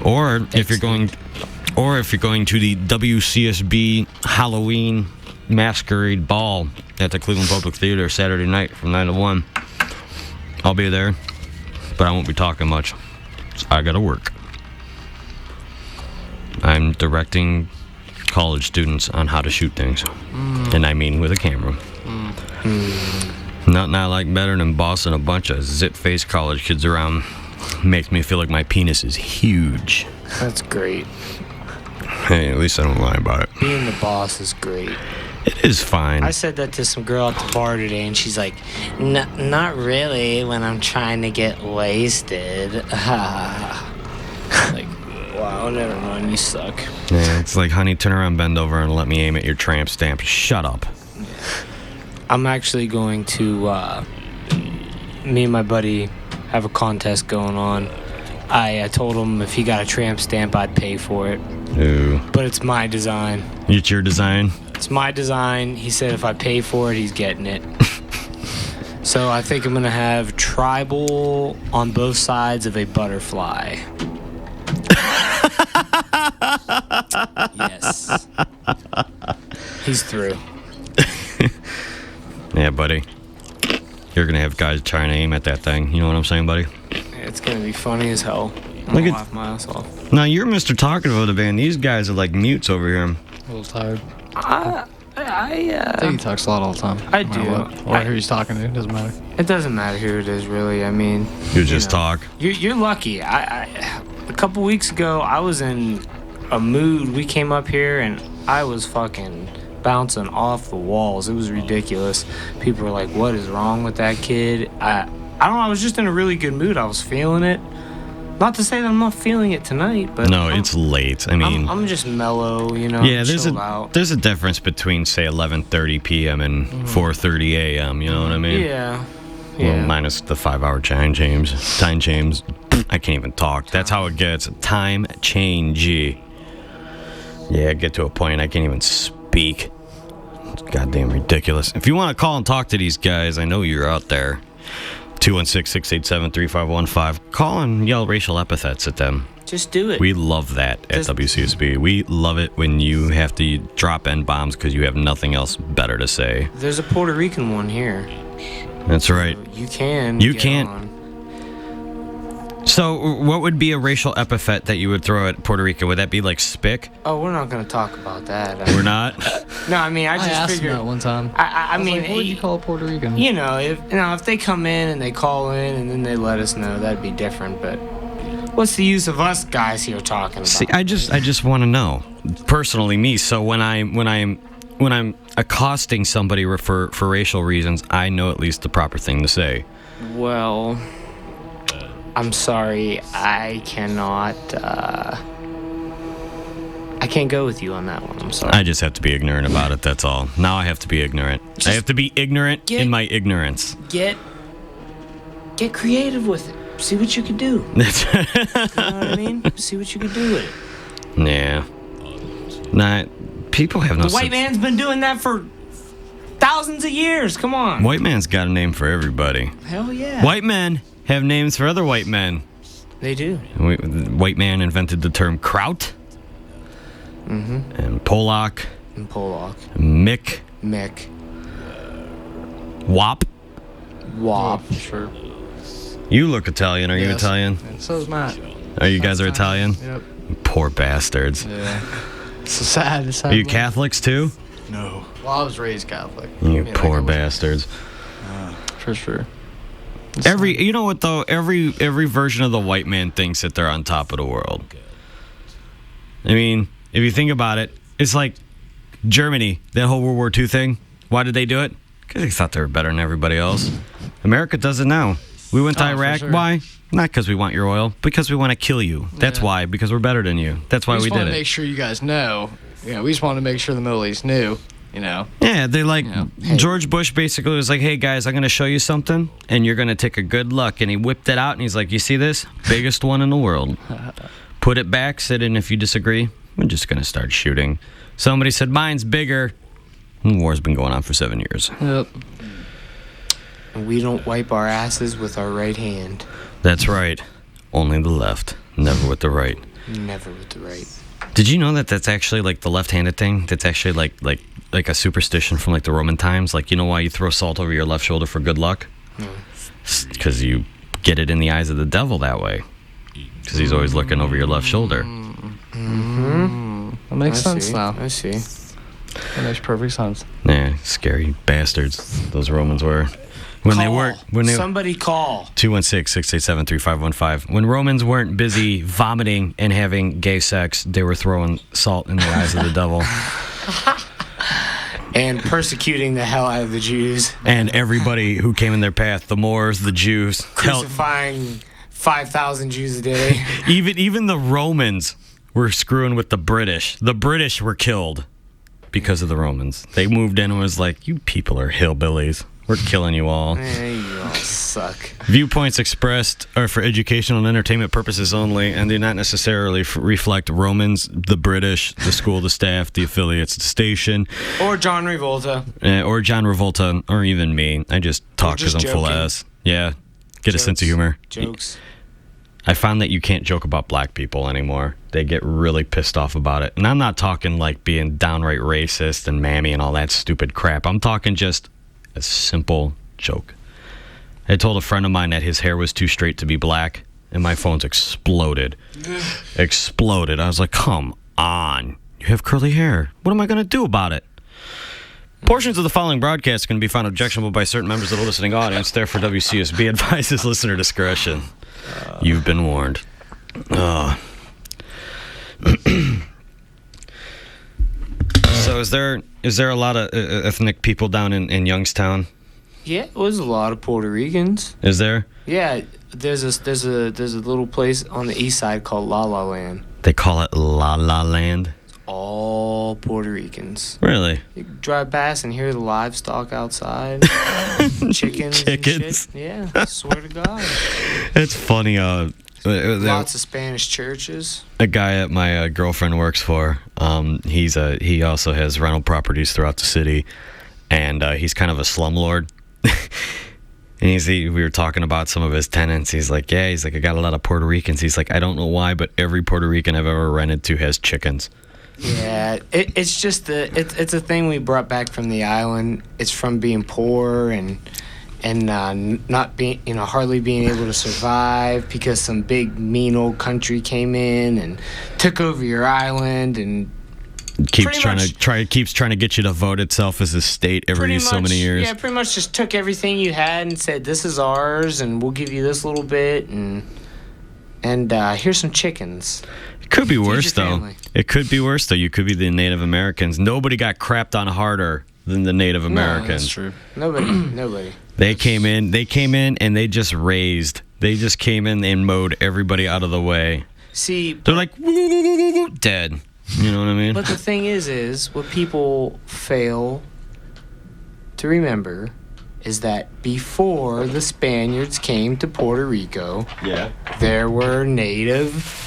Or if you're going to the WCSB Halloween Masquerade Ball at the Cleveland Public Theater Saturday night from 9 to 1. I'll be there, but I won't be talking much. I gotta work. I'm directing college students on how to shoot things. And I mean with a camera. Nothing I like better than bossing a bunch of zit-faced college kids around. Makes me feel like my penis is huge. That's great. Hey, at least I don't lie about it. Being the boss is great. It is fine. I said that to some girl at the bar today, and she's like, not really when I'm trying to get wasted. Like, wow, never mind, you suck. Yeah, it's like, honey, turn around, bend over, and let me aim at your tramp stamp. Shut up. I'm actually going to, me and my buddy have a contest going on. I told him if he got a tramp stamp, I'd pay for it. Ooh. But it's my design. It's your design? It's my design. He said if I pay for it, he's getting it. So I think I'm going to have tribal on both sides of a butterfly. Yes. He's through. Yeah, buddy. You're going to have guys trying to aim at that thing. You know what I'm saying, buddy? It's going to be funny as hell. I'm Look going to at- laugh my ass off. Now, you're Mr. Talkative of the band. These guys are like mutes over here. A little tired. I think he talks a lot all the time. I No matter do. what. Or who he's talking to, doesn't matter. It doesn't matter who it is, really. I mean, You just know. talk. You're lucky. A couple weeks ago, I was in a mood. We came up here, and I was fucking bouncing off the walls. It was ridiculous. People were like, "What is wrong with that kid?" I don't know. I was just in a really good mood. I was feeling it. Not to say that I'm not feeling it tonight, but No, it's late. I mean, I'm just mellow, you know. yeah, there's chilled a out. there's a difference between say 11:30 p.m. and 4:30 a.m. You know what I mean? Yeah. Well, minus the 5-hour time change. Time change. I can't even talk. That's how it gets. Time change. Yeah, get to a point I can't even speak. It's goddamn ridiculous. If you want to call and talk to these guys, I know you're out there. 216-687-3515. Call and yell racial epithets at them. Just do it. We love that at WCSB. We love it when you have to drop N-bombs because you have nothing else better to say. There's a Puerto Rican one here. That's right. You can. You get can't. on. So, what would be a racial epithet that you would throw at Puerto Rico? Would that be like spick? Oh, we're not going to talk about that. We're not? No, I mean, I just asked figured. him that one time. I was mean, like, what would you call a Puerto Rican? You know, if they come in and they call in and then they let us know, that'd be different. But what's the use of us guys here talking about? See, I just want to know. Personally, me. So when I'm accosting somebody for racial reasons, I know at least the proper thing to say. Well, I'm sorry, I cannot. I can't go with you on that one. I'm sorry. I just have to be ignorant about it. That's all. Now I have to be ignorant. I have to be ignorant in my ignorance. Get creative with it. See what you can do. You know what I mean? See what you can do with it. Yeah. Nah, people have no The white sense. man's been doing that for thousands of years. Come on. White man's got a name for everybody. Hell yeah. White men have names for other white men. They do. White man invented the term kraut. Mm-hmm. And Polak. And Polak. Mick. Wop. Wop. Sure. You look Italian. Are you Yes. Italian? And so is Matt. Are you guys are Italian? Yep. Poor bastards. Yeah. It's so sad. It's sad. Are you Catholics too? No. Well, I was raised Catholic. You poor bastards. For sure. You know what though? Every version of the white man thinks that they're on top of the world. I mean, if you think about it, it's like Germany, that whole World War II thing. Why did they do it? Because they thought they were better than everybody else. America does it now. We went to Iraq. sure. Why? Not because we want your oil, because we want to kill you. That's why, because we're better than you. That's why we just want did to it. make sure you guys know. Yeah, we just want to make sure the Middle East knew. You know. Yeah, they like George Bush basically was like, "Hey guys, I'm going to show you something, and you're going to take a good look." And he whipped it out, and he's like, "You see this? Biggest one in the world. Put it back, sit in if you disagree. We're just going to start shooting." Somebody said, "Mine's bigger." And the war's been going on for 7 years. Yep. And we don't wipe our asses with our right hand. That's right. Only the left, never with the right. Never with the right. Did you know that that's actually like the left-handed thing? That's actually like a superstition from like the Roman times. Like, you know why you throw salt over your left shoulder for good luck? Because you get it in the eyes of the devil that way. Because he's always looking over your left shoulder. Mm-hmm. That makes sense now. I see. That makes perfect sense. Yeah, scary bastards. Those Romans were. Somebody call. 216-687-3515. When Romans weren't busy vomiting and having gay sex, they were throwing salt in the eyes of the devil. And persecuting the hell out of the Jews. And everybody who came in their path, the Moors, the Jews. Crucifying 5,000 Jews a day. Even the Romans were screwing with the British. The British were killed because of the Romans. They moved in and was like, "You people are hillbillies. We're killing you all. You all suck. Viewpoints expressed are for educational and entertainment purposes only and do not necessarily reflect Romans, the British, the school, the staff, the affiliates, the station. Or John Revolta. Or John Revolta, or even me. I just talk because I'm full ass. Yeah. Get a sense of humor. Jokes. I found that you can't joke about black people anymore. They get really pissed off about it. And I'm not talking like being downright racist and mammy and all that stupid crap. I'm talking just a simple joke. I told a friend of mine that his hair was too straight to be black, and my phone's exploded. Exploded. I was like, come on. You have curly hair. What am I going to do about it? Portions of the following broadcast can be found objectionable by certain members of the listening audience. Therefore, WCSB advises listener discretion. You've been warned. So is there a lot of ethnic people down in Youngstown? Yeah, it was a lot of Puerto Ricans. Is there? Yeah, there's a little place on the east side called La La Land. They call it La La Land? All Puerto Ricans. Really? You drive past and hear the livestock outside. Chickens. And shit. Yeah, I swear to God. It's funny. Lots of Spanish churches. A guy at my girlfriend works for, he also has rental properties throughout the city, and he's kind of a slumlord. And we were talking about some of his tenants. He's like, I got a lot of Puerto Ricans. He's like, I don't know why, but every Puerto Rican I've ever rented to has chickens. Yeah, it's just it's a thing we brought back from the island. It's from being poor and not being, hardly being able to survive because some big mean old country came in and took over your island and keeps trying to get you to vote itself as a state every so many years. Yeah, pretty much just took everything you had and said, this is ours and we'll give you this little bit and here's some chickens. It could be worse though. It could be worse though. You could be the Native Americans. Nobody got crapped on harder than the Native Americans. No, that's true. Nobody. They came in and they just raised. They just came in and mowed everybody out of the way. See, they're like dead. You know what I mean? But the thing is what people fail to remember is that before the Spaniards came to Puerto Rico, there were native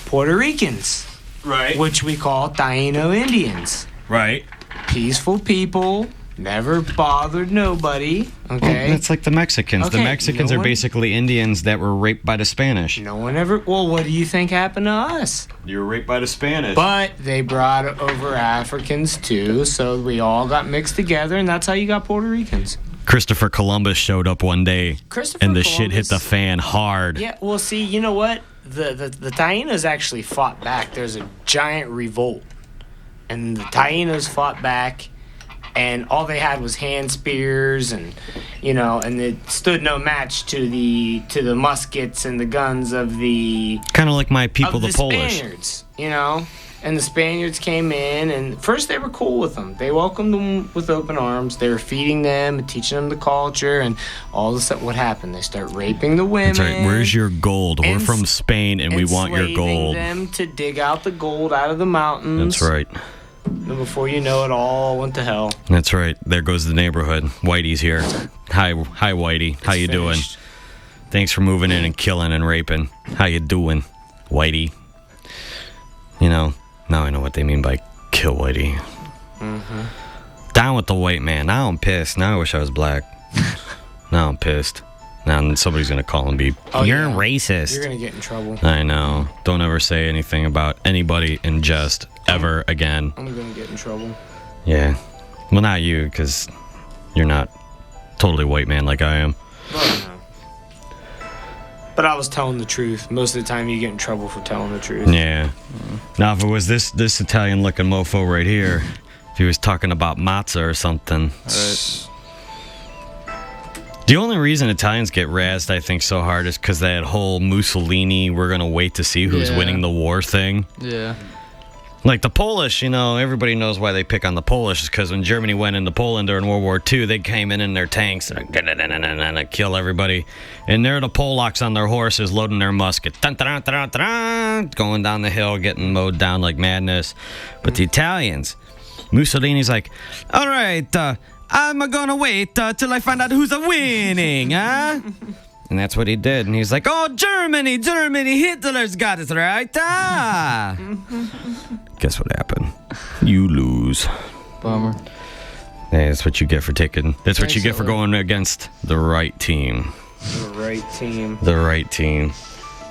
Puerto Ricans, right? Which we call Taino Indians, right? Peaceful people, never bothered nobody. Okay, well, that's like the Mexicans. Okay, the Mexicans are basically Indians that were raped by the Spanish. No one ever. Well, what do you think happened to us? You were raped by the Spanish. But they brought over Africans too, so we all got mixed together, and that's how you got Puerto Ricans. Christopher Columbus showed up one day, and the shit hit the fan hard. Yeah, well, see, you know what? The Tainos actually fought back. There's a giant revolt, and the Tainos fought back, and all they had was hand spears, and and it stood no match to the muskets and the guns of the kind of like my people, the Polish Spaniards, And the Spaniards came in, and first they were cool with them. They welcomed them with open arms. They were feeding them and teaching them the culture, and all this stuff. What happened? They start raping the women. That's right. Where's your gold? We're from Spain, and we want your gold. Enslaving them to dig out the gold out of the mountains. That's right. And before you know it, all went to hell. That's right. There goes the neighborhood. Whitey's here. Hi, Whitey. How you doing? Thanks for moving in and killing and raping. How you doing, Whitey? Now I know what they mean by kill Whitey. Mm-hmm. Down with the white man. Now I'm pissed. Now I wish I was black. Now I'm pissed. Now somebody's going to call and be, you're racist. You're going to get in trouble. I know. Don't ever say anything about anybody in jest ever again. I'm going to get in trouble. Yeah. Well, not you, because you're not totally white man like I am. Well, no. But I was telling the truth. Most of the time you get in trouble for telling the truth. Yeah. Now, if it was this Italian-looking mofo right here, if he was talking about matzah or something. The only reason Italians get razzed, I think, so hard is because that whole Mussolini, we're going to wait to see who's winning the war thing. Yeah. Like the Polish, everybody knows why they pick on the Polish, is because when Germany went into Poland during World War II, they came in their tanks and kill everybody. And there are the Polacks on their horses loading their muskets, going down the hill, getting mowed down like madness. But the Italians, Mussolini's like, all right, I'm gonna wait till I find out who's winning, huh? And that's what he did. And he's like, oh, Germany, Hitler's got it right, ah. Guess what happened? You lose. Bummer. Hey, that's what you get for taking. That's what you get for going against the right team. The right team. The right team.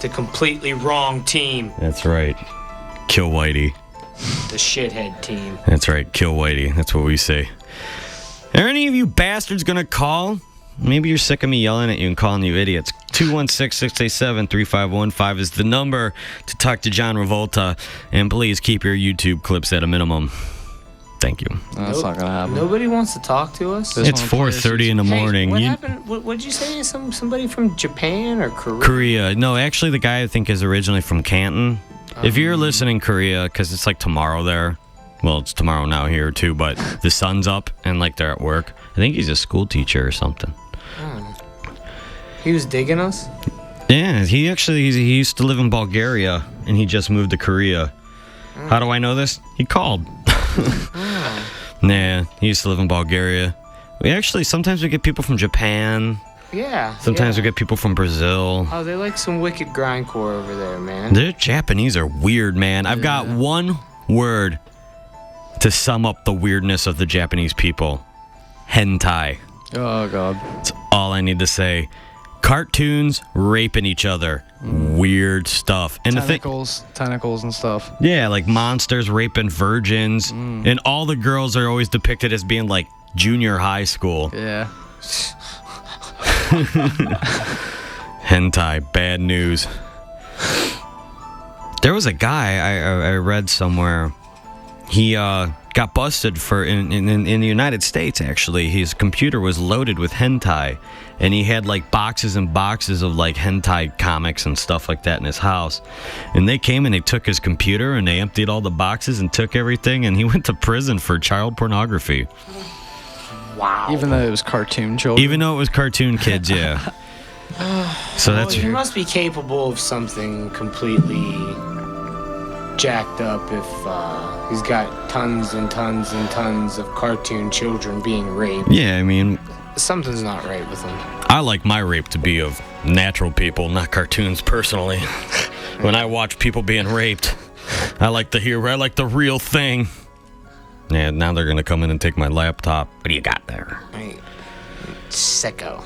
The completely wrong team. That's right. Kill Whitey. The shithead team. That's right. Kill Whitey. That's what we say. Are any of you bastards gonna call? Maybe you're sick of me yelling at you and calling you idiots. 216-687-3515 is the number to talk to John Revolta. And please keep your YouTube clips at a minimum. Thank you. That's not gonna happen. Nobody wants to talk to us. It's 4:30 in the morning. What happened? What'd you say? Somebody from Japan or Korea? Korea. No, actually, the guy I think is originally from Canton. If you're listening, Korea, because it's like tomorrow there. Well, it's tomorrow now here too, but the sun's up and like they're at work. I think he's a school teacher or something. He was digging us? Yeah, he used to live in Bulgaria and he just moved to Korea. How do I know this? He called. Nah, he used to live in Bulgaria. Sometimes we get people from Japan. Yeah. Sometimes we get people from Brazil. Oh, they like some wicked grindcore over there, man. The Japanese are weird, man. I've got one word to sum up the weirdness of the Japanese people. Hentai. Oh, God. That's all I need to say. Cartoons raping each other. Weird stuff. And tentacles and stuff. Yeah, like monsters raping virgins. And all the girls are always depicted as being like junior high school. Yeah. Hentai, bad news. There was a guy I read somewhere. He got busted for in the United States. Actually, his computer was loaded with hentai, and he had like boxes and boxes of like hentai comics and stuff like that in his house. And they came and they took his computer and they emptied all the boxes and took everything, and he went to prison for child pornography. Wow. Even though it was cartoon children. Even though it was cartoon kids, yeah. So that's. He must be capable of something completely jacked up if he's got tons and tons and tons of cartoon children being raped. Yeah, I mean, something's not right with him. I like my rape to be of natural people, not cartoons. Personally, when I watch people being raped, I like to hear. I like the real thing. Yeah, now they're gonna come in and take my laptop. What do you got there? Hey, sicko.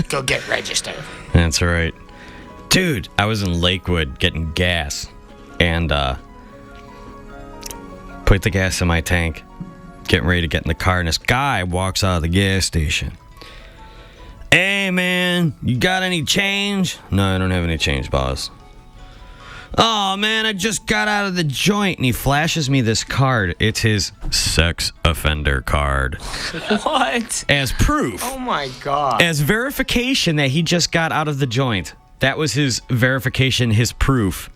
Go get registered. That's right. Dude, I was in Lakewood getting gas and put the gas in my tank, getting ready to get in the car, and this guy walks out of the gas station. Hey, man, you got any change? No, I don't have any change, boss. Oh, man, I just got out of the joint. And he flashes me this card. It's his sex offender card. What? As proof. Oh, my God. As verification that he just got out of the joint. That was his verification, his proof.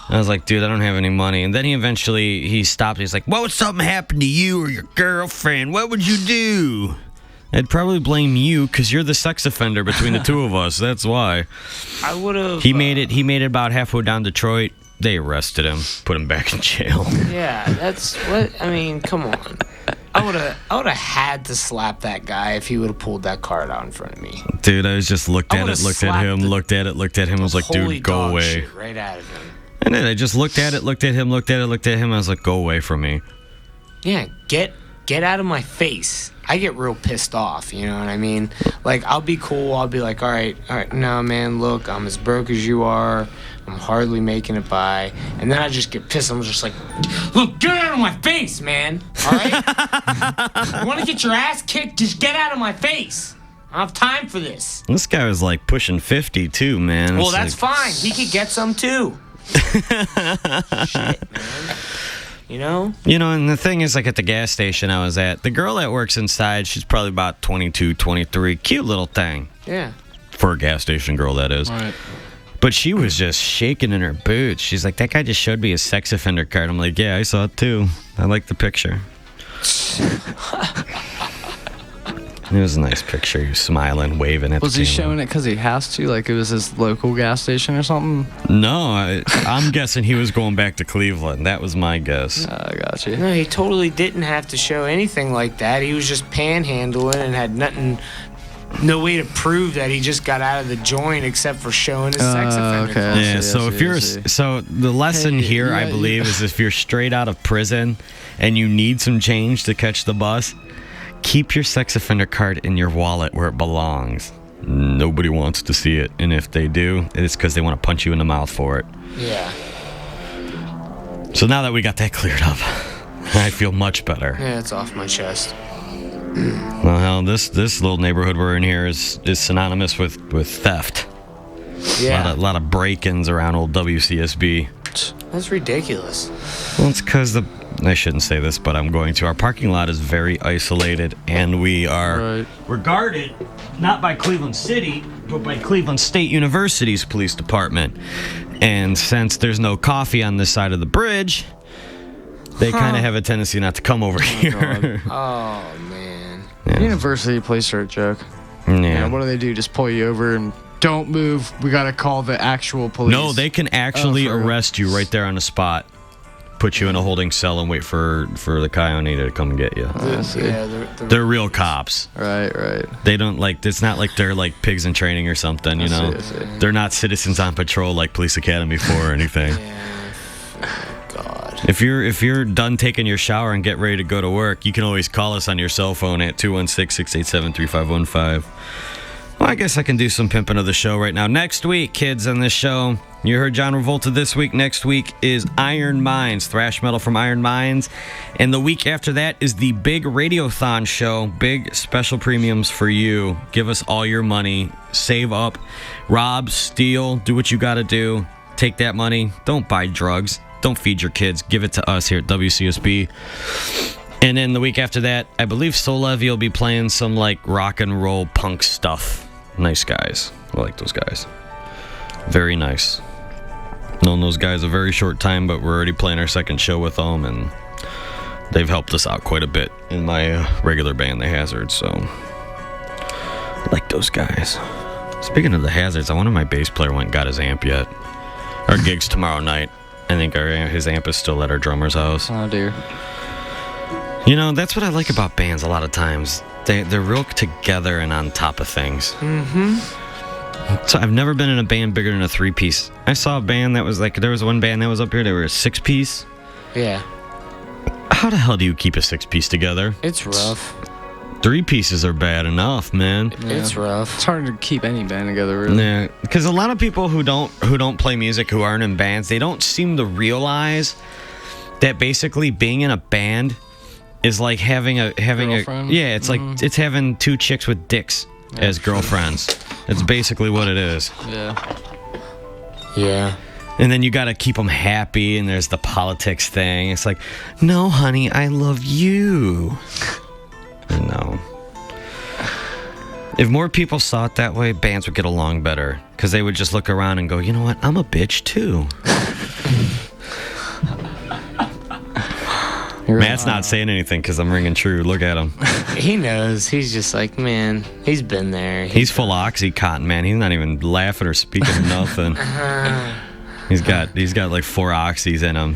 I was like, dude, I don't have any money. And then he stopped. He's like, what would something happen to you or your girlfriend? What would you do? I'd probably blame you because you're the sex offender between the two of us. That's why. I would have. He made it about halfway down Detroit. They arrested him, put him back in jail. Yeah, that's what I mean. Come on, I would have had to slap that guy if he would have pulled that card out in front of me. Dude, I was just looked at him, looked at him. I was like, dude, go away. Right out of him. And then I just looked at him. I was like, go away from me. Yeah, get out of my face. I get real pissed off, you know what I mean? Like, I'll be cool. I'll be like, all right, no, man, look, I'm as broke as you are. I'm hardly making it by. And then I just get pissed. I'm just like, look, get out of my face, man. All right? You want to get your ass kicked? Just get out of my face. I don't have time for this. This guy was like pushing 50 too, man. Well, that's fine. He could get some too. Shit, man. You know, and the thing is, like, at the gas station I was at, the girl that works inside, she's probably about 22, 23. Cute little thing. Yeah. For a gas station girl, that is. Right. But she was just shaking in her boots. She's like, that guy just showed me his sex offender card. I'm like, yeah, I saw it too. I like the picture. It was a nice picture. He was smiling, waving at Was the he camera. showing it because he has to? Like it was his local gas station or something? No, I'm guessing he was going back to Cleveland. That was my guess. I got you. No, he totally didn't have to show anything like that. He was just panhandling and had nothing, no way to prove that he just got out of the joint except for showing his sex offender card. Yeah, so if you're so the lesson here, I believe, is if you're straight out of prison and you need some change to catch the bus, keep your sex offender card in your wallet where it belongs. Nobody wants to see it, and if they do, it's because they want to punch you in the mouth for it. Yeah. So now that we got that cleared up, I feel much better. Yeah, it's off my chest. Well, hell, this little neighborhood we're in here is synonymous with theft. Yeah. A lot of break-ins around old WCSB. That's ridiculous. Well, it's because I shouldn't say this, but I'm going to. Our parking lot is very isolated, and we are regarded not by Cleveland City, but by Cleveland State University's police department. And since there's no coffee on this side of the bridge, they kind of have a tendency not to come over here. Oh, man. Yeah. University police are a joke. Yeah. What do they do? Just pull you over and don't move. We got to call the actual police. No, they can actually for real? arrest you right there on the spot. Put you in a holding cell and wait for the coyote to come and get you. They're real cops. Right. They don't it's not like they're like pigs in training or something, you know. I see. They're not citizens on patrol like Police Academy 4 or anything. God. If you're done taking your shower and get ready to go to work, you can always call us on your cell phone at 216-687-3515. Well, I guess I can do some pimping of the show right now. Next week, kids, on this show, you heard John Revolta this week. Next week is Iron Minds, thrash metal from Iron Minds. And the week after that is the big Radiothon show, big special premiums for you. Give us all your money. Save up. Rob, steal, do what you got to do. Take that money. Don't buy drugs. Don't feed your kids. Give it to us here at WCSB. And then the week after that, I believe Solevi will be playing some like rock and roll punk stuff. Nice guys. I like those guys. Very nice. Known those guys a very short time, but we're already playing our second show with them, and they've helped us out quite a bit in my regular band, The Hazards. So, I like those guys. Speaking of The Hazards, I wonder if my bass player went and got his amp yet. Our gig's tomorrow night. I think his amp is still at our drummer's house. Oh, dear. You know, that's what I like about bands a lot of times. They're real together and on top of things. Mm-hmm. So I've never been in a band bigger than a 3-piece. I saw a band that was like, there was one band that was up here, they were a 6-piece. Yeah. How the hell do you keep a 6-piece together? It's rough. 3 pieces are bad enough, man. Yeah. It's rough. It's hard to keep any band together, really. Yeah, because a lot of people who don't play music, who aren't in bands, they don't seem to realize that basically being in a band is like having a yeah, it's like it's having 2 chicks with dicks as girlfriends. It's basically what it is. Yeah. And then you got to keep them happy, and there's the politics thing. It's like, no, honey, I love you. No. If more people saw it that way, bands would get along better, because they would just look around and go, you know what, I'm a bitch too. Matt's not saying anything because I'm ringing true. Look at him. He knows. He's just like, man, he's been there. He's full Oxycontin, man. He's not even laughing or speaking nothing. He's got like 4 oxys in him,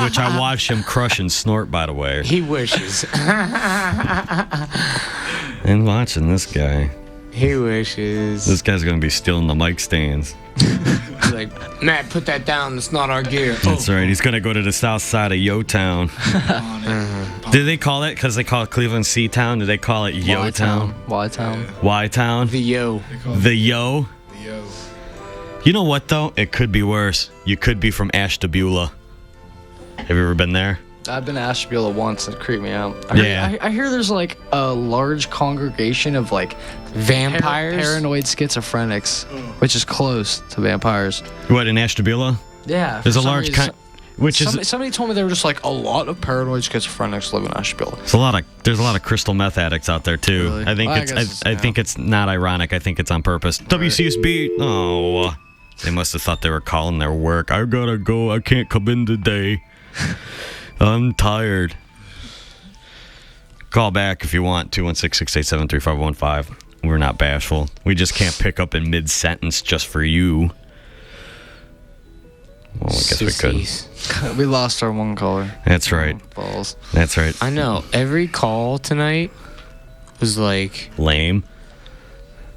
which I watched him crush and snort, by the way. He wishes. And watching this guy. He wishes. This guy's going to be stealing the mic stands. He's like, Matt, put that down. It's not our gear. That's right. He's going to go to the south side of Youngstown. Did they call it, because they call it Cleveland C-Town, did they call it Youngstown? Y-Town. Y-Town? The Yo. The Yo? The Yo. You know what, though? It could be worse. You could be from Ashtabula. Have you ever been there? I've been to Ashtabula once. It creeped me out. Yeah. I hear there's like a large congregation of like vampires, paranoid schizophrenics, which is close to vampires. What, in Ashtabula? Yeah. There's a large somebody told me they were just like a lot of paranoid schizophrenics live in Ashtabula. There's a lot of crystal meth addicts out there too. Really? I think I think it's not ironic. I think it's on purpose. Right. WCSB. Oh, they must have thought they were calling their work. I gotta go. I can't come in today. I'm tired. Call back if you want, 216-687-3515. We're not bashful. We just can't pick up in mid-sentence just for you. Well, I guess we could. We lost our one caller. That's right. Balls. That's right. I know. Every call tonight was like... lame.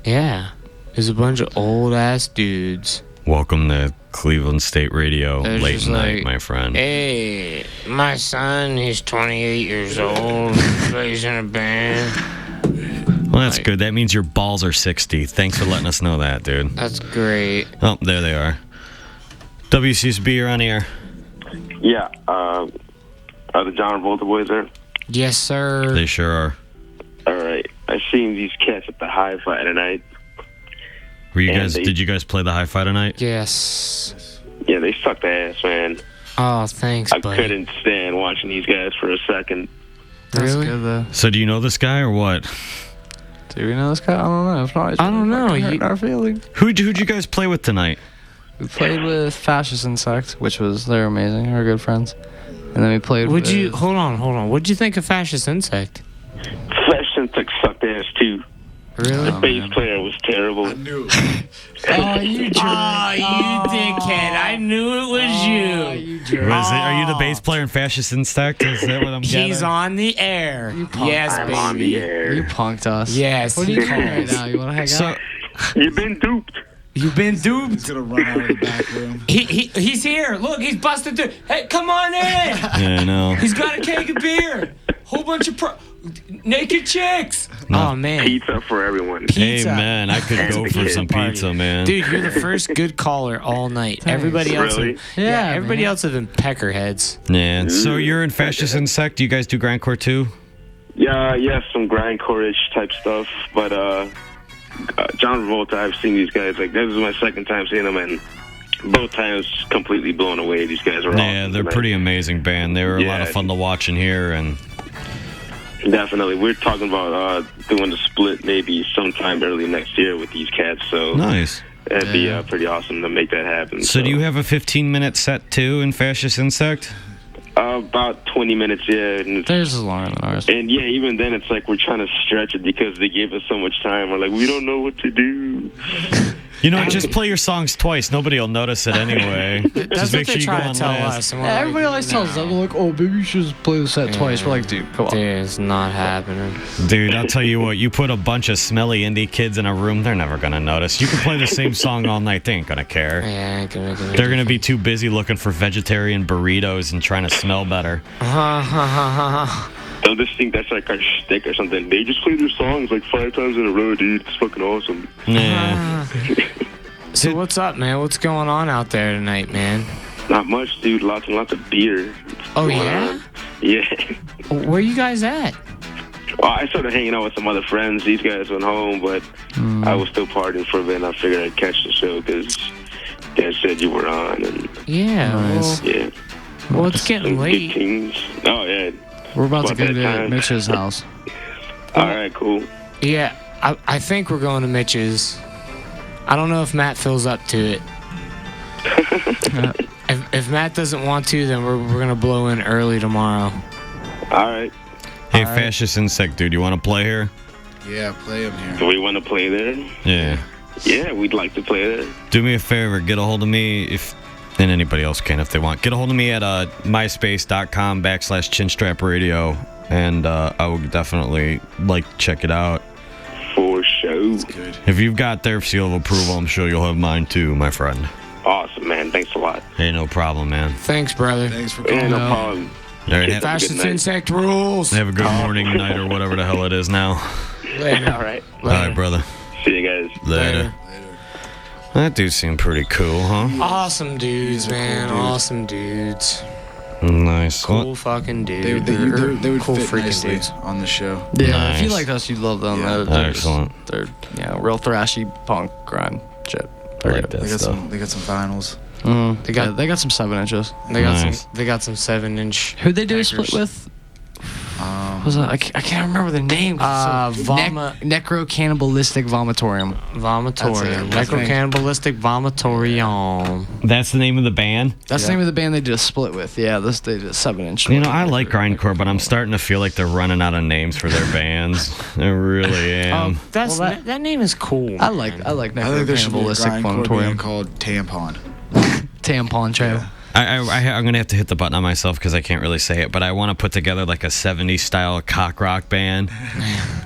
Yeah. There's a bunch of old-ass dudes. Welcome to Cleveland State Radio, They're late just night, like, my friend. Hey, my son, he's 28 years old. Plays in a band. Well, that's good. That means your balls are 60. Thanks for letting us know that, dude. That's great. Oh, there they are. WCSB, you're on the air. Yeah, are the John Revolta boys there? Yes, sir. They sure are. All right. I seen these cats at the Hi-Fi tonight. Were you guys? Did you guys play the Hi-Fi tonight? Yes. Yeah, they sucked ass, man. Oh, thanks, I buddy. couldn't stand watching these guys for a second. That's good, though. So do you know this guy or what? Do we know this guy? I don't know. If not, it's I don't know. hurting our feelings. Who'd you guys play with tonight? We played with Fascist Insect, which was, they're amazing. We're good friends. And then we played with... Hold on. What'd you think of Fascist Insect? Fascist Insect sucked ass, too. Really? The bass player was terrible. I knew it. Oh, you dickhead. I knew it was you. Are you the bass player in Fascist Insect? Is that what I'm getting? He's on the air. Yes, I'm baby. on the air. You punked us. Yes. What are you calling right now? You want to hang out? You've been duped. You've been duped. He's gonna run out of the back room. He's here. Look, he's busted through. Hey, come on in. Yeah, I know. He's got a keg of beer. Whole bunch of naked chicks. No. Oh, man. Pizza for everyone. Pizza. Hey, man, I could go for some pizza, man. Dude, you're the first good caller all night. Thanks. Everybody else, Really? everybody else have been peckerheads. Yeah. So you're in Fascist Insect. Do you guys do grindcore too? Yeah, some grindcore-ish type stuff. But John Revolta, I've seen these guys. Like, this is my second time seeing them, and both times completely blown away. These guys are awesome. Yeah, they're pretty amazing band. They were a lot of fun to watch and hear, and definitely. We're talking about doing the split maybe sometime early next year with these cats. So nice. It'd be pretty awesome to make that happen. So do you have a 15-minute set too in Fascist Insect? About 20 minutes, yeah. Theirs is longer than ours. And yeah, even then it's like we're trying to stretch it because they gave us so much time. We're like, we don't know what to do. You know, just play your songs twice. Nobody will notice it anyway. Just make sure you go on last. Yeah, everybody always tells us that. They're like, oh, maybe you should just play the set twice. We're like, dude, come on. Dude, it's not happening. Dude, I'll tell you what. You put a bunch of smelly indie kids in a room, they're never going to notice. You can play the same song all night. They ain't going to care. Yeah, they're going to be too busy looking for vegetarian burritos and trying to smell better. They'll just think that's like our shtick or something. They just play their songs like 5 times in a row, dude. It's fucking awesome. Yeah. So what's up, man? What's going on out there tonight, man? Not much, dude. Lots and lots of beer. Oh, yeah? Yeah. Where you guys at? Well, I started hanging out with some other friends. These guys went home, but I was still partying for a bit, and I figured I'd catch the show because Dad said you were on. And Yeah. Nice. yeah. Well, it's getting Some late. good things. Oh, yeah. We're about to About go that to time. Mitch's house. All right, cool. Yeah, I think we're going to Mitch's. I don't know if Matt feels up to it. If Matt doesn't want to, then we're going to blow in early tomorrow. All right. Hey, Fascist Insect, dude, you want to play here? Yeah, play him here. Do we want to play there? Yeah. Yeah, we'd like to play there. Do me a favor, get a hold of me and anybody else can if they want. Get a hold of me at myspace.com/chinstrapradio, and I will definitely check it out. For sure. That's good. If you've got their seal of approval, I'm sure you'll have mine too, my friend. Awesome, man. Thanks a lot. Hey, no problem, man. Thanks, brother. Thanks for Yeah, coming no out. problem. All right, Fascist Insect rules. have a good morning, night, or whatever the hell it is now. Later. All right. All right, brother. See you guys. Later. That dude seemed pretty cool, huh? Awesome dudes, man. Awesome dudes. Nice. Cool fucking dudes. They would cool fit freaking nicely dudes. on the show. Yeah, if you Nice. liked us, you'd love them. Yeah. They're Excellent. They're real thrashy punk grind shit. I like that They got stuff. some vinyls. They got some 7 inches. They got Nice. some 7-inch. Who'd they do a split with? was I can't remember the name. Necro-cannibalistic vomitorium. Vomitorium. That's it. Necro-cannibalistic vomitorium. That's the name of the band? That's the name of the band they did a split with. Yeah, they did a 7-inch. You know, I like grindcore, but I'm starting to feel like they're running out of names for their bands. I really am. That name is cool. I like I think there should be a Necro-cannibalistic grindcore vomitorium. band called Tampon. Tampon Trail. I'm going to have to hit the button on myself because I can't really say it, but I want to put together like a 70s style cock rock band.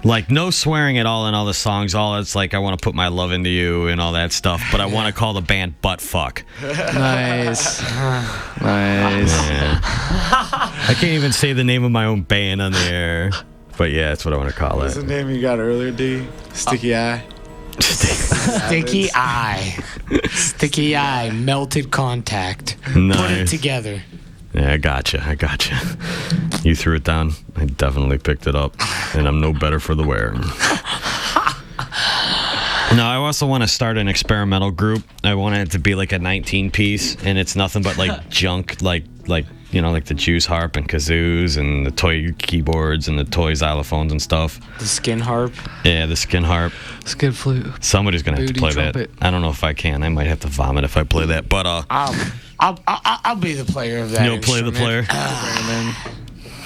Like no swearing at all in all the songs. All it's like I want to put my love into you and all that stuff, but I want to call the band Butt Fuck. Nice. Nice. Yeah. I can't even say the name of my own band on the air, but yeah, that's what I want to call What's it. the name you got earlier, D? Sticky Eye? Sticky eye. Sticky eye. Melted contact. Nice. Put it together. Yeah, I gotcha. You threw it down. I definitely picked it up, and I'm no better for the wear. No, I also want to start an experimental group. I want it to be like a 19-piece, and it's nothing but like junk, like you know, like the juice harp and kazoos and the toy keyboards and the toy xylophones and stuff. The skin harp. Yeah, the skin harp. Skid flute. Somebody's gonna have to Booty play trumpet. that. I don't know if I can. I might have to vomit if I play that. But I'll be the player of that. you'll play the player.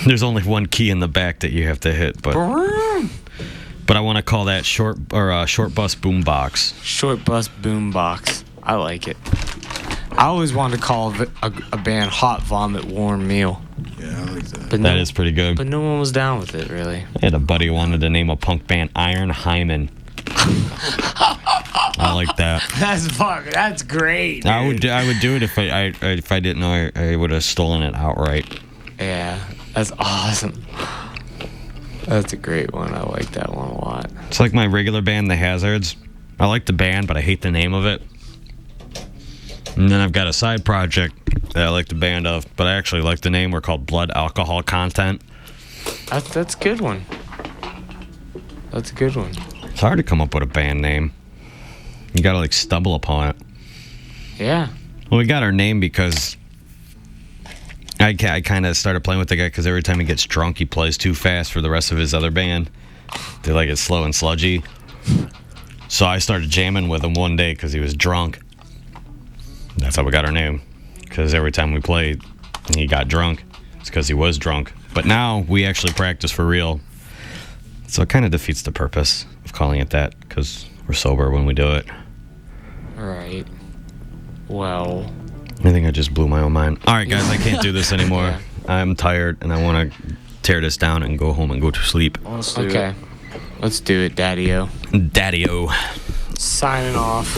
There's only one key in the back that you have to hit, but I want to call that short bus boombox. Short bus boombox. I like it. I always wanted to call a band Hot Vomit Warm Meal. Yeah, I like that. But That is pretty good. But no one was down with it, really. I had a buddy who wanted to name a punk band Iron Hymen. I like that. That's great. I would do it if I didn't know I would have stolen it outright. Yeah, that's awesome. That's a great one. I like that one a lot. It's like my regular band, The Hazards. I like the band, but I hate the name of it. And then I've got a side project that I like the band of, but I actually like the name. We're called Blood Alcohol Content. That's a good one. That's a good one. It's hard to come up with a band name. You gotta like stumble upon it. Yeah. Well, we got our name because I kind of started playing with the guy because every time he gets drunk, he plays too fast for the rest of his other band. They like it slow and sludgy. So I started jamming with him one day because he was drunk. That's how we got our name. Because every time we played and he got drunk, it's because he was drunk. But now we actually practice for real. So it kind of defeats the purpose of calling it that because we're sober when we do it. Right. Well. I think I just blew my own mind. All right, guys, I can't do this anymore. Yeah. I'm tired and I want to tear this down and go home and go to sleep. Okay. Let's do it, Daddy-O. Daddy-O. Signing off.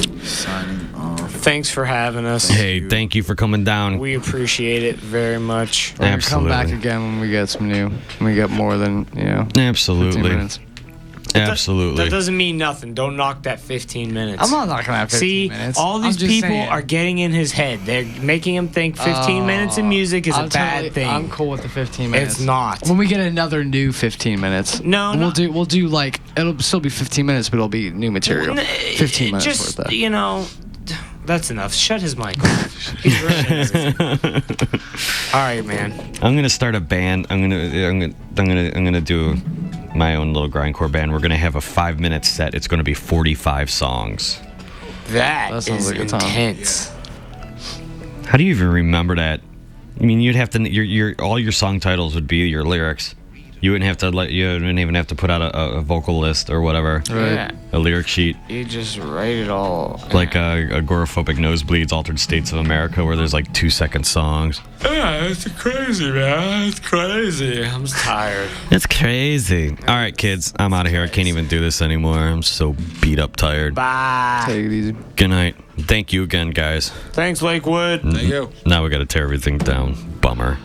Thanks for having us. Hey, thank you for coming down. We appreciate it very much. We're gonna Absolutely. come back again when we get some new. When we get more than 15 Absolutely. minutes. Absolutely. That doesn't mean nothing. Don't knock that 15 minutes. I'm not knocking out 15 See, minutes. all these I'm just people saying. are getting in his head. They're making him think 15 minutes of music is a bad thing. I'm cool with the 15 minutes. It's not. When we get another new 15 minutes. No, We'll do like it'll still be 15 minutes, but it'll be new material. 15 minutes Just, worth of that. you know, that's enough. Shut his mic off. He's rushing. All right, man. I'm gonna start a band. I'm gonna do my own little grindcore band. We're gonna have a 5-minute set. It's gonna be 45 songs. That sounds is like a time. intense. How do you even remember that? I mean, you'd have to. Your all your song titles would be your lyrics. You wouldn't have to you wouldn't even have to put out a vocal list or whatever. Yeah. A lyric sheet. You just write it all. Like Agoraphobic Nosebleeds, Altered States of America, where there's like 2-second songs. Yeah, it's crazy, man. It's crazy. I'm tired. It's crazy. All right, kids, I'm out of here. I can't even do this anymore. I'm so beat up, tired. Bye. Take it easy. Good night. Thank you again, guys. Thank you. Now we got to tear everything down. Bummer.